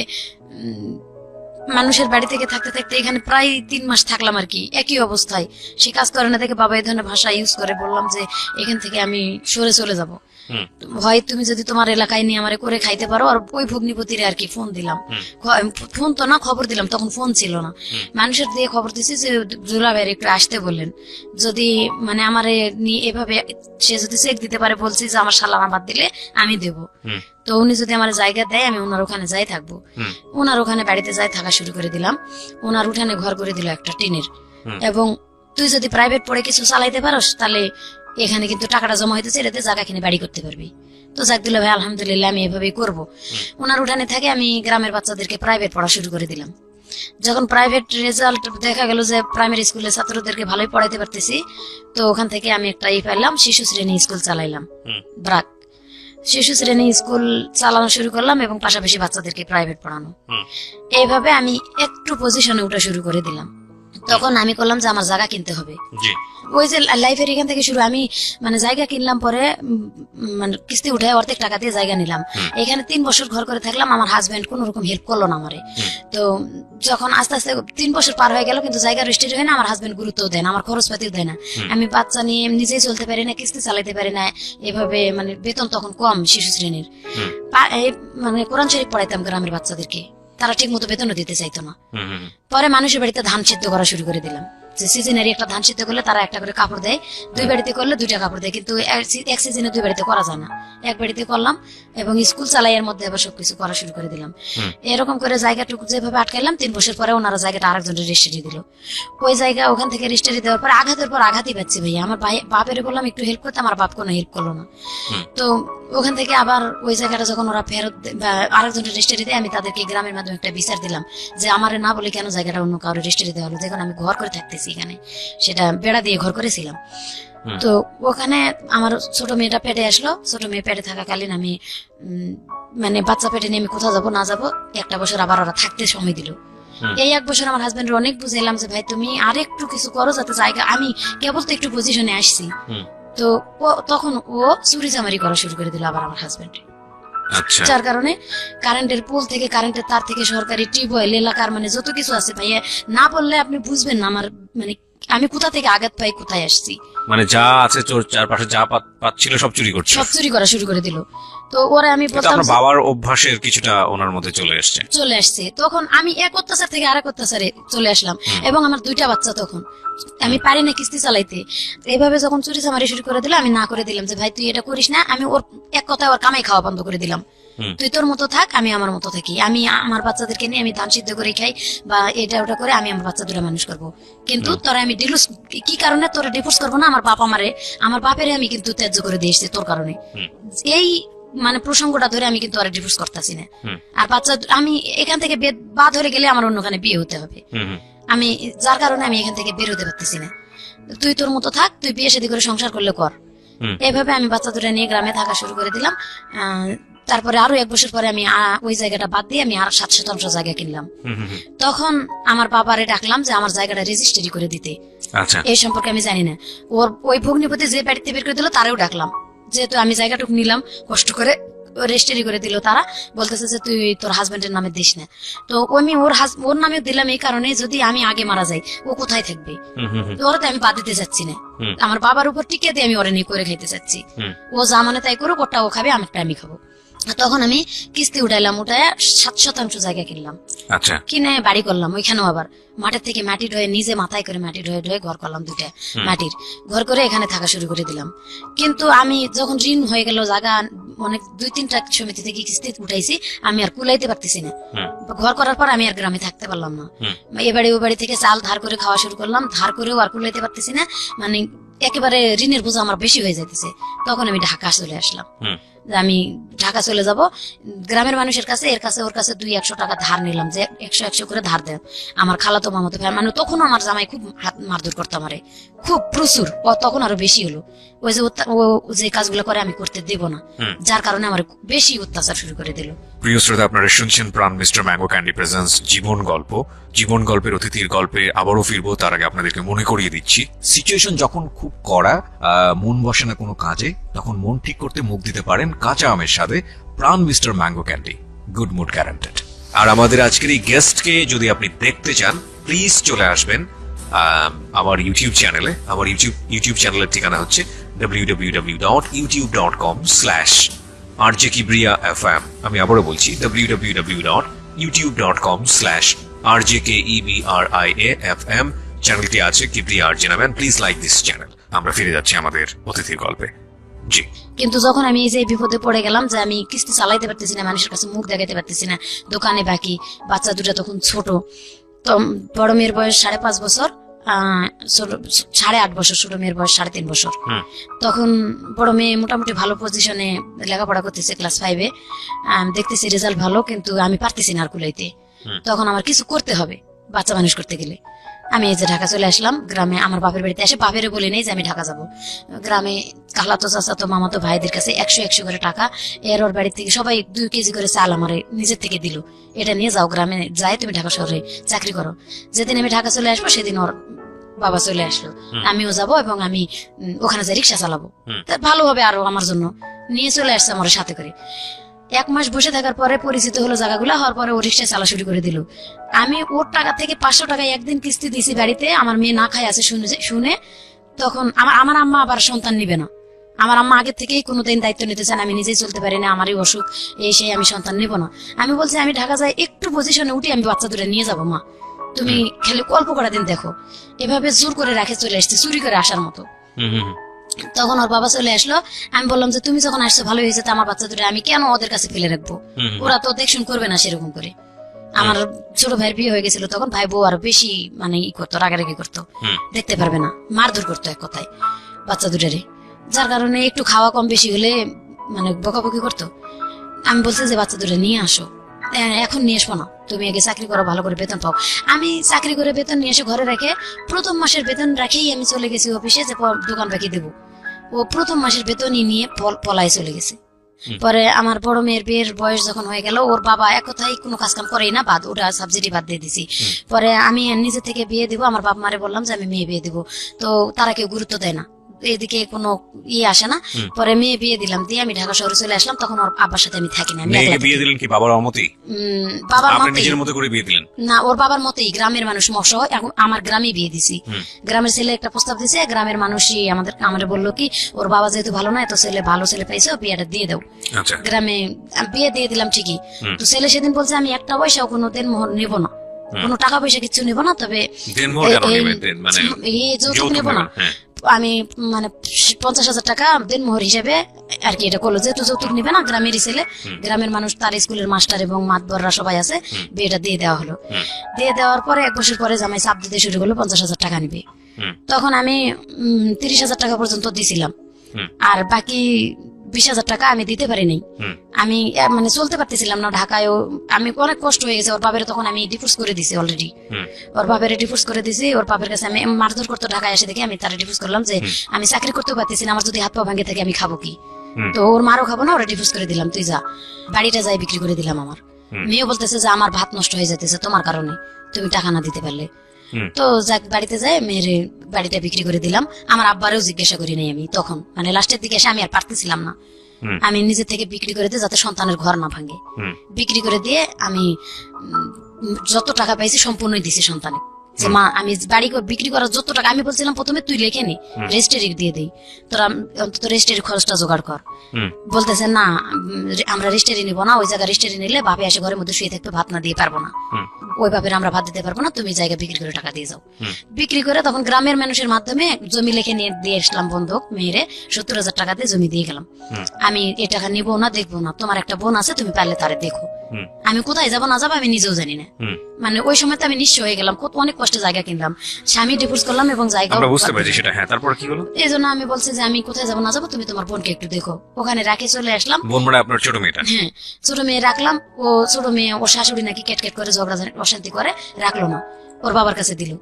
মানুষের বাড়ি থেকে থাকতে থাকতে এখানে প্রায় 3 মাস থাকলাম আর কি, একই অবস্থায়। সে কাজ করে না দেখে বাবা এই ধরনের ভাষা ইউজ করে, বললাম যে এখান থেকে আমি সরে চলে যাব, হয় তুমি যদি তোমার এলাকায় নিয়ে আমারে করে খাইতে পারো। আর ওই ভগ্নিপতিরে আর কি ফোন দিলাম, ফোন তো না খবর দিলাম, তখন ফোন ছিল না, মানুষের দিয়ে খবর দিছি যে জুলা ভাইয়ের একটু আসতে বললেন, যদি মানে আমারে নিয়ে এভাবে সে যদি চেক দিতে পারে, বলছি যে আমার সালানা বাদ দিলে আমি দেবো, তো উনি যদি আমার জায়গা দেয় আমি ওনার ওখানে যাই থাকবো। ওনার ওখানে বাড়িতে যাই থাকা শুরু করে দিলাম, ওনার উঠানে ঘর করে দিল একটা টিনের, এবং তুই যদি প্রাইভেট পড়ে কিছু চালাইতে পারোস তাহলে এখানে কিন্তু টাকাটা জমা হইতেছে, এটাতে জায়গা কিনে বাড়ি করতে পারবি। তো যাক দিল ভাই আলহামদুলিল্লাহ আমি এভাবেই করবো। ওনার উঠানে থেকে আমি গ্রামের বাচ্চাদেরকে প্রাইভেট পড়া শুরু করে দিলাম। যখন প্রাইভেট রেজাল্ট দেখা গেল যে প্রাইমারি স্কুলের ছাত্রদেরকে ভালোই পড়াইতে পারতেছি, তো ওখান থেকে আমি একটা পাইলাম, শিশু শ্রেণী স্কুল চালাইলাম, ব্রাক শিশু শ্রেণী স্কুল চালানো শুরু করলাম, এবং পাশাপাশি বাচ্চাদেরকে প্রাইভেট পড়ানো। এইভাবে আমি একটু পজিশনে উঠা শুরু করে দিলাম। তখন আমি করলাম যে আমার জায়গা কিনতে হবে, ওই যে লাইফের এখান থেকে শুরু। আমি মানে জায়গা কিনলাম, পরে মানে কিস্তি উঠে অর্ধেক টাকা দিয়ে জায়গা নিলাম, এখানে 3 বছর ঘর করে থাকলাম। আমার হাজবেন্ড কোন রকম হেল্প করলো না আমারে। তো যখন আস্তে আস্তে 3 বছর পার হয়ে গেল, কিন্তু জায়গা রেজিস্ট্রি হয় না, আমার হাজবেন্ড গুরুত্ব দেয় না, আমার খরচপাতিও দেয় না, আমি বাচ্চা নিয়ে নিজেই চলতে পারি না, কিস্তি চালাইতে পারি না, এভাবে মানে বেতন তখন কম শিশু শ্রেণীর। মানে কোরআন শরীফ পড়াইতাম গ্রামের বাচ্চাদেরকে, তারা ঠিক মতো বেতনও দিতে চাইতো না। পরে মানুষের বাড়িতে ধান সিদ্ধ করা শুরু করে দিলাম, যে সিজনারি একটা ধান সিদ্ধ করলে তারা একটা করে কাপড় দেয়, 2 বাড়িতে করলে 2টা কাপড় দেয়, কিন্তু এক সিজনে 2 বাড়িতে করা যায় না, এক বাড়িতে করলাম, এবং স্কুল চালাইয়ের মধ্যে আবার সবকিছু করা শুরু করে দিলাম। এরকম করে জায়গাটুকু যেভাবে আটকাইলাম, 3 বছর পরে ওনারা জায়গাটা আরেকজনের রেজিস্ট্রি দিল। ওই জায়গা ওখান থেকে রেজিস্ট্রি দেওয়ার পর আঘাতের পর আঘাতই পাচ্ছি ভাইয়া। আমার বাপের বললাম একটু হেল্প করতে, আমার বাপ কোনো হেল্প করলো না। তো ওখান থেকে আবার ওই জায়গাটা যখন ওরা ফেরত বা আরেকজনের রেজিস্ট্রি দেয়, আমি তাদেরকে গ্রামের মাধ্যমে একটা বিচার দিলাম যে আমারে না বলে কেন জায়গাটা অন্য কারো রেজিস্ট্রি দেওয়া হলো, যখন আমি ঘর করে থাকতেছি এখানে, সেটা বেড়া দিয়ে ঘর করেছিলাম। তো ওখানে আমার ছোট মেয়েটা পেটে আসলো, ছোট মেয়ে পেটে থাকাকালীন আমি মানে বাচ্চা পেটে নিয়ে আমি কোথাও যাবো না যাবো, 1টা বছর আবার ওরা থাকতে সময় দিল। এই 1 বছর আমার হাজবেন্ডের অনেক বুঝাইলাম যে ভাই তুমি আরেকটু কিছু করো যাতে জায়গা, আমি কেবল তো একটু পজিশনে আসছি। তো তখন ও চুরি চামারি করা শুরু করে দিল আবার আমার হাজবেন্ড। আচ্ছা যার কারণে কারেন্টের পোল থেকে, কারেন্টের তার থেকে, সরকারি টিউবওয়েল এলাকার মানে যত কিছু আছে ভাইয়া, না বললে আপনি বুঝবেন না আমার মানে আমি কোথা থেকে আঘাত পাই, কোথায় আসছি। মানে যা আছে তোর চারপাশে যা পাচ্ছিল সব চুরি করছে, সব চুরি করা শুরু করে দিল। তো ওরা আমি এটা বলতাম আপনার বাবার অভ্যাসের কিছুটা ওনার মধ্যে চলে আসছে। চলে আসছে, তখন আমি এক অত্যাচার থেকে আরেক অত্যাচারে চলে আসলাম, এবং আমার 2টা বাচ্চা, তখন আমি পারি না কিস্তি চালাইতে। এইভাবে যখন চুরি চামারি শুরু করে দিল, আমি না করে দিলাম যে ভাই তুই এটা করিস না। আমি ওর এক কথায় ওর কামাই খাওয়া বন্ধ করে দিলাম, তুই তোর মতো থাক, আমি আমার মতো থাকি। আমি আমার বাচ্চাদেরকে নিয়ে আমি ধান সিদ্ধ করে খাই বা এটা ওটা করে আমি আমার বাচ্চা দুটো মানুষ করবো। কিন্তু তোরা আমি ডিভোর্স, কি কারণে তোরা ডিভোর্স করবো না, আমার বাপ আমারে, আমার বাপেরে আমি কিন্তু ত্যায্য করে দিয়ে এসছি তোর কারণে। এই মানে প্রসঙ্গটা ধরে আমি কিন্তু আর ডিভোর্স করতেছি না। আর বাচ্চা আমি এখান থেকে বা ধরে গেলে আমার অন্যখানে বিয়ে হতে হবে, আমি যার কারণে আমি এখান থেকে বের হতে পারতেছি না। তুই তোর মতো থাক, তুই বিয়ে শাদী করে সংসার করলে কর। এইভাবে আমি বাচ্চা দুটো নিয়ে গ্রামে থাকা শুরু করে দিলাম। তারপরে আরো 1 বছর পরে আমি ওই জায়গাটা বাদ দিয়ে আমি আর 7 শতাংশ জায়গা কিনলাম। তখন আমার বাবারে ডাকলাম যে আমার জায়গাটা রেজিস্ট্রি করে দিতে। আচ্ছা এই সম্পর্কে আমি জানি না। ওর ওই ভগ্নিপতি যে বাড়িতে বের করে দিল তারেও ডাকলাম, যেহেতু আমি জায়গাটুকু নিলাম কষ্ট করে, রেজিস্ট্রি করে দিল। তারা বলতেছে যে তুই তোর হাজবেন্ডের নামে দিস না। তো আমি ওর নামে দিলাম এই কারণে, যদি আমি আগে মারা যাই ও কোথায় থাকবে, ওরা তো আমি বাদ দিতে চাচ্ছি না। আমার বাবার উপর টিকে দিয়ে আমি ওরে নিয়ে করে খাইতে চাচ্ছি। ও যা মানে তাই করুক, ওটা ও খাবে, আমারটা আমি খাবো। তখন আমি কিস্তি উঠাইলাম, উঠায় 7 শতাংশ জায়গা কিনলাম। আচ্ছা কিনে বাড়ি করলাম। ওইখানেও আবার মাঠের থেকে মাটি ঢয়ে, নিজে মাথায় করে মাটি ঢয়ে ঢয়ে ঘর করলাম, 2টা মাটির ঘর করে এখানে থাকা শুরু করে দিলাম। কিন্তু আমি যখন ঋণ হয়ে গেল, জায়গা অনেক 2-3টা সমিতি থেকে কিস্তি উঠাইছি, আমি আর কুলাইতে পারতেছি না। ঘর করার পর আমি আর গ্রামে থাকতে পারলাম না। এ বাড়ি ও বাড়ি থেকে চাল ধার করে খাওয়া শুরু করলাম, ধার করেও আর কুলাইতে পারতেছি না, মানে একেবারে ঋণের বোঝা আমার বেশি হয়ে যাইতেছে। তখন আমি ঢাকা চলে আসলাম, আমি ঢাকা চলে যাব। গ্রামের মানুষের কাছে, এর কাছে ওর কাছে 200-100 টাকা ধার নিলাম, যে 100-100 করে ধার দেন। আমার খালাতো মামাতো ভাই, মানে তখন আমার জামাই খুব হাত মারধর করতো আমারে, খুব প্রচুর। তখন আরো বেশি হলো, ওই যে ও যে কাজগুলো করে আমি করতে দেব না, যার কারণে আমার বেশি অত্যাচার শুরু করে দিল। প্রিয় শ্রোতা, আপনারা শুনছেন প্রাণ মিস্টার ম্যাঙ্গো ক্যান্ডি প্রেজেন্স জীবন গল্প। জীবন গল্পের অতিথির গল্পে আবারও ফিরবো, তার আগে আপনাদেরকে মনে করিয়ে দিচ্ছি, সিচুয়েশন যখন খুব কড়া, মন বসে না কোনো কাজে, তখন মন ঠিক করতে মুখ দিতে পারেন কাঁচা আমের স্বাদে Pran mister mango candy, good mood guaranteed. আর আমাদের আজকের এই গেস্টকে যদি আপনি দেখতে চান, প্লিজ চলে আসবেন আমার ইউটিউব চ্যানেলে। আমার ইউটিউব চ্যানেলের ঠিকানা হচ্ছে www.youtube.com/RJKebriafm। আমি আবারও বলছি www.youtube.com/RJKebriafm। চ্যানেলটি আছে কিবরিয়া আরজে নামে। Please like this channel. আমরা ফিরে যাচ্ছি আমাদের অতিথির গল্পে। জি। কিন্তু যখন আমি এই যে বিপদে পড়ে গেলাম, যে আমি কিস্তি চালাইতে পারতেছি না, মানুষের কাছে মুখ দেখাইতে পারতেছি না, দোকানে বাকি, বাচ্চা দুটা তখন ছোট। তো বড় মেয়ের বয়স 5.5 বছর, 8.5 বছর, ছোট মেয়ের বয়স 3.5 বছর। তখন বড় মেয়ে মোটামুটি ভালো পজিশনে লেখাপড়া করতেছে, ক্লাস 5-এ। দেখতেছি রেজাল্ট ভালো, কিন্তু আমি পারতেছি না আর কুলাইতে। তখন আমার কিছু করতে হবে বাচ্চা মানুষ করতে গেলে। আমি এই যে ঢাকা চলে আসলাম গ্রামে, আমার বাপের বাড়িতে এসে বাপেরে বলে নেই যে আমি ঢাকা যাব। গ্রামে খালাতো চাচাতো মামাতো ভাইদের কাছে 100-100 করে টাকা, এর ওর বাড়ি থেকে সবাই 2 কেজি করে চাল আমার নিজের থেকে দিল, এটা নিয়ে যাও গ্রামে, যাই তুমি ঢাকা শহরে চাকরি করো। যেদিন আমি ঢাকা চলে আসবো সেদিন ওর বাবা চলে আসলো, আমিও যাব এবং আমি ওখানে যাই রিক্সা চালাবো, ভালো হবে আরো আমার জন্য। নিয়ে চলে আসছে আমার সাথে করে। 1 মাস বসে থাকার পরে পরিচিত হলো জায়গাগুলো, হওয়ার পরে ও রিক্সা চালা শুরু করে দিল। আমি ওর টাকা থেকে 500 টাকা একদিন কিস্তি দিয়েছি বাড়িতে, আমার মেয়ে না খাই আছে শুনে। তখন আমার আম্মা আবার সন্তান নিবে না, আমার আম্মা আগের থেকেই কোনোদিন দায়িত্ব নিতে চান, আমি নিজেই চলতে পারি না, আমারই অসুখ, এই সেই, আমি সন্তান নেব না। আমি বলছি আমি ঢাকা যাই, একটু পজিশনে উঠি, আমি বাচ্চা দুটো নিয়ে যাবো মা, তুমি খালি অল্প কটা দিন দেখো। এভাবে জোর করে রাখে চলে আসছে, চুরি করে আসার মতো। তখন ওর বাবা চলে আসলো, আমি বললাম যে তুমি যখন আসছো ভালো হয়েছে, তো আমার বাচ্চা দুটো আমি কেন ওদের কাছে ফেলে রাখবো, ওরা তো দেখশুন করবে না সেরকম করে। আমার ছোট ভাইয়ের বিয়ে হয়ে গেছিল, তখন ভাই বউ আরো বেশি মানে ই করতো, রাগারাগি করতো, দেখতে পারবে না, মারধর করতো এক কথায় বাচ্চা দুটারে। যার কারণে একটু খাওয়া কম বেশি হলে মানে বকাবকি করতো। আমি বলছি যে বাচ্চা দুটো নিয়ে আসো, এখন নিয়ে আসবো না, তুমি আগে চাকরি করো, ভালো করে বেতন পাও। আমি চাকরি করে বেতন নিয়ে এসে ঘরে রেখে প্রথম মাসের বেতন রাখেই আমি চলে গেছি অফিসে যে দোকান বাকি দেবো। ও প্রথম মাসের বেতনই নিয়ে পলায় চলে গেছে। পরে আমার বড় মেয়ের বিয়ের বয়স যখন হয়ে গেল, ওর বাবা এক কথাই কোনো কাজ কাম করেই না, বাদ ওটা সাবসিডি বাদ দিয়ে দিছি। পরে আমি নিজে থেকে বিয়ে দিব, আমার বাপ মারে বললাম যে আমি মেয়ে বিয়ে দিব, তো তারা কেউ গুরুত্ব দেয় না, এদিকে কোনো আসে না। পরে মেয়ে বিয়ে দিলাম, দিয়ে আমি ঢাকা শহরে চলে আসলাম। তখন ওর আব্বার সাথে আমি থাকি না, আমি মেয়েকে বিয়ে দিলেন কি বাবার অনুমতি? বাবার আপনি মতেই, নিজের মতো করে বিয়ে দিলেন? না, ওর বাবার মতেই, গ্রামের মানুষ মশা এখন আমার গ্রামে বিয়ে দিছি। গ্রামের ছেলে একটা প্রস্তাব দিছে, গ্রামের মানুষই আমাদের বললো কি ওর বাবা যেহেতু ভালো না, এত ছেলে ভালো ছেলে পাইছে, বিয়েটা দিয়ে দাও। আচ্ছা, গ্রামে বিয়ে দিয়ে দিলাম ঠিকই। তো ছেলে সেদিন বলছে আমি একটা পয়সাও কোনো দেনমোহর নেব না, কোনো টাকা পয়সা কিছু নেব না, তবে দেনমোহর কেন নেবেন? মানে যৌতুক নেব না। আমি মানে 50,000 টাকা দেনমোহর হিসেবে আর কি এটা করলো, যেহেতু যৌতুক নিবে না, গ্রামেরই ছেলে, গ্রামের মানুষ, তার স্কুলের মাস্টার এবং মাতবররা সবাই আছে, বিয়েটা দিয়ে দেওয়া হলো। দিয়ে দেওয়ার পরে 1 বছর পরে জামাই চাপ দিতে শুরু করলো 50,000 টাকা নিবে। তখন আমি 30,000 টাকা পর্যন্ত দিছিলাম, আর বাকি 20,000 টাকা আমি দিতে পারিনি। আমি মানে চলতে পারতেছিলাম না ঢাকায়ও, আমি অনেক কষ্ট হয়ে গেছে। ওর বাবার তখন আমি ডিভোর্স করে দিছি অলরেডি, ওর বাবার ডিভোর্স করে দিছি। ওর বাবার কাছে আমি মারধর করতো ঢাকায় এসে দেখে আমি তার ডিভোর্স করলাম যে আমি চাকরি করতে পারতেছি না, আমার যদি হাত পা ভাঙে থাকে আমি খাবো কি? তো ওর মারও খাবো না, ওরা ডিভোর্স করে দিলাম, তুই যা। বাড়িটা যাই বিক্রি করে দিলাম। আমার মেয়েও বলতেছে যে আমার ভাত নষ্ট হয়ে যেতেছে তোমার কারণে, তুমি টাকা না দিতে পারলে। তো যাক, বাড়িতে যাই মেয়ের বাড়িটা বিক্রি করে দিলাম। আমার আব্বারেও জিজ্ঞাসা করি নাই আমি তখন, মানে লাস্টের দিকে এসে আমি আর পারতেছিলাম না, আমি নিজে থেকে বিক্রি করে দিই যাতে সন্তানের ঘর না ভাঙে। বিক্রি করে দিয়ে আমি যত টাকা পাইছি সম্পূর্ণই দিছি সন্তানে, যে মা আমি বাড়ি বিক্রি করার যত টাকা, আমি বলছিলাম প্রথমে তুই লেখে নি, রেজিস্ট্রি দিয়ে দিই, তোরা অন্তত রেজিস্ট্রির খরচটা জোগাড় কর। বলতেছে না আমরা রেজিস্ট্রি নিবো না, ওই জায়গায় রেজিস্ট্রি নিলে ভাবে এসে ঘরের মধ্যে শুয়ে থাকবে, ভাত না দিয়ে পারবো না, ওই ভাবে আমরা ভাত দিতে পারবো না, তুমি জায়গা বিক্রি করে টাকা দিয়ে যাও। বিক্রি করে তখন গ্রামের মানুষের মাধ্যমে জমি লেখে নিয়ে দিয়ে আসলাম বন্ধক, মেয়েরে 70,000 টাকা দিয়ে জমি দিয়ে গেলাম। আমি এ টাকা নিবো না, দেখবো না, তোমার একটা বোন আছে, তুমি পারলে তারে দেখো। আমি কোথায় যাবো না যাবো আমি নিজেও জানি না, মানে ওই সময় তো আমি নিঃস্ব হয়ে গেলাম, অনেক কষ্টে জায়গা কিনলাম, স্বামী ডিভোর্স করলাম এবং জায়গা বুঝতে পারছি সেটা। হ্যাঁ, তারপর কি হলো? এই জন্য আমি বলছি যে আমি কোথায় যাবো না যাবো, তুমি তোমার বোনকে একটু দেখো। ওখানে রাখে চলে আসলাম। বোন মানে আপনার ছোট মেয়েটা? হ্যাঁ, ছোট মেয়ে রাখলাম। ও ছোট মেয়ে, ওর শাশুড়ি নাকি কেট করে ঝগড়া অশান্তি করে, রাখলো না, ওর বাবার কাছে দিল।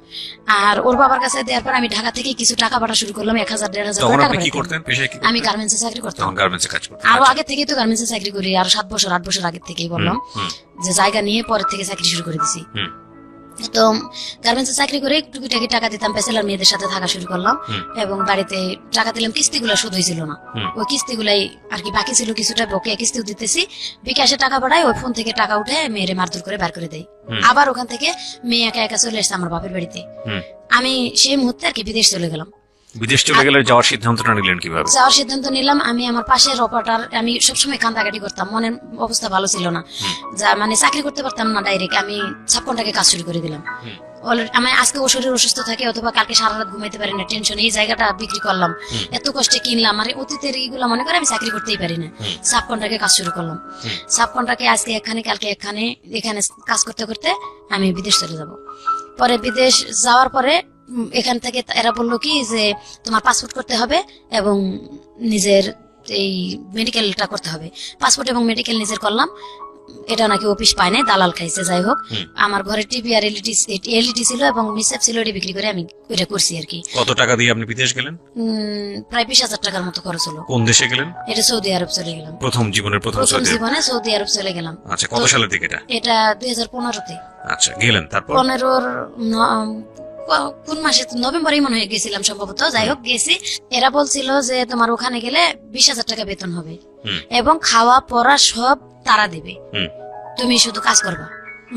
আর ওর বাবার কাছে দেওয়ার পর আমি ঢাকা থেকে কিছু টাকা পাঠা শুরু করলাম, 1,000-1,500 টাকা। আমি গার্মেন্টসে চাকরি করতাম, আরো আগে থেকেই তো গার্মেন্টসে চাকরি করি, আর 7 বছর 8 বছর আগে থেকেই বললাম যে জায়গা নিয়ে পরে থেকে চাকরি শুরু করে দিছি। তো গার্মেন্টসে চাকরি করে টুকিটাকি টাকা দিতাম, পেশালার মেয়েদের সাথে থাকা শুরু করলাম এবং বাড়িতে টাকা দিলাম। কিস্তিগুলো শুধু হয়েছিল না, ওই কিস্তিগুলাই আর কি বাকি ছিল কিছুটা, বকে কিস্তিও দিতেছি। বিকাশে টাকা পাঠায়, ওই ফোন থেকে টাকা উঠে মেয়েরে মারধর করে বার করে দেয়। আবার ওখান থেকে মেয়ে একা একা চলে এসছে আমার বাপের বাড়িতে। আমি সেই মুহূর্তে আর কি বিদেশ চলে গেলাম। বিদেশ চলে গেলে যাওয়ার সিদ্ধান্তটা নিলেন কিভাবে? যাওয়ার সিদ্ধান্ত নিলাম, আমি আমার পাশের অপারেটর, আমি সবসময় কান্দাকাটি করতাম, মনের অবস্থা ভালো ছিল না, যা মানে চাকরি করতে পারতাম না ডাইরেক্ট। আমি ছাপ্পনটাকে কাজ শুরু করে দিলাম। আমি আজকে ও শরীর অসুস্থ থাকে অথবা কালকে সারা রাত ঘুমাইতে পারি না, টেনশন। এই জায়গাটা বিক্রি করলাম, এত কষ্টে কিনলাম, আর অতীতের এইগুলো মনে করে আমি চাকরি করতেই পারি না। ছাপ্পনটাকে কাজ শুরু করলাম। ছাপ্পনটাকে আজকে এখানে কালকে এখানে কাজ করতে করতে আমি বিদেশ চলে যাব। পরে বিদেশ যাওয়ার পরে এখান থেকে এরা বললো কি যে তোমার পাসপোর্ট করতে হবে এবং নিজের এই মেডিকেলটা করতে হবে। পাসপোর্ট এবং মেডিকেল নিজের করলাম, এটা নাকি অফিস পায় নাই, দালাল খাইছে। যাই হোক, আমার ঘরে টিভি আর এলইডি ছিল এবং মিসেপ ছিল, এটা বিক্রি করে আমি ওইটা করছি আর কি। কত টাকা দিয়ে আপনি বিদেশ গেলেন? প্রায় 20,000 টাকার মতো খরচ হলো। কোন দেশে গেলেন? এটা সৌদি আরব চলে গেলাম। প্রথম জীবনে সৌদি আরব চলে গেলাম। আচ্ছা, কত সালের দিকে এটা? এটা 2015-তে। আচ্ছা, গেলেন তারপর? 15-র কোন মাসে, নভেম্বরেই মনে হয়ে গেছিলাম সম্ভবত। যাই হোক, গেছি। এরা বলছিল যে তোমার ওখানে গেলে 20,000 টাকা বেতন হবে এবং খাওয়া পড়া সব তারা দেবে, তুমি শুধু কাজ করবা,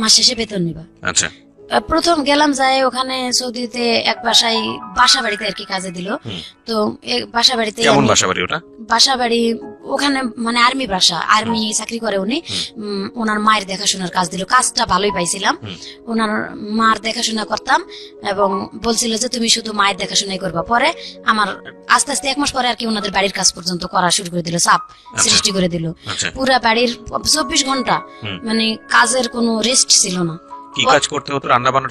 মাস শেষে বেতন নিবা। আচ্ছা, প্রথম গেলাম, যাই ওখানে সৌদিতে এক বাসা বাড়িতে আর কি কাজে দিল। তো বাসা বাড়িতে, কেমন বাসা বাড়ি ওটা? বাসা বাড়ি ওখানে মানে আর্মি বাসা, আর্মি চাকরি করে উনি। ওনার মায়ের দেখাশোনার কাজ দিল, কাজটা ভালোই পাইছিলাম। ওনার মার দেখাশোনা করতাম এবং বলছিল যে তুমি শুধু মায়ের দেখাশোনাই করবা। পরে আমার আস্তে আস্তে 1 মাস পরে আর কি ওনাদের বাড়ির কাজ পর্যন্ত করা শুরু করে দিল, চাপ সৃষ্টি করে দিল। পুরা বাড়ির 24 ঘন্টা, মানে কাজের কোনো রেস্ট ছিল না। কি কাজ করতে হতো? রান্না বান্না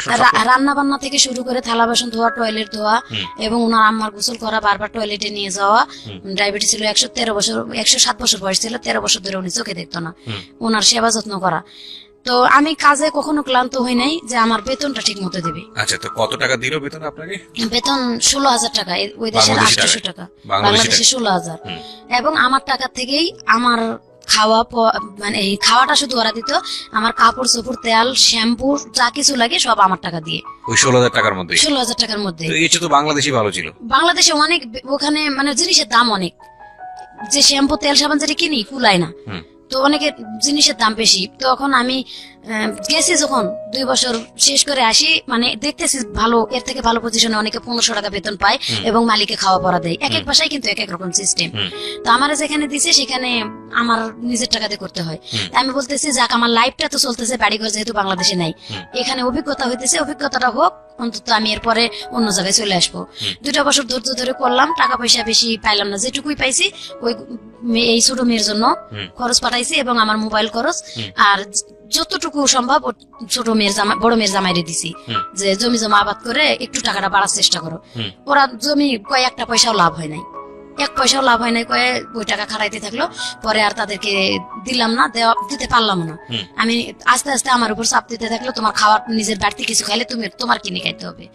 রান্না বান্না থেকে শুরু করে থালা বাসন ধোয়া, টয়লেট ধোয়া, এবং ওনার আম্মার গোসল করা, বারবার টয়লেটে নিয়ে যাওয়া। ডায়াবেটিস ছিল, 107 বছর বয়স ছিল, 13 বছর ধরে উনি চোখে দেখতো না, ওনার সেবা যত্ন করা। তো আমি কাজে কখনো ক্লান্ত হই নাই যে আমার বেতনটা ঠিক মতো দেবে। আচ্ছা, তো কত টাকা দিল বেতন আপনাকে? বেতন 16,000 টাকা, ওই দেশের 800 টাকা, বাংলাদেশে 16,000। এবং আমার টাকা থেকেই আমার খাওয়া মানে এই খাওয়াটা শুধু ওরা দিত, আমার কাপড় চোপড়, তেল, শ্যাম্পু যা কিছু লাগে সব আমার টাকা দিয়ে। ওই 16,000 টাকার মধ্যে? 16,000 টাকার মধ্যে। তো বাংলাদেশই ভালো ছিল। বাংলাদেশে অনেক, ওখানে মানে জিনিসের দাম অনেক, যে শ্যাম্পু তেল সাবান যেটা কিনি কুলায় না, তো অনেকের জিনিসের দাম বেশি। তখন আমি গেছি যখন 2 বছর শেষ করে আসি, মানে দেখতেছি ভালো, এর থেকে ভালো পজিশনে অনেকে 1500 টাকা বেতন পায় এবং মালিকে খাওয়া পড়া দেয়। এক এক বাসায় কিন্তু এক এক রকম সিস্টেম। তো আমার যেখানে দিছে সেখানে আমার নিজের টাকাতে করতে হয়। আমি বলতেছি যাক, আমার লাইফটা তো চলতেছে, বাড়িঘর যেহেতু বাংলাদেশে নাই, এখানে অভিজ্ঞতা হইতেছে, অভিজ্ঞতাটা হোক, অন্তত আমি এরপরে অন্য জায়গায় চলে আসবো। 2টা বছর ধৈর্য ধরে করলাম, টাকা পয়সা বেশি পাইলাম না, যেটুকুই পাইছি ওই এই ছোট মেয়ের জন্য খরচ পাঠাইছি, এবং আমার মোবাইল খরচ, আর যতটুকু সম্ভব ছোট মেয়ের বড় মেয়ের জামাইরে দিছি, যে জমি জমা আবাদ করে একটু টাকাটা বাড়ার চেষ্টা করো। ওরা জমি কয় একটা পয়সাও লাভ হয় নাই, 1 পয়সাও লাভ হয় নাই, কয়ে ওই টাকা খাটাইতে থাকলো। পরে আর তাদেরকে দিলাম না, দিতে পারলাম না। আমি আস্তে আস্তে আমার উপর চাপ দিতে থাকলো, তোমার খাবার নিজের বাড়তি কিছু খাইলে তোমার কিনে খাইতে হবে,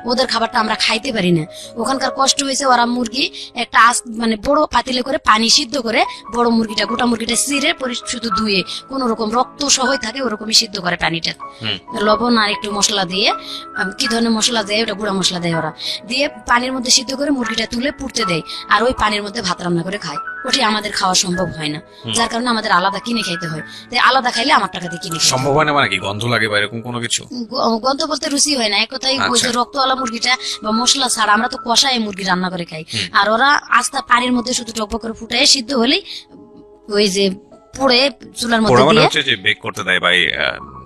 ওদের খাবারটা আমরা খাইতে পারি না। ওখানকার কষ্ট হয়েছে, ওরা মুরগি একটা মানে বড় পাতিলে করে পানি সিদ্ধ করে, বড় মুরগিটা, গোটা মুরগিটা চিরে শুধু ধুয়ে, কোন রকম রক্ত সহই থাকে ওরকমই সিদ্ধ করে পানিটা, লবণ আর একটু মশলা দিয়ে, কি ধরনের মশলা দেয়, ওটা গুঁড়া মশলা দেয় ওরা, দিয়ে পানির মধ্যে সিদ্ধ করে মুরগিটা তুলে পুড়তে দেয়, আর ওই পানির মধ্যে ভাত রান্না করে খায়। ওটি আমাদের খাওয়া সম্ভব হয় না, যার কারণে আমাদের আলাদা কিনে খাইতে হয়। তাই আলাদা খাইলে আমার টাকা দিয়ে কিনে সম্ভব হয় না। মানে কি গন্ধ লাগে বা এরকম কোনো কিছু? গন্ধ বলতে রুচি হয় না, এক কথাই ওই যে রক্তওয়ালা মুরগিটা বা মশলা ছাড়া, আমরা তো কষায় মুরগি রান্না করে খাই, আর ওরা আস্তা পানির মধ্যে শুধু টক করে ফুটায় সিদ্ধ হলেই ওই যে পুড়ে চুলার মধ্যে দিয়ে হচ্ছে যে বেক করতে দেয়, ভাই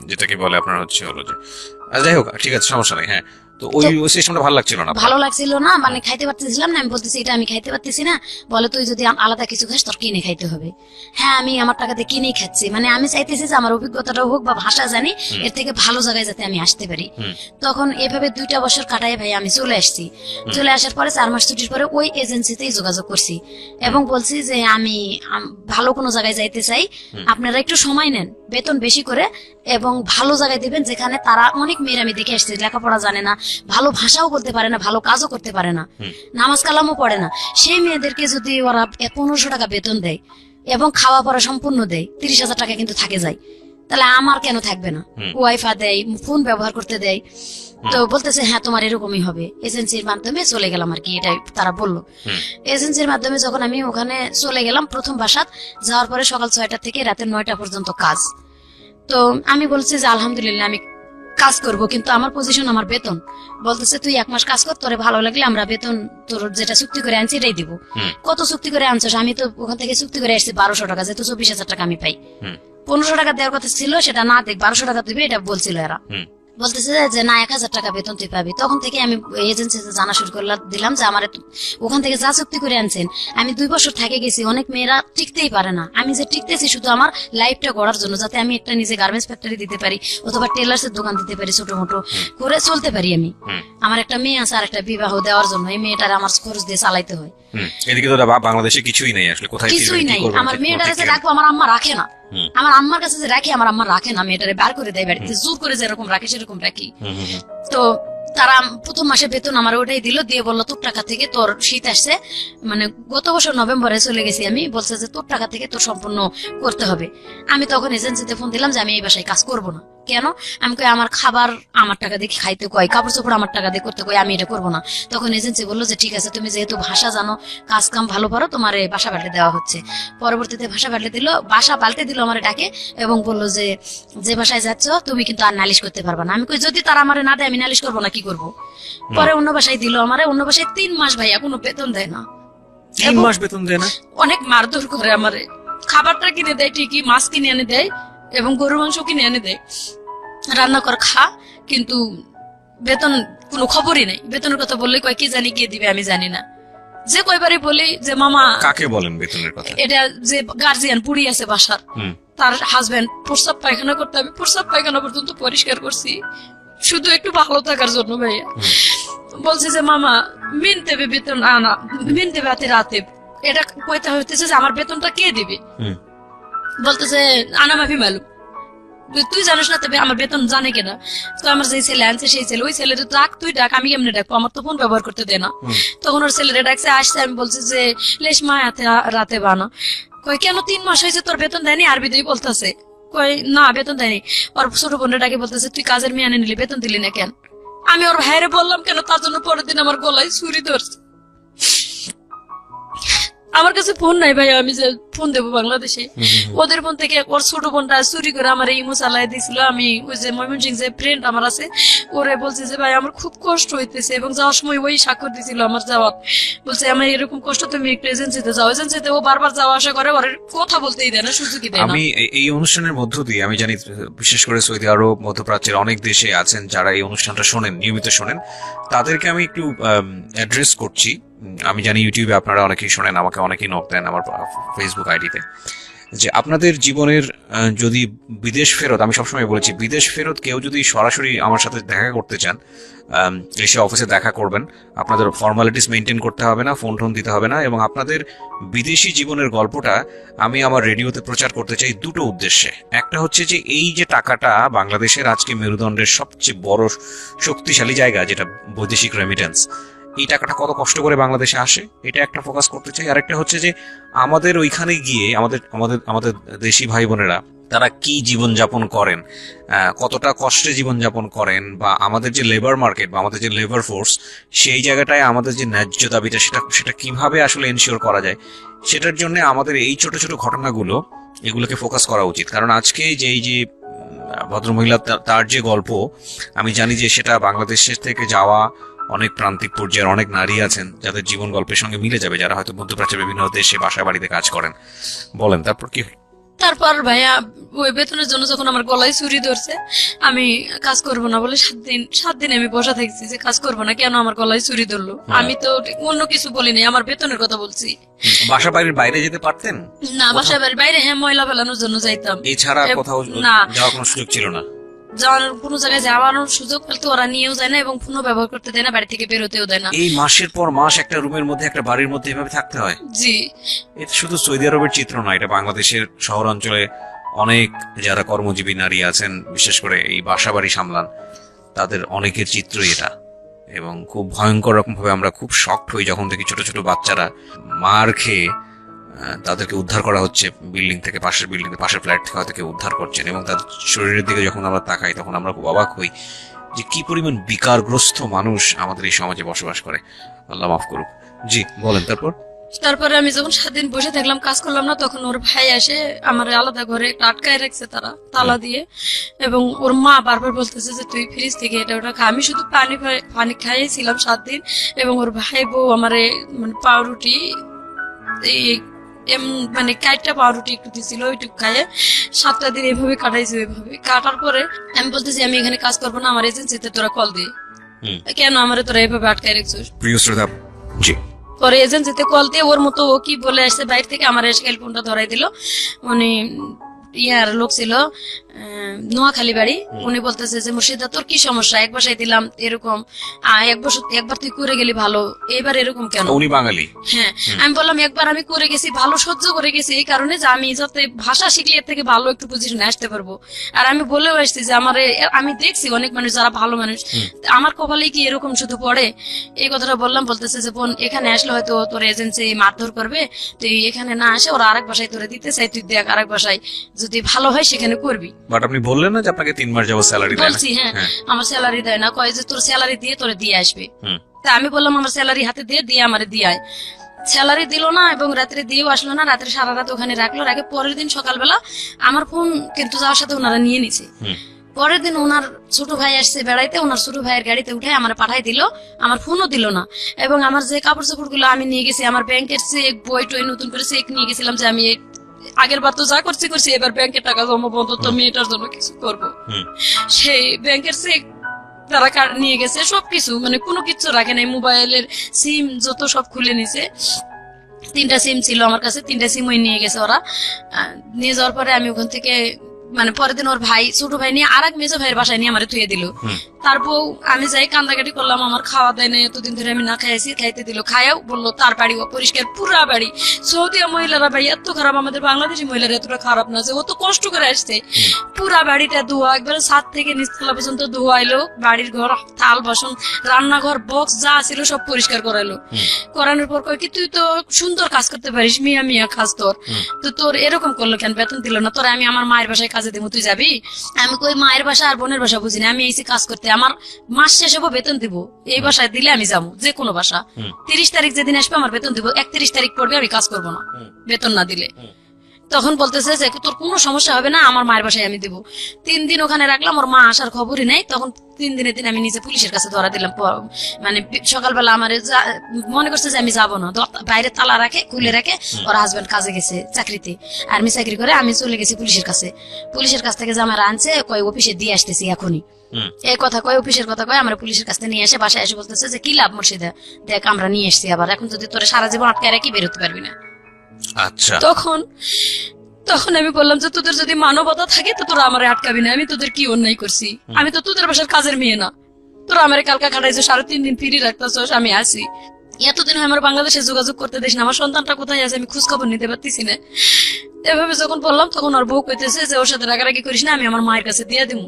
যেটাকে বলে আপনার হচ্ছে হলো যে, যাই হোক ঠিক আছে, সমস্যা নেই। হ্যাঁ, তো ওই সিস্টেমটা ভালো লাগছিল না? ভালো লাগছিল না, মানে খাইতে পারতেছিলাম না। আমি বলতেছি এটা আমি খাইতে পারতেছি না, বলে তুই যদি আলাদা কিছু খাস তোর কিনে খাইতে হবে। হ্যাঁ, আমি আমার টাকাতে কিনেই খাচ্ছি, মানে আমি চাইতেছি যে আমার অভিজ্ঞতাটা হোক বা ভাষা জানি, এর থেকে ভালো জায়গায় যাতে আমি আসতে পারি। তখন এভাবে 2টা বছর কাটাই ভাই আমি চলে আসছি। চলে আসার পরে 4 মাস ছুটির পরে ওই এজেন্সিতেই যোগাযোগ করছি এবং বলছি যে আমি ভালো কোনো জায়গায় যাইতে চাই, আপনারা একটু সময় নেন, বেতন বেশি করে এবং ভালো জায়গায় দিবেন, যেখানে তারা অনেক মেয়ের আমি দেখে আসছি লেখাপড়া জানে না, ভালো ভাষাও বলতে পারে না, ভালো কাজও করতে পারে না, নামাজ কালামও পড়ে না, সেই মেয়েদেরকে যদি ওরা 1500 টাকা বেতন দেয় এবং খাওয়া পড়া সম্পূর্ণ দেয়, 30,000 টাকা কিন্তু থাকে যায়, তাহলে আমার কেন থাকবে না? ওয়াইফাই দেয়, ফোন ব্যবহার করতে দেয়। তো বলতেছে হ্যাঁ তোমার এরকমই হবে। এজেন্সির মাধ্যমে চলে গেলাম আর কি, এটাই তারা বললো। এজেন্সির মাধ্যমে যখন আমি ওখানে চলে গেলাম, প্রথম বাসাত যাওয়ার পরে সকাল 6টা থেকে রাতে 9টা পর্যন্ত কাজ। তো আমি বলছি যে আলহামদুলিল্লাহ আমি কাজ করব, কিন্তু আমার পজিশন, আমার বেতন বলতেছে তুই 1 মাস কাজ কর, তোরে ভালো লাগলে আমরা বেতন তোর যেটা চুক্তি করে আনছি এটাই দিব। কত চুক্তি করে আনছিস? আমি তো ওখান থেকে চুক্তি করে আসছি 1200 টাকা, যেহেতু 24,000 টাকা আমি পাই। 1500 টাকা দেওয়ার কথা ছিল, সেটা না দেখ 1200 টাকা দিবে এটা বলছিল এরা। বলতেছে যে না 1000 টাকা বেতন তুই পাবি। তখন থেকে আমি এজেন্সিতে জানা শুরু দিলাম যে আমার ওখান থেকে যা চুক্তি করে আনছেন, আমি 2 বছর থেকে গেছি, অনেক মেয়েরা টিকতেই পারে না, আমি যে টিকতেছি শুধু আমার লাইফটা গড়ার জন্য, যাতে আমি একটা নিজে গার্মেন্টস ফ্যাক্টরি দিতে পারি অথবা টেলার্সের দোকান দিতে পারি, ছোট মোটো করে চলতে পারি আমি। আমার একটা মেয়ে আছে, আর একটা বিবাহ দেওয়ার জন্য এই মেয়েটার আমার খরচ দিয়ে চালাইতে হয়। এদিকে তো বাংলাদেশে কিছুই নেই আসলে, কোথায় কিছুই নাই। আমার মেয়েটার কাছে রাখবো, আমার আম্মা রাখে না, আমার আম্মার কাছে যে রাখি আমার আম্মা রাখে না, মেয়েটারে বার করে দেয় বাড়িতে, জোর করে যেরকম রাখে সেরকম রাখি। তো তারা প্রথম মাসে বেতন আমার ওটাই দিল, দিয়ে বললো তোর টাকা থেকে তোর শীত আসছে, মানে গত বছর নভেম্বরে চলে গেছি আমি, বলছে যে তোর টাকা থেকে তোর সম্পূর্ণ করতে হবে। আমি তখন এজেন্সিতে ফোন দিলাম যে আমি এই বাসায় কাজ করবো না। কেন? আমি কই আমার খাবার আমার টাকা দিয়ে খাইতে কয়, কাপড় চোপড় আমার টাকা দিয়ে করতে কয়, আমি এটা করবো না। তখন এজেন্সি বললো যে ঠিক আছে, তুমি যেহেতু ভাষা জানো, কাজ কাম ভালো পারো, তোমার বাসা পাল্টে দেওয়া হচ্ছে। পরবর্তীতে বাসা পাল্টে দিল আমার ডাকে এবং বললো যে বাসায় যাচ্ছ তুমি কিন্তু আর নালিশ করতে পারবা না। আমি কই যদি তারা আমার না দেয় আমি নালিশ করবো না, কি করবো? পরে অন্য বাসায় দিল আমারে, অন্য বাসায় 3 মাস ভাইয়া কোনো বেতন দেয় না। 3 মাস বেতন দেয় না? অনেক মারধর করে আমারে। খাবারটা কিনে দেয় ঠিকই, মাছ কিনে এনে দেয় এবং গরুর মাংস কিনে এনে দেয়, রান্না কর খা, কিন্তু বেতন কোনো খবরই নাই। বেতনের কথা বললে কয় কি জানি কে দিবে আমি জানি না। যে কয়বারই বলি যে মামা, কাকে বলেন বেতনের কথা? এটা যে গার্জিয়ান পুড়ি আছে বাসার, তার হাজবেন্ড প্রস্রাব পায়খানা করতে, আমি প্রস্রাব পায়খানা পর্যন্ত পরিষ্কার করছি শুধু একটু ভালো থাকার জন্য ভাইয়া। বলছে যে মামা মিন দেবে বেতন, আনা মিন দেবে হাতে রাতে, এটা কইতে হইতেছে যে আমার বেতনটা কে দিবে। বলতেছে আনা মাফি মালুম, তুই জানিস না, তবে আমার বেতন জানে কিনা। তো আমার যে ছেলে আনছে সেই ছেলে, ওই ছেলে ডাক, তুই ডাক, আমি কেমনে ডাকবো, আমার তো ফোন ব্যবহার করতে দে না। তখন ওর ছেলেরা ডাকছে, আসছে, আমি বলছি যে লেশ মা হাতে রাতে বানা। কই কেন 3 মাস হয়েছে তোর বেতন দেয়নি? আরবি দিয়ে বলতেছে, কই না বেতন দেয়নি। ওর ছোট বোনের ডাকে বলতেছে তুই কাজের মেয়ে আনে নিলি, বেতন দিলি না কেন? আমি ওর ভাইরে বললাম কেন, তার জন্য পরের দিন আমার গলায় ছুরি ধরছে। আমার কাছে ফোন নাই ভাই, আমি যে ফোন দেবো বাংলাদেশে, ওদের ফোন থেকে ওর ছোট বোনটা চুরি করে আমার ইমো চালাই দিয়েছিল। আমি ওই যে ময়মনসিং যে ফ্রেন্ড আমার আছে, ওরে বলছে যে ভাই আমার খুব কষ্ট হইতেছে, এবং যাওয়ার সময় ওই স্বাক্ষর দিছিল আমার যাওয়ার, বলছে আমার এরকম কষ্ট, তুমি একটু এজেন্সিতে যাও। এজেন্সিতে ও বারবার যাওয়া আসা করে, ওর কথা বলতেই দেয় না, সুযোগই দেয় না। আমি এই অনুষ্ঠানের মধ্য দিয়ে আমি জানি বিশেষ করে সৌদি আরব, মধ্যপ্রাচ্যের অনেক দেশে আছেন যারা এই অনুষ্ঠানটা শোনেন, নিয়মিত শোনেন, তাদেরকে আমি একটু অ্যাড্রেস করছি। আমি জানি ইউটিউবে আপনারা অনেকেই শোনেন, আমাকে অনেকেই নক দেন আমার ফেসবুক আইডিতে, যে আপনাদের জীবনের যদি বিদেশ ফেরত, আমি সবসময় বলেছি বিদেশ ফেরত কেউ যদি সরাসরি আমার সাথে দেখা করতে চান, এসে অফিসে দেখা করবেন, আপনাদের ফর্মালিটিস মেনটেন করতে হবে না, ফোন টোন দিতে হবে না, এবং আপনাদের বিদেশি জীবনের গল্পটা আমি আমার রেডিওতে প্রচার করতে চাই দুটো উদ্দেশ্যে। একটা হচ্ছে যে এই যে টাকাটা বাংলাদেশের আজকে মেরুদণ্ডের সবচেয়ে বড় শক্তিশালী জায়গা, যেটা বৈদেশিক রেমিটেন্স, এই টাকাটা কত কষ্ট করে বাংলাদেশে আসে, এটা একটা ফোকাস করতে চাই। আরেকটা হচ্ছে যে আমাদের ওইখানে গিয়ে আমাদের আমাদের আমাদের দেশি ভাই বোনেরা তারা কি জীবনযাপন করেন, কতটা কষ্টে জীবনযাপন করেন, বা আমাদের যে লেবার মার্কেট বা আমাদের যে লেবার ফোর্স, সেই জায়গাটায় আমাদের যে ন্যায্য দাবিটা সেটা কিভাবে আসলে এনশিওর করা যায়, সেটার জন্য আমাদের এই ছোট ছোট ঘটনাগুলো, এগুলোকে ফোকাস করা উচিত। কারণ আজকে যে এই যে ভদ্রমহিলা তার যে গল্প, আমি জানি যে সেটা বাংলাদেশের থেকে যাওয়া অনেক প্রান্তিক পর্যায়ের অনেক নারী আছেন যাদের জীবন গল্পের সঙ্গে মিলে যাবে, যারা হয়তো মধ্যপ্রাচ্যের বিভিন্ন দেশে বাসা বাড়িতে কাজ করেন। বলেন তারপর কি? তারপর ভাইয়া ওই বেতনের জন্য যখন আমার গলায় ছুরি ধরছে, আমি কাজ করব না বলে 7 দিন আমি বসা থাকছি যে কাজ করব না, কেন আমার গলায় ছুরি ধরলো। আমি তো অন্য কিছু বলিনি, আমার বেতনের কথা বলছি। বাসা বাড়ির বাইরে যেতে পারতেন না? বাসা বাড়ির বাইরে হ্যাঁ ময়লা ফেলানোর জন্য যাইতাম, এছাড়া কোথাও না যাওয়ার কোনো সুযোগ ছিল না? যাওয়ার কোনো জায়গায় যাওয়ানোর সুযোগ পেলে তো ওরা নিয়েও যায় না, এবং ফোনও ব্যবহার করতে দেয় না, বাড়ি থেকে বেরোতেও দেয় না। এই মাসের পর মাস একটা রুমের মধ্যে, একটা বাড়ির মধ্যে এভাবে থাকতে হয়? জি। এটা শুধু সৌদি আরবের চিত্র নয়, এটা বাংলাদেশের শহর অঞ্চলে অনেক যারা কর্মজীবী নারী আছেন, বিশেষ করে এই বাসা বাড়ি সামলান, তাদের অনেকের চিত্রই এটা। এবং খুব ভয়ঙ্কর রকম ভাবে আমরা খুব শকড হই যখন দেখি ছোট ছোট বাচ্চারা মার খেয়ে তাদেরকে উদ্ধার করা হচ্ছে বিল্ডিং থেকে, পাশের বিল্ডিং থেকে, পাশের ফ্ল্যাট থেকে হয়তো কেউ উদ্ধার করছেন, এবং তাদের শরীরের দিকে যখন আমরা তাকাই তখন আমরা খুব অবাক হই যে কি পরিমাণ বিকারগ্রস্ত মানুষ আমাদের এই সমাজে বসবাস করে। আল্লাহ মাফ করুক। জি বলেন তারপর? তারপরে আমি যখন 7 দিন বসে থাকলাম, কাজ করলাম না, তখন ওর ভাই আসে আমার আলাদা ঘরে একটা আটকায় রাখছে তারা তালা দিয়ে, এবং ওর মা বারবার বলতেছে যে তুই ফ্রিজ থেকে এটা ওটা খা। আমি শুধু পানি খাইয়েছিলাম 7 দিন, এবং ওর ভাই বউ আমারে মানে পাউরুটি, এই মানে 4টা পাউরুটি একটু দিছিল, ওইটুকু খাইয়ে 7টা দিন এভাবে কাটাইছে। ওইভাবে কাটার পরে আমি বলতেছি আমি এখানে কাজ করবো না, আমার এজেন্সিতে তোরা কল দিয়ে, কেন আমারে তোরা এভাবে আটকায় রাখছিস? প্রিয় শ্রোতা, জি পরে এজেন্সিতে কল দিয়ে ওর মতো ও কি বলে আসছে বাইরে থেকে, আমার এসে ফোনটা ধরাই দিল। উনি ইয়ার লোক ছিল, নোয়াখালী বাড়ি। উনি বলতেছে যে মুর্শিদা তোর কি সমস্যা, এক বাসায় দিলাম এরকম, একবার তুই করে গেলি ভালো, এবার এরকম কেন? উনি বাঙালি। হ্যাঁ, আমি বললাম একবার আমি করে গেছি ভালো, সহ্য করে গেছি এই কারণে যে আমি যাতে ভাষা শিখলে এর থেকে ভালো একটু পজিশনে আসতে পারবো। আর আমি বলেও আসছি যে আমি দেখছি অনেক মানুষ যারা ভালো মানুষ, আমার কপালে কি এরকম শুধু পড়ে, এই কথাটা বললাম। বলতেছে যে বোন এখানে আসলে হয়তো তোর এজেন্সি মারধর করবে, তুই এখানে না আসে ওরা আরেক বাসায় তোরে দিতে চাই, তুই দেখ আরেক বাসায় যদি ভালো হয় সেখানে করবি। বাট আপনি বললেন না যে আপনাকে 3 মাস যাবত স্যালারি দেয় না? বলছি হ্যাঁ, আমার স্যালারি দেয় না, কয় যে তোর স্যালারি দিয়ে তোরে দিয়ে আসবে। তা আমি বললাম আমার স্যালারি হাতে দিয়ে আমারে দিয়ে আয়। স্যালারি দিল না, এবং রাত্রে দিয়েও আসলো না, রাত্রে সারা রাত ওখানে রাখলো। রাখে পরের দিন সকালবেলা আমার ফোন কিন্তু যাওয়ার সাথে ওনারা নিয়ে নিছে। পরের দিন ওনার ছোট ভাই আসছে বেড়াইতে, ওনার ছোট ভাইয়ের গাড়িতে উঠে আমার পাঠাই দিল, আমার ফোনও দিল না। এবং আমার যে কাপড় চোপড় গুলো আমি নিয়ে গেছি, আমার ব্যাংকের চেক বই টই নতুন করে চেক নিয়ে গেছিলাম যে আমি আগের বার তো যা করছি এবার ব্যাংকের টাকা জমা বন্ধ, তো মেয়েটার জন্য কিছু করবো। সেই ব্যাংকের চেক তারা নিয়ে গেছে, সবকিছু মানে কোনো কিছু রাখে নাই, মোবাইলের সিম যত সব খুলে নিছে। 3টা সিম ছিল আমার কাছে, 3টা সিম ওই নিয়ে গেছে ওরা। নিয়ে যাওয়ার পরে আমি ওখান থেকে মানে পরের দিন ওর ভাই, ছোট ভাই নিয়ে আরেক মেজো ভাইয়ের বাসায় নিয়ে আমার থুয়ে দিল। তারপর আমি যাই কান্দাকাটি করলাম, আমার খাওয়া দেয় না, এতদিন ধরে আমি না খাইছি, খাইতে দিল, খায়াও বললো তার বাড়ি অপরিষ্কার, পুরা বাড়ি। সৌদি মহিলারা ভাই এত খারাপ, আমাদের বাংলাদেশি মহিলারা এতটা খারাপ না যে ও তো কষ্ট করে আসছে। পুরা বাড়িটা ধোয়া, একবারে ছাদ থেকে নিচতলা পর্যন্ত ধোয়াইলো, বাড়ির ঘর থাল বাসন রান্নাঘর বক্স যা ছিল সব পরিষ্কার করাইলো। করানোর পর কয় কি তুই তো সুন্দর কাজ করতে পারিস, মিয়া মিয়া কাজ তোর, তো তোর এরকম করলো কেন, বেতন দিল না? তোরা আমি আমার মায়ের বাসায় কাজে দিব, তুই যাবি? আমি কই মায়ের বাসা আর বোনের বাসা বুঝি না, আমি এসে কাজ করতে, আমার মাস শেষ হবো বেতন দিব, এই বাসায় দিলে আমি যাবো, যে কোনো বাসা। 30 তারিখ যেদিন আসবে আমার বেতন দিব, 31 তারিখ পড়বে আমি কাজ করবো না বেতন না দিলে। তখন বলতেছে যে তোর কোনো সমস্যা হবে না, আমার মায়ের বাসায় আমি দিব। 3 দিন ওখানে রাখলাম, ওর মা আসার খবরই নেই। তখন 3 দিনের দিন আমি নিজে পুলিশের কাছে ধরা দিলাম। মানে সকালবেলা আমার মনে করছে যে আমি যাবো না, বাইরে তালা রাখে খুলে রাখে, ওর হাজবেন্ড কাজে গেছে চাকরিতে, আর্মি চাকরি করে। আমি চলে গেছি পুলিশের কাছে, পুলিশের কাছ থেকে জামারা আনছে, কয় অফিসে দিয়ে আসতেছি এখনই, এই কথা কয়, অফিসের কথা কয়। আমরা পুলিশের কাছে নিয়ে এসে বাসায় এসে বলতেছে যে কি লাভ মুর্শিদা, দেখ আমরা নিয়ে এসছি আবার, এখন যদি তোরা সারা জীবন আটকে রাখি বেরোতে পারবি না। আচ্ছা, তখন আমি বললাম যে তোদের যদি মানবতা থাকে তো তোরা আমার আটকাবি না, আমি তোদের কি অন্যায় করছি? আমি তো তোদের বাসার কাজের মেয়ে না, তোরা আমার কালকা খাটাইছো, 3.5 দিন ফিরি রাখতেছস, আমি আসি। এতদিন আমার বাংলাদেশে যোগাযোগ করতে দিস না, আমার সন্তানটা কোথায় আছে আমি খোঁজ খবর নিতে পারতেছি না। এভাবে যখন বললাম তখন ওর বউ কইতেছে যে ওর সাথে রাগারাগি করিস না, আমি আমার মায়ের কাছে দিয়ে দিব।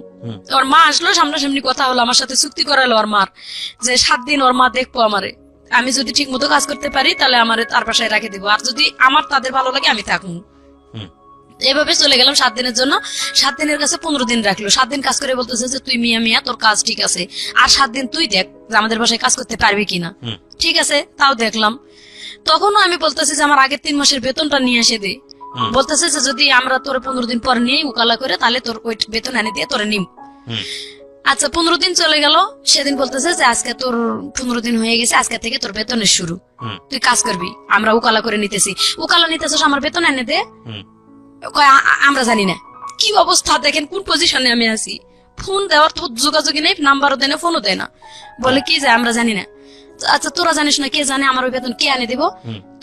ওর মা আসলো, সামনাসামনি কথা হলো, আমার সাথে চুক্তি করালো ওর মার যে 7 দিন ওর মা দেখবো আমারে, আমি যদি ঠিক মতো কাজ করতে পারি তাহলে আমার তার বাসায় রেখে দিব, আর যদি আমার তাদের ভালো লাগে আমি থাকবো। এভাবে চলে গেলাম 7 দিনের জন্য। 7 দিনের কাছে 15 দিন রাখলো। 7 দিন কাজ করে বলতেছে যে তুই মিয়া মিয়া তোর কাজ ঠিক আছে, আর 7 দিন তুই দেখ যে আমাদের বাসায় কাজ করতে পারবি কিনা। ঠিক আছে, তাও দেখলাম। তখনও আমি বলতেছি যে আমার আগের 3 মাসের বেতনটা নিয়ে এসে দে। বলতেছে যে যদি আমরা তোর 15 দিন পর নিয়ে উকালা করে তাহলে তোর ওই বেতন এনে দিয়ে তোরে নিম। আচ্ছা 15 দিন চলে গেল, সেদিন বলতেছে যে আজকে তোর 15 দিন হয়ে গেছে, আজকে থেকে তোর বেতনের শুরু, তুই কাজ করবি, আমরা উকালা করে নিতেছি। উকালা নিতেছিস, আমার বেতন এনে দে। আমরা জানি না কি অবস্থা, দেখেন কোন পজিশনে আমি আছি, ফোন দেওয়ার তো যোগাযোগই নেই, নাম্বারও দেয় না, ফোনও দেয় না, বলে কি যে আমরা জানি না। আচ্ছা তোরা জানিস না, কে জানে আমার ওই বেতন কে আনে দিব?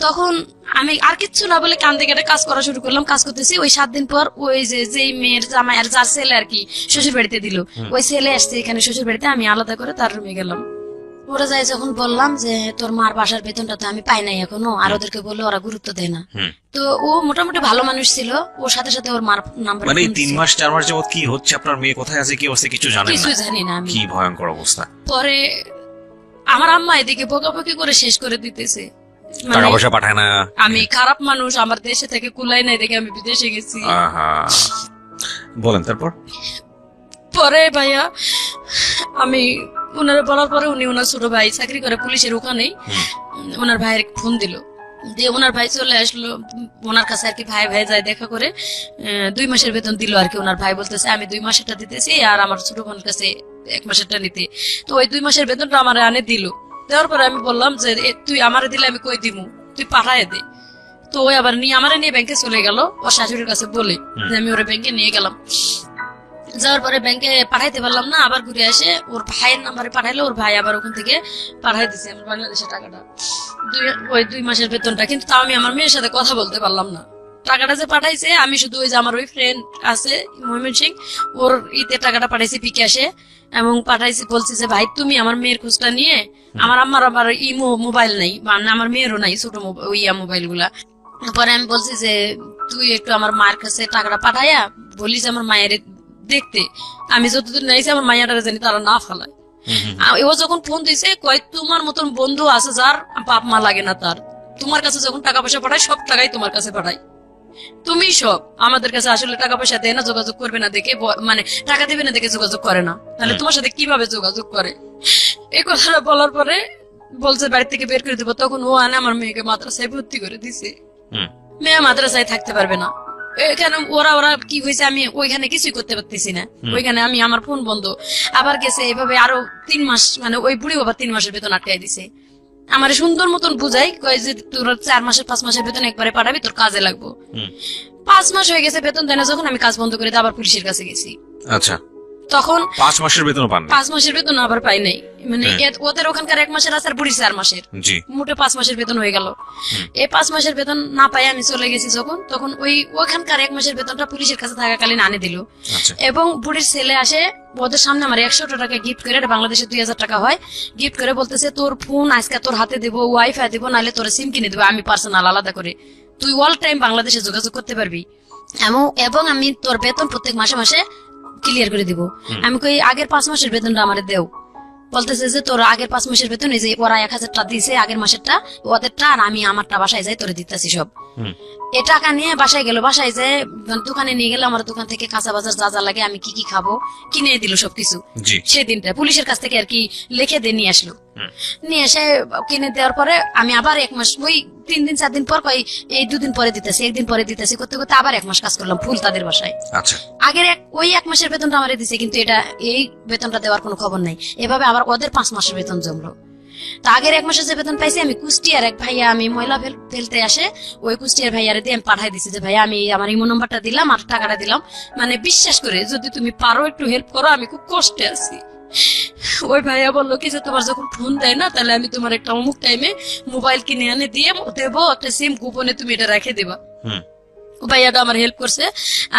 তখন আমি আর কিচ্ছু না বলে কান্দে কেটে কাজ করা শুরু করলাম। কাজ করতেছি, ওই 7 দিন পর ওই যে মেয়ের জামাই আর যার ছেলে আর কি শ্বশুর বাড়িতে দিল, ওই ছেলে আসছে এখানে শ্বশুর বাড়িতে, আমি আলাদা করে তার রুমে গেলাম। ওরা যাই যখন বললাম যে তোর মার বাসার বেতনটা তো আমি পাই নাই এখনো, আর ওদেরকে বললে ওরা গুরুত্ব দেয় না। তো ও মোটামুটি ভালো মানুষ ছিল, ওর সাথে সাথে ওর মার নাম্বার, মানে 3 মাস 4 মাস যাবত কি হচ্ছে, আপনার মেয়ে কোথায় আছে, কি অবস্থা কিছু জানেন না? কিছু জানি না আমি। কি ভয়ঙ্কর অবস্থা। পরে আমার আম্মা এদিকে বকাবকি করে শেষ করে দিতেছে, টাকা পয়সা পাঠায় না, আমি খারাপ মানুষ, আমার দেশে থেকে কুলাই নাই দেখে আমি বিদেশে গেছি। আহা, বলেন তারপর? পরে ভাইয়া আমি ওনারা বলার পরে উনি ওনার ছোট ভাই চাকরি করে পুলিশের ওখানেই, ওনার ভাইয়ের ফোন দিল, দিয়ে ওনার ভাই চলে আসলো ওনার কাছে আর কি, ভাই ভাই যায় দেখা করে 2 মাসের বেতন দিল আর কি। ওনার ভাই বলতেছে আমি 2 মাসেরটা দিতেছি আর আমার ছোট বোনের কাছে 1 মাসেরটা নিতে। তো ওই 2 মাসের বেতনটা আমার আনে দিল। দেওয়ার পরে আমি বললাম যে তুই আমারে দিলে আমি কই দিমু, তুই পাঠায় দে। তো ওই আবার আমারে নিয়ে ব্যাংকে চলে গেল ওর শাশুড়ির কাছে বলে যে আমি ওরে ব্যাংকে নিয়ে গেলাম। যাওয়ার পরে ব্যাংকে পাঠাইতে পারলাম না, আবার ঘুরে আসে ওর ভাইয়ের নাম্বারে পাঠাইলো, ওর ভাই আবার ওখান থেকে পাঠাই দিছে আমার বাংলাদেশের টাকাটা, ওই 2 মাসের বেতনটা। কিন্তু তাও আমি আমার মেয়ের সাথে কথা বলতে পারলাম না। টাকাটা যে পাঠাইছে আমি শুধু ওই যে আমার ওই ফ্রেন্ড আছে ময়মন সিং, ওর ঈদের টাকাটা পাঠাইছি বিকাশে, এবং পাঠাইছি বলছি যে ভাই তুমি আমার মেয়ের খোঁজটা নিয়ে, আমার আম্মার আবার ইমো মোবাইল নাই, মানে আমার মেয়েরও নাই ছোট ইয়া মোবাইল গুলা। পরে আমি বলছি যে তুই একটু আমার মায়ের কাছে টাকাটা পাঠাইয়া বলিস আমার মায়ের দেখতে, আমি যতদূর নাইছি আমার মাইয়াটা জানি তারা না ফেলায়। ও যখন ফোন দিছে কয় তোমার মতন বন্ধু আছে যার বাপ মা লাগে না, তার তোমার কাছে যখন টাকা পয়সা পাঠায় সব টাকাই তোমার কাছে পাঠায়, তুমি সব আমাদের কাছে আসলে টাকা পয়সা দেয় না, যোগাযোগ করবে না দেখে, মানে টাকা দেবে না দেখে যোগাযোগ করে না, তাহলে তোমার সাথে কিভাবে যোগাযোগ করে? এই কথাটা বলার পরে বলছে বাড়ি থেকে বের করে দেবো। তখন ও আনে আমার মেয়েকে মাদ্রাসায় ভর্তি করে দিছে, মেয়ে মাদ্রাসায় থাকতে পারবে না। এখানে ওরা কি হয়েছে আমি ওইখানে কিছুই করতে পারতেছি না, ওইখানে আমি আমার ফোন বন্ধ। আবার গেছে এভাবে আরো 3 মাস, মানে ওই বুড়ি বাবা 3 মাসের বেতন আটকাই দিছে। আমার সুন্দর মতন বুঝাই কয় যে তোর 4 মাসের 5 মাসের বেতন একবারে পাঠাবি, তোর কাজে লাগবো। 5 মাস হয়ে গেছে বেতন দেয় না, যখন আমি কাজ বন্ধ করে আবার পুলিশের কাছে গেছি। আচ্ছা, তখন 5 মাসের বেতনও পান 5 মাসের বেতন আবার পাই নাই, মানে ওদের ওখানকার 1 মাসের আছে আর বুড়ির 4 মাসের, জি মোটে 5 মাসের বেতন হয়ে গেল। এই 5 মাসের বেতন না পাই আমি চলে গেছি যখন, তখন ওখানকার 1 মাসের বেতনটা পুলিশের কাছে থাকাকালীন আনে দিল। আচ্ছা এবং বুড়ির ছেলে আসে ওদের সামনে আমার 100 টাকা গিফট করে, এটা বাংলাদেশে 2000 টাকা হয়, গিফট করে বলতেছে তোর ফোন আজকে তোর হাতে দেবো, ওয়াইফাই দেবো, নাহলে তোর সিম কিনে দেবো আমি পার্সোনাল আলাদা করে, তুই অল টাইম বাংলাদেশে যোগাযোগ করতে পারবি, এবং আমি তোর বেতন প্রত্যেক মাসে মাসে ক্লিয়ার করে দিব। আমি কই আগের 5 মাসের বেতনটা আমারে দেও। বলতেছে যে তোর আগের 5 মাসের বেতন এই যে ওরা 1000 টাকা দিয়েছে আগের মাসেরটা ওদেরটা, আর আমি আমারটা বাসায় যাই তোরে দিতেছি সব। এ টাকা নিয়ে বাসায় গেল, বাসায় যে দোকানে নিয়ে গেল, আমার দোকান থেকে কাঁচা বাজার যা যা লাগে আমি কি কি খাবো কিনে দিল সবকিছু। জি সেদিনটা পুলিশের কাছ থেকে আর কি লিখে দিয়ে নিয়ে আসলো, নিয়ে এসে কিনে দেওয়ার পরে আমি আবার 1 মাস, ওই 3 দিন 4 দিন পর কই এই 2 দিন পরে দিতেছি, 1 দিন পরে দিতেছি, করতে করতে আবার 1 মাস কাজ করলাম ফুল তাদের বাসায়। আচ্ছা আগের ওই 1 মাসের বেতনটা আমারে দিছে, কিন্তু এটা এই বেতনটা দেওয়ার কোনো খবর নাই। এভাবে আবার ওদের 5 মাসের বেতন জমলো। তো আগের 1 মাসের যে বেতন পাইছি আমি কুষ্টিয়ার এক ভাইয়া, আমি ময়লা ফেলতে আসে ওই কুষ্টিয়ার ভাইয়ারে দিয়ে আমি পাঠাই দিছি যে ভাইয়া আমি আমার ইমো নাম্বারটা দিলাম আর টাকাটা দিলাম, মানে বিশ্বাস করে যদি তুমি পারো একটু হেল্প করো, আমি খুব কষ্টে আছি। ওই ভাইয়া বললো কি যে তোমার যখন ফোন দেয় না তাহলে আমি তোমার একটা অমুক টাইমে মোবাইল কিনে এনে দিয়ে দেবো, একটা সিম গোপনে তুমি এটা রেখে দেবা। ভাইয়াটা আমার হেল্প করছে,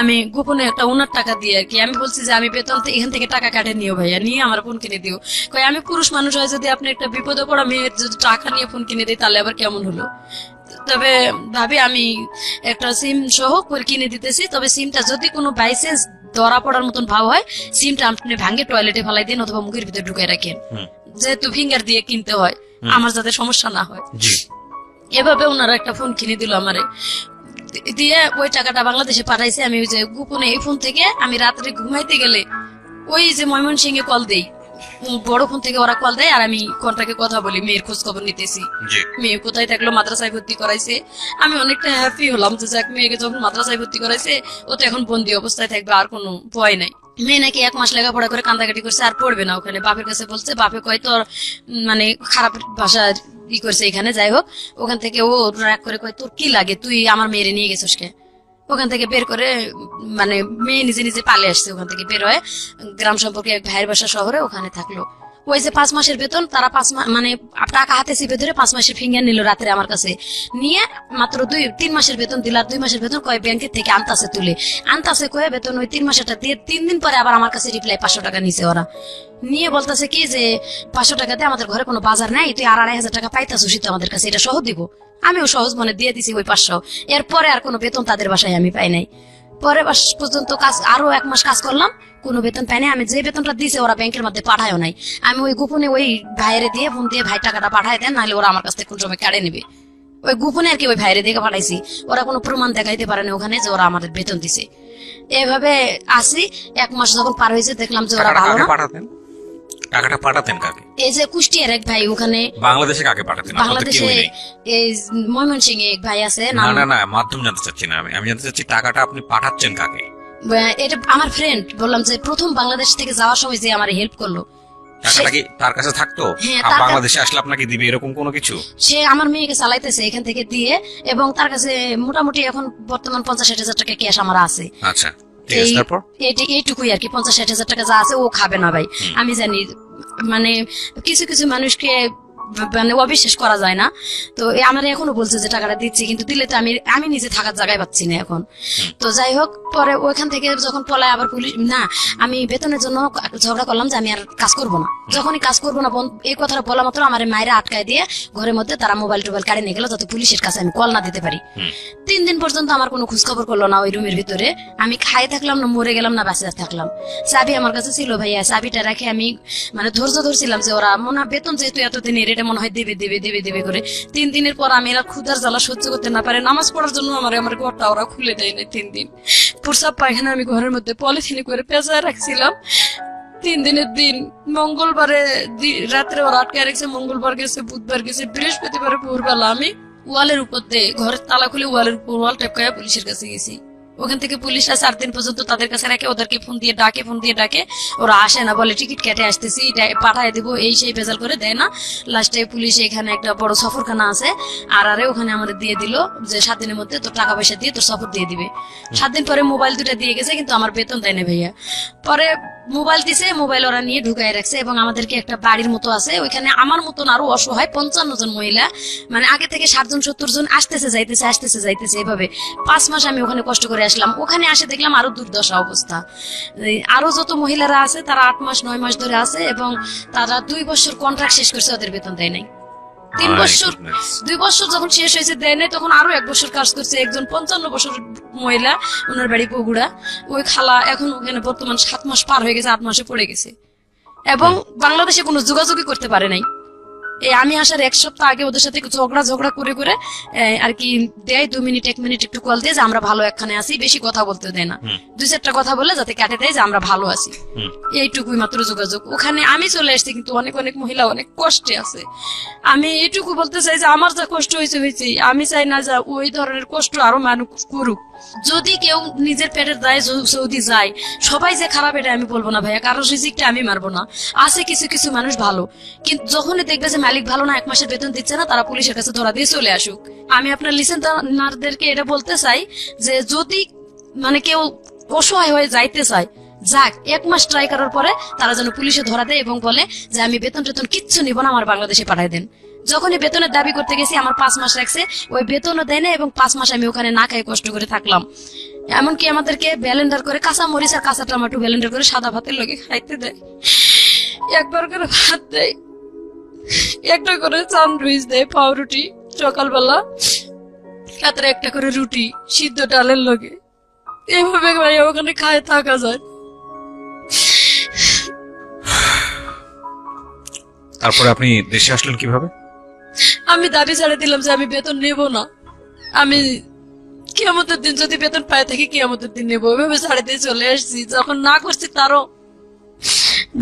আমি গোপনে একটা 1,000 টাকা দিয়ে আর কি আমি বলছি যে আমি বেতন এখান থেকে টাকা কাটে নিও ভাইয়া, নিয়ে আমার ফোন কিনে দিও। কই আমি পুরুষ মানুষ হয় যদি আপনি একটা বিপদে পড়া মেয়ের যদি টাকা নিয়ে ফোন কিনে দিই তাহলে আবার কেমন হলো। তবে ভাবি আমি একটা সিম সহ করে কিনে দিতেছি, তবে সিমটা যদি কোনো বাইসেন্স ধরা পড়ার মতন ভাব হয় সিমটা আপনি ভাঙে টয়লেটে ফেলাই দিন অথবা মুখের ভিতরে ঢুকাই রাখেন, যেহেতু ফিঙ্গার দিয়ে কিনতে হয় আমার যাতে সমস্যা না হয়। এভাবে ওনারা একটা ফোন কিনে দিল আমারে, দিয়ে ওই টাকাটা বাংলাদেশে পাঠাইছে। আমি ওই যে গোপনে এই ফোন থেকে আমি রাত্রে ঘুমাইতে গেলে ওই যে ময়মনসিংহে কল দেই, বড় ফোন থেকে ওরা কল দেয় আর আমি কন্ট্রাক্টে কথা বলি, মেয়ের খোঁজ খবর নিতেছি, মেয়ে কোথায় থাকলো, মাদ্রাসায় ভর্তি করাইছে। আমি অনেকটা হ্যাপি হলাম যে যাক মেয়েকে যখন মাদ্রাসায় ভর্তি করাইছে ও তো এখন বন্দি অবস্থায় থাকবে, আর কোনো ভয় নাই। মেয়ে নাকি 1 মাস লেখাপড়া করে কান্দাকাটি করছে আর পড়বে না ওখানে, বাপের কাছে বলছে, বাপে কয় তোর মানে খারাপ ভাষা করছে এখানে, যাই হোক ওখান থেকে ও রাগ করে কয় তোর কি লাগে তুই আমার মেয়েরে নিয়ে গেছিস কে, ওখান থেকে বের করে মানে মেয়ে নিজে নিজে পালে আসছে, ওখান থেকে বের হয়ে গ্রাম সম্পর্কে এক ভাইয়ের বাসা শহরে ওখানে থাকলো। ওই যে 5 মাসের বেতন তারা 5 মাস মানে টাকা হাতে চিপে ধরে 5 মাসের ফিঙ্গার নিল রাত্রে আমার কাছে নিয়ে, মাত্র 3 মাসের বেতন দিল, আর 2 মাসের বেতন কয় ব্যাংকের থেকে আনতাছে কয়ে বেতন ওই 3 মাসেরটা দিয়ে 3 দিন পরে আবার আমার কাছে রিপ্লাই 500 টাকা নিছে ওরা, নিয়ে বলতেছে কি যে 500 টাকাতে আমাদের ঘরে কোনো বাজার নাই, তুই আর 2,500 টাকা পাইতাছিস তো আমাদের কাছে, এটা সহ দিব। আমিও সহজ মনে দিয়ে দিছি ওই 500, এরপরে আর কোনো বেতন তাদের বাসায় আমি পাই নাই। পরে মাস পর্যন্ত কাজ আরো 1 মাস কাজ করলাম, কোনো বেতন পাই নাই। আমি যে বেতনটা দিয়েছে ওরা ব্যাংকের মধ্যে পাঠায়ও নাই, আমি ওই গোপনে ওই ভাইয়েরে দিয়ে ফোন দিয়ে ভাই টাকাটা পাঠায় দেন, নাহলে ওরা আমার কাছ থেকে কোন সময় কেড়ে নেবে, ওই গোপনে আর কি ওই ভাইয়েরে দিয়ে পাঠাইছি। ওরা কোনো প্রমাণ দেখাইতে পারেনি ওখানে যে ওরা আমাদের বেতন দিছে। এভাবে আসি 1 মাস যখন পার হয়েছে দেখলাম যে ওরা ভালো না। টাকাটা পাঠাতেন কাকে? এই যে কুষ্টিয়ার এক ভাই ওখানে। বাংলাদেশে কাকে পাঠাতেন? বাংলাদেশে এই ময়মনসিংহে এক ভাই আছে। না মাধ্যম জানতে চাচ্ছি না আমি জানতে চাচ্ছি টাকাটা আপনি পাঠাচ্ছেন কাকে? এটা আমার ফ্রেন্ড, বললাম যে প্রথম বাংলাদেশ থেকে যাওয়ার সময় যে আমার হেল্প করলো। টাকাটা কি তার কাছে থাকতো? বাংলাদেশে আসলে আপনাকে দিবে এরকম কোনো কিছু? সে আমার মেয়েকে চালাইতেছে এখান থেকে দিয়ে, এবং তার কাছে মোটামুটি এখন বর্তমান 50-60 হাজার টাকা ক্যাশ আমার আছে। আচ্ছা এইটুকুই আর কি, 50-60 হাজার টাকা যা আছে ও খাবে না ভাই, আমি জানি। মানে কিছু কিছু মানুষকে মানে অবিশ্বাস করা যায় না। তো আমার এখনো বলছে যে টাকাটা দিচ্ছি, কিন্তু দিলে তো আমি নিজে থাকার জায়গায় পাচ্ছি না এখন। তো যাই হোক, পরে ওইখান থেকে যখন পলায় আবার পুলিশ না, আমি বেতনের জন্য ঝগড়া করলাম যে আমি আর কাজ করবো না। যখনই কাজ করবো না এই কথাটা বলা মাত্র আমার মায়েরা আটকায় দিয়ে ঘরের মধ্যে তারা মোবাইল টোবাইল কাড়ে নিয়ে গেল, যাতে পুলিশের কাছে আমি কল না দিতে পারি। 3 দিন পর্যন্ত আমার কোনো খোঁজ খবর করলো না ওই রুমের ভিতরে। আমি খাই থাকলাম না মরে গেলাম না বাঁচে থাকলাম। চাবি আমার কাছে ছিল ভাইয়া, চাবিটা রাখে আমি মানে ধৈর্য ধরছিলাম যে ওরা মনে বেতন যেহেতু এতদিনের এটা মনে হয় দেবে করে। 3 দিনের পর আমি এরা ক্ষুধার জ্বালা সহ্য করতে না পারে নামাজ পড়ার জন্য আমার ঘরটা ওরা খুলে দেয় না। 3 দিন প্রসাব পায়খানা আমি ঘরের মধ্যে পলিথিনে করে পেঁচায় রাখছিলাম। 3 দিনের দিন মঙ্গলবারে রাত্রে ওরা আটকে রেখেছে, মঙ্গলবার গেছে, বুধবার গেছে, বৃহস্পতিবারে ভোরবেলা আমি ওয়ালের উপর দিয়ে ঘরের তালা খুলে ওয়ালের উপর ওয়াল টেপকায় পুলিশের কাছে গেছি। ওখান থেকে পুলিশরা 4 দিন পর্যন্ত তাদের কাছে রাখে, ওদেরকে ফোন দিয়ে ডাকে, ওরা আসে না, বলে টিকিট কেটে আসতেছি পাঠায় দিব, এই সেই ভেজাল করে দেয় না। লাস্টে পুলিশ এখানে একটা বড় সফরখানা আছে আর ওখানে আমাদের দিয়ে দিল যে 7 দিনের মধ্যে তোর টাকা পয়সা দিয়ে তোর সফর দিয়ে দিবে। 7 দিন পরে মোবাইল 2টা দিয়ে গেছে, কিন্তু আমার বেতন দেয় না ভাইয়া। পরে মোবাইল দিছে, মোবাইল ওরা নিয়ে ঢুকাই রাখছে এবং আমাদেরকে একটা বাড়ির মতো আছে, ওইখানে আমার মতন আরো অসহায় 55 জন মহিলা, মানে আগে থেকে 60 জন 70 জন আসতেছে যাইতেছে এভাবে 5 মাস আমি ওখানে কষ্ট করে আসলাম। ওখানে আসে দেখলাম আরো দুর্দশা অবস্থা। আরো যত মহিলারা আছে তারা 8 মাস 9 মাস ধরে আছে এবং তারা 2 বছর কন্ট্রাক্ট শেষ করছে, ওদের বেতন দেয় নাই। 3 বছর 2 বছর যখন শেষ হয়েছে দেয় নাই, তখন আরো 1 বছর কাজ করছে একজন 55 বছর মহিলা, ওনার বাড়ি বগুড়া। ওই খালা এখন ওখানে বর্তমান 7 মাস পার হয়ে গেছে, 8 মাসে পড়ে গেছে এবং বাংলাদেশে কোনো যোগাযোগই করতে পারে নাই। এই আমি আসার 1 সপ্তাহ আগে ওদের সাথে ঝগড়া করে আর কি দেয় 2 মিনিট 1 মিনিট একটু কল দিয়ে যে আমরা ভালো একখানে আছি, বেশি কথা বলতে দেয় না, 2-4টা কথা বলে যাতে কাটে দেয় যে আমরা ভালো আছি, এইটুকুই মাত্র যোগাযোগ। ওখানে আমি চলে আসছি কিন্তু অনেক মহিলা অনেক কষ্টে আছে। আমি এইটুকু বলতে চাই যে আমার যা কষ্ট হয়েছে, আমি চাই না যে ওই ধরনের কষ্ট আরো মানুষ করুক। যদি কেউ নিজের পেটের দায়ে সৌদি যায়, সবাই যে খারাপ এটা আমি বলবো না ভাইয়া, কারো রিজিকটা আমি মারবো না। আছে কিছু মানুষ ভালো, কিন্তু যখনই দেখবে যে মালিক ভালো না, 1 মাসের বেতন দিচ্ছে না, তারা পুলিশের কাছে ধরা দিয়ে চলে আসুক। আমি আপনার লিসেনারদেরকে এটা বলতে চাই যে যদি মানে কেউ অসহায় হয়ে যাইতে চায়, যাক 1 মাস ট্রাই করার পরে তারা যেন পুলিশে ধরা দেয় এবং বলে যে আমি বেতন কিচ্ছু নিব না, আমার বাংলাদেশে পাঠাই দেন। যখনই বেতনের দাবি করতে গেছি আমার 5 মাস রাখছে, ওই বেতনও দেয় না এবং 5 মাস আমি ওখানে না খাই কষ্ট করে থাকলাম। এমনকি আমাদেরকে ব্লেন্ডার করে কাঁচা মরিচ আর কাঁচা টমেটো ব্লেন্ডার করে সাদা ভাতের লগে খাইতে দেয়, একবার করে ভাত দেয়, একটা করে স্যান্ডউইচ দেয়, পাউরুটি সকালবেলা, রাত্রে একটা করে রুটি সিদ্ধ ডালের লগে। এভাবে ভাই ওখানে খায় থাকা যায়। তারপরে আপনি দেশে আসলেন কিভাবে? আমি দাবি ছেড়ে দিলাম যে আমি বেতন নেব না, আমি কিয়ামতের দিন যদি বেতন পাই থাকি কিয়ামতের দিন নেবো, ওইভাবে ছাড়ে দিয়ে চলে আসছি। যখন না করছি তারও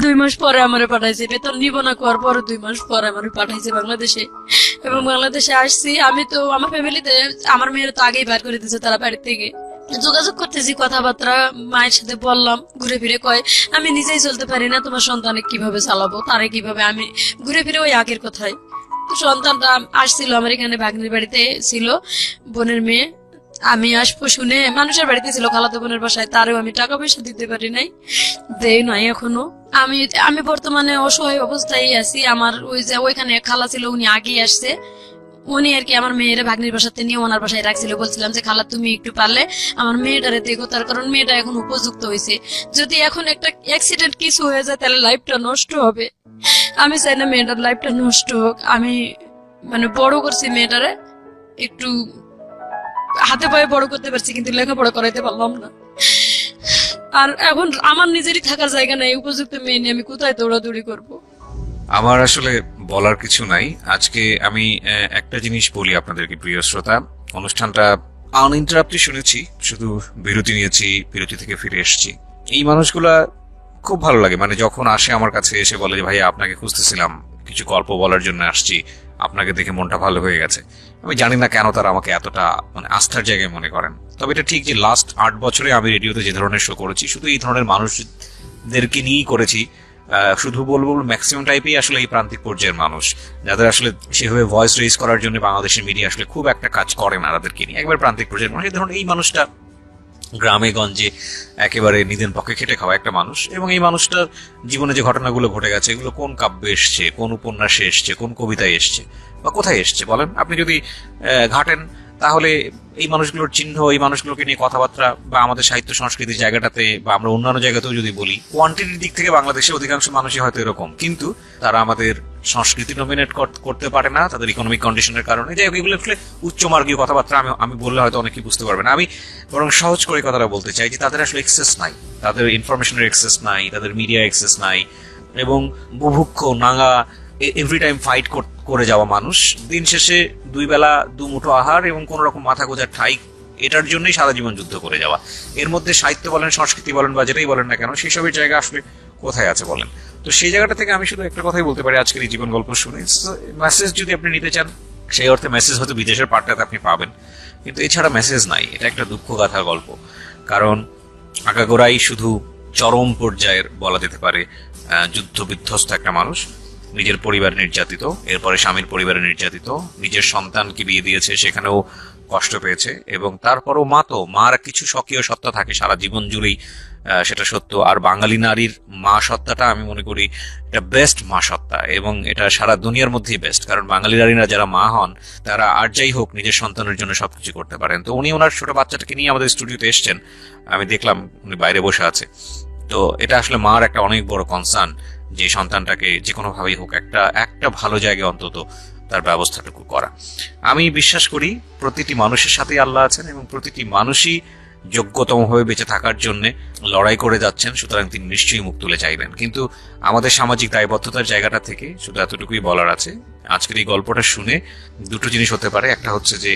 2 মাস পরে আমারে পাঠাইছে, বেতন নিব না করার পরে 2 মাস পরে আমারে পাঠাইছে বাংলাদেশে। এবং বাংলাদেশে আসছি আমি তো আমার ফ্যামিলিতে, আমার মেয়ের তো আগেই বার করে দিয়েছে তারা বাড়ি থেকে। যোগাযোগ করতেছি, কথাবার্তা মায়ের সাথে বললাম, ঘুরে ফিরে কয় আমি নিজেই চলতে পারি না, তোমার সন্তানে কিভাবে চালাবো, তারে কিভাবে, আমি ঘুরে ফিরে ওই আগের কথাই। তো সন্তানটা আসছিল আমার এখানে, ভাগ্নির বাড়িতে ছিল, বোনের মেয়ে। আমি আসবো শুনে মানুষের বাড়িতে ছিল, খালাতো বোনের বাসায়, তারও আমি টাকা পয়সা দিতে পারি নাই, দেই নাই এখনো। আমি বর্তমানে অসহায় অবস্থায় আছি। আমার ওই যে ওইখানে খালা ছিল, উনি আগেই আসছে, উনি আর কি আমার মেয়ের ভাগ্নির বাসাতে নিয়ে ওনার বাসায় রাখছিল। বলছিলাম যে খালা তুমি একটু পারলে আমার মেয়েটারে দেখো, তার কারণ মেয়েটা এখন উপযুক্ত হয়েছে। যদি এখন একটা অ্যাক্সিডেন্ট কিছু হয়ে যায় তাহলে লাইফটা নষ্ট হবে। আমি চাই না মেয়েটার লাইফটা নষ্ট হোক। আমি মানে বড় করছি মেয়েটারে, একটু হাতে পায়ে বড় করতে পারছি কিন্তু লেখাপড়া করাইতে পারলাম না। আর এখন আমার নিজেরই থাকার জায়গা নাই, উপযুক্ত মেয়ে নিয়ে আমি কোথায় দৌড়াদৌড়ি করবো? আমার আসলে বলার কিছু নাই। আজকে আমি একটা জিনিস বলি আপনাদেরকে, প্রিয় শ্রোতা, অনুষ্ঠানটা আনইন্টারাপ্টেড শুনেছি, শুধু বিরতি নিয়েছি, বিরতি থেকে ফিরে এসেছি। এই মানুষগুলা খুব ভালো লাগে, মানে যখন আসে আমার কাছে এসে বলে যে ভাইয়া আপনাকে খুঁজতেছিলাম, কিছু গল্প বলার জন্য আসছি, আপনাকে দেখে মনটা ভালো হয়ে গেছে। আমি জানি না কেন তারা আমাকে এতটা মানে আস্থার জায়গায় মনে করেন। তবে এটা ঠিক যে লাস্ট 8 বছরে আমি রেডিওতে যে ধরনের শো করেছি, শুধু এই ধরনের মানুষদেরকে নিয়েই করেছি। শুধু বলবো ম্যাক্সিমাম টাইপই আসলে এই প্রান্তিক পর্যায়ের মানুষ, যাদের আসলে সেভাবে ভয়েস রেজ করার জন্য বাংলাদেশের মিডিয়া আসলে খুব একটা কাজ করে না তাদেরকে নিয়ে। একবার প্রান্তিক পর্যায়ের মানুষ, এই ধরনের এই মানুষটা গ্রামে গঞ্জে একেবারে নিদেন পক্ষে খেটে খাওয়া একটা মানুষ, এবং এই মানুষটার জীবনে যে ঘটনাগুলো ঘটে গেছে এগুলো কোন কাব্যে এসছে, কোন উপন্যাসে এসছে, কোন কবিতায় এসছে বা কোথায় এসছে বলেন? আপনি যদি ঘাটেন তাহলে এই মানুষগুলোর চিহ্ন, এই মানুষগুলোকে নিয়ে কথাবার্তা বা আমাদের সাহিত্য সংস্কৃতির জায়গাটাতে বা আমরা অন্যান্য জায়গাতেও যদি বলি, কোয়ান্টিটির দিক থেকে বাংলাদেশে অধিকাংশ মানুষই হয়তো এরকম, কিন্তু তারা আমাদের সংস্কৃতি নমিনেট করতে পারে না তাদের ইকোনমিক কন্ডিশনের কারণে। যাই হোক, এগুলো আসলে উচ্চমার্গীয় কথাবার্তা আমি বললে হয়তো অনেকেই বুঝতে পারবে না। আমি বরং সহজ করে কথাটা বলতে চাই যে তাদের আসলে এক্সেস নাই, তাদের ইনফরমেশনের এক্সেস নাই, তাদের মিডিয়া এক্সেস নাই, এবং বুভুক্ষ নাঙ্গা এভরি টাইম ফাইট করে যাওয়া মানুষ। দিন শেষে 2 বেলা 2 মুঠো আহার এবং কোন রকম মাথা গোঁজার ঠাই, এটার জন্যই সারা জীবন যুদ্ধ করে যাওয়া। এর মধ্যে সাহিত্য বলেন, সংস্কৃতি বলেন বা যেটাই বলেন না কেন, সেসবের জায়গা আসলে কোথায় আছে বলেন? তো সেই জায়গাটা থেকে আমি শুধু একটা কথাই বলতে পারি আজকের এই জীবন গল্প শুনে। মেসেজ যদি আপনি নিতে চান, সেই অর্থে মেসেজ হয়তো বিদেশের পার্টটাতে আপনি পাবেন, কিন্তু এছাড়া মেসেজ নাই। এটা একটা দুঃখ গাথার গল্প, কারণ আগাগোড়াই শুধু চরম পর্যায়ের বলা যেতে পারে যুদ্ধ বিধ্বস্ত একটা মানুষ, নিজের পরিবার নির্যাতিত, এরপরে স্বামীর পরিবারে নির্যাতিত, নিজের সন্তানকে বিয়ে দিয়েছে, সেখানেও কষ্ট পেয়েছে, এবং তারপরও মার কিছু স্বকীয় সত্তা থাকে সারা জীবন জুড়েই, সেটা সত্য। আর বাঙালি নারীর মা সত্তাটা আমি মনে করি এটা বেস্ট মা সত্তা, এবং এটা সারা দুনিয়ার মধ্যেই বেস্ট। কারণ বাঙালি নারীরা যারা মা হন তারা আর যাই হোক নিজের সন্তানের জন্য সবকিছু করতে পারেন। তো উনি ওনার ছোট বাচ্চাটাকে নিয়ে আমাদের স্টুডিওতে এসছেন, আমি দেখলাম উনি বাইরে বসে আছে। তো এটা আসলে মার একটা অনেক বড় কনসার্ন যে সন্তানটাকে যে কোনো ভাবেই হোক একটা ভালো জায়গায় অন্তত তার ব্যবস্থাটুকু করা। আমি বিশ্বাস করি প্রতিটি মানুষের সাথেই আল্লাহ আছেন, এবং প্রতিটি মানুষই যোগ্যতমভাবে বেঁচে থাকার জন্য লড়াই করে যাচ্ছেন, সুতরাং তিনি নিশ্চয়ই মুখ তুলে চাইবেন। কিন্তু আমাদের সামাজিক দায়বদ্ধতার জায়গাটা থেকে শুধু এতটুকুই বলার আছে, আজকের এই গল্পটা শুনে দুটো জিনিস হতে পারে। একটা হচ্ছে যে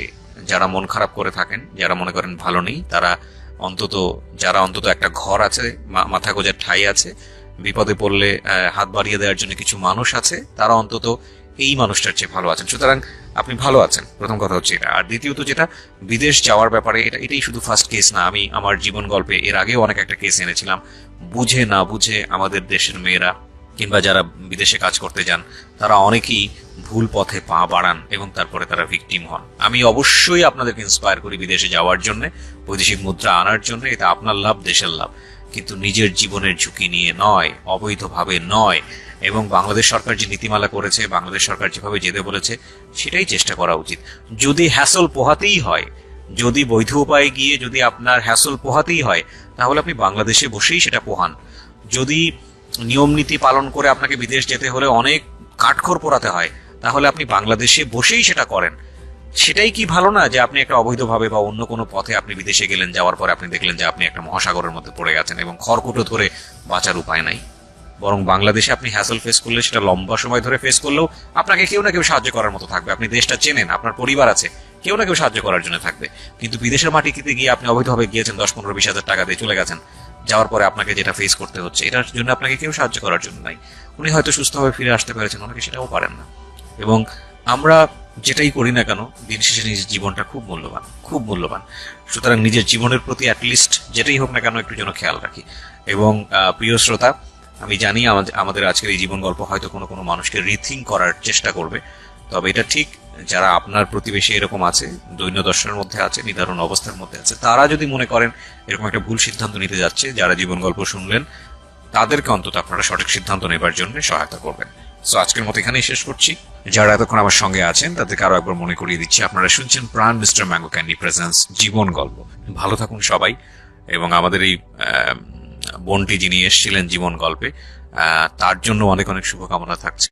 যারা মন খারাপ করে থাকেন, যারা মনে করেন ভালো নেই, তারা যারা অন্তত একটা ঘর আছে, মাথা গোজার ঠাঁই আছে, বিপদে পড়লে হাত বাড়িয়ে দেওয়ার জন্য কিছু মানুষ আছে, তারা অন্তত এই মানুষটার চেয়ে ভালো আছেন। সুতরাং আপনি ভালো আছেন, প্রথম কথা হচ্ছে এটা। আর দ্বিতীয়ত যেটা বিদেশ যাওয়ার ব্যাপারে, এটাই শুধু ফার্স্ট কেস না। আমি আমার জীবন গল্পে এর আগেও অনেক একটা কেস এনেছিলাম। বুঝে না বুঝে আমাদের দেশের মেয়েরা কিংবা যারা বিদেশে কাজ করতে যান তারা অনেকেই ভুল পথে পা বাড়ান এবং তারপরে তারা ভিকটিম হন। আমি অবশ্যই আপনাদেরকে ইন্সপায়ার করি বিদেশে যাওয়ার জন্য, বৈদেশিক মুদ্রা আনার জন্য। এটা আপনার লাভ, দেশের লাভ, কিন্তু নিজের জীবনের ঝুঁকি নিয়ে নয়, অবৈধভাবে নয়। এবং বাংলাদেশ সরকার যে নীতিমালা করেছে, বাংলাদেশ সরকার যেভাবে যেতে বলেছে, সেটাই চেষ্টা করা উচিত। যদি হ্যাসল পোহাতেই হয়, যদি বৈধ উপায়ে গিয়ে যদি আপনার হ্যাসল পোহাতেই হয়, তাহলে আপনি বাংলাদেশে বসেই সেটা পোহান। যদি নিয়ম নীতি পালন করে আপনাকে বিদেশ যেতে হলে অনেক কাঠখড় পোড়াতে হয়, তাহলে আপনি বাংলাদেশে বসেই সেটা করেন। সেটাই কি ভালো না যে আপনি একটা অবৈধভাবে বা অন্য কোনো পথে আপনি বিদেশে গেলেন, যাওয়ার পরে আপনি দেখলেন যে আপনি একটা মহাসাগরের মধ্যে পড়ে গেছেন এবং খড়কুটো ধরে বাঁচার উপায় নাই। বরং বাংলাদেশে আপনি হ্যাসল ফেস করলে, সেটা লম্বা সময় ধরে ফেস করলেও আপনাকে কেউ না কেউ সাহায্য করার মতো থাকবে। আপনি দেশটা চেনেন, আপনার পরিবার আছে, কেউ না কেউ সাহায্য করার জন্য থাকবে। কিন্তু বিদেশের মাটিতে গিয়ে আপনি অবৈধভাবে গিয়েছেন, 10-15-20 হাজার টাকা দিয়ে চলে গেছেন, যাওয়ার পরে আপনাকে যেটা ফেস করতে হচ্ছে, এটার জন্য আপনাকে কেউ সাহায্য করার জন্য নাই। উনি হয়তো সুস্থভাবে ফিরে আসতে পেরেছেন, অনেকে সেটাও পারেন না। এবং আমরা যেটাই করি না কেন, দিন শেষে নিজের জীবনটা খুব মূল্যবান, খুব মূল্যবান। সুতরাং নিজের জীবনের প্রতি অ্যাটলিস্ট যেটাই হোক না কেন একটু যেন খেয়াল রাখি। এবং প্রিয় শ্রোতা, আমি জানি আমাদের আজকের এই জীবন গল্প হয়তো কোনো কোনো মানুষকে রিথিঙ্ক করার চেষ্টা করবে, তবে এটা ঠিক যারা আপনার প্রতিবেশী এরকম আছে, দৈন্যদশার মধ্যে আছে, নিদারুণ অবস্থার মধ্যে আছে, তারা যদি মনে করেন এরকম একটা ভুল সিদ্ধান্ত নিতে যাচ্ছে, যারা জীবন গল্প শুনলেন তাদেরকে অন্তত আপনারা সঠিক সিদ্ধান্ত নেবার জন্য সহায়তা করবেন। সো আজকের মতো এখানেই শেষ করছি। যারা এতক্ষণ আমার সঙ্গে আছেন তাদেরকে আরো একবার মনে করিয়ে দিচ্ছি, আপনারা শুনছেন প্রাণ মিস্টার ম্যাঙ্গো ক্যান্ডি প্রেজেন্স জীবন গল্প। ভালো থাকুন সবাই, এবং আমাদের এই বোনটি যিনি এসেছিলেন জীবন গল্পে, তার জন্য অনেক অনেক শুভকামনা থাকছে।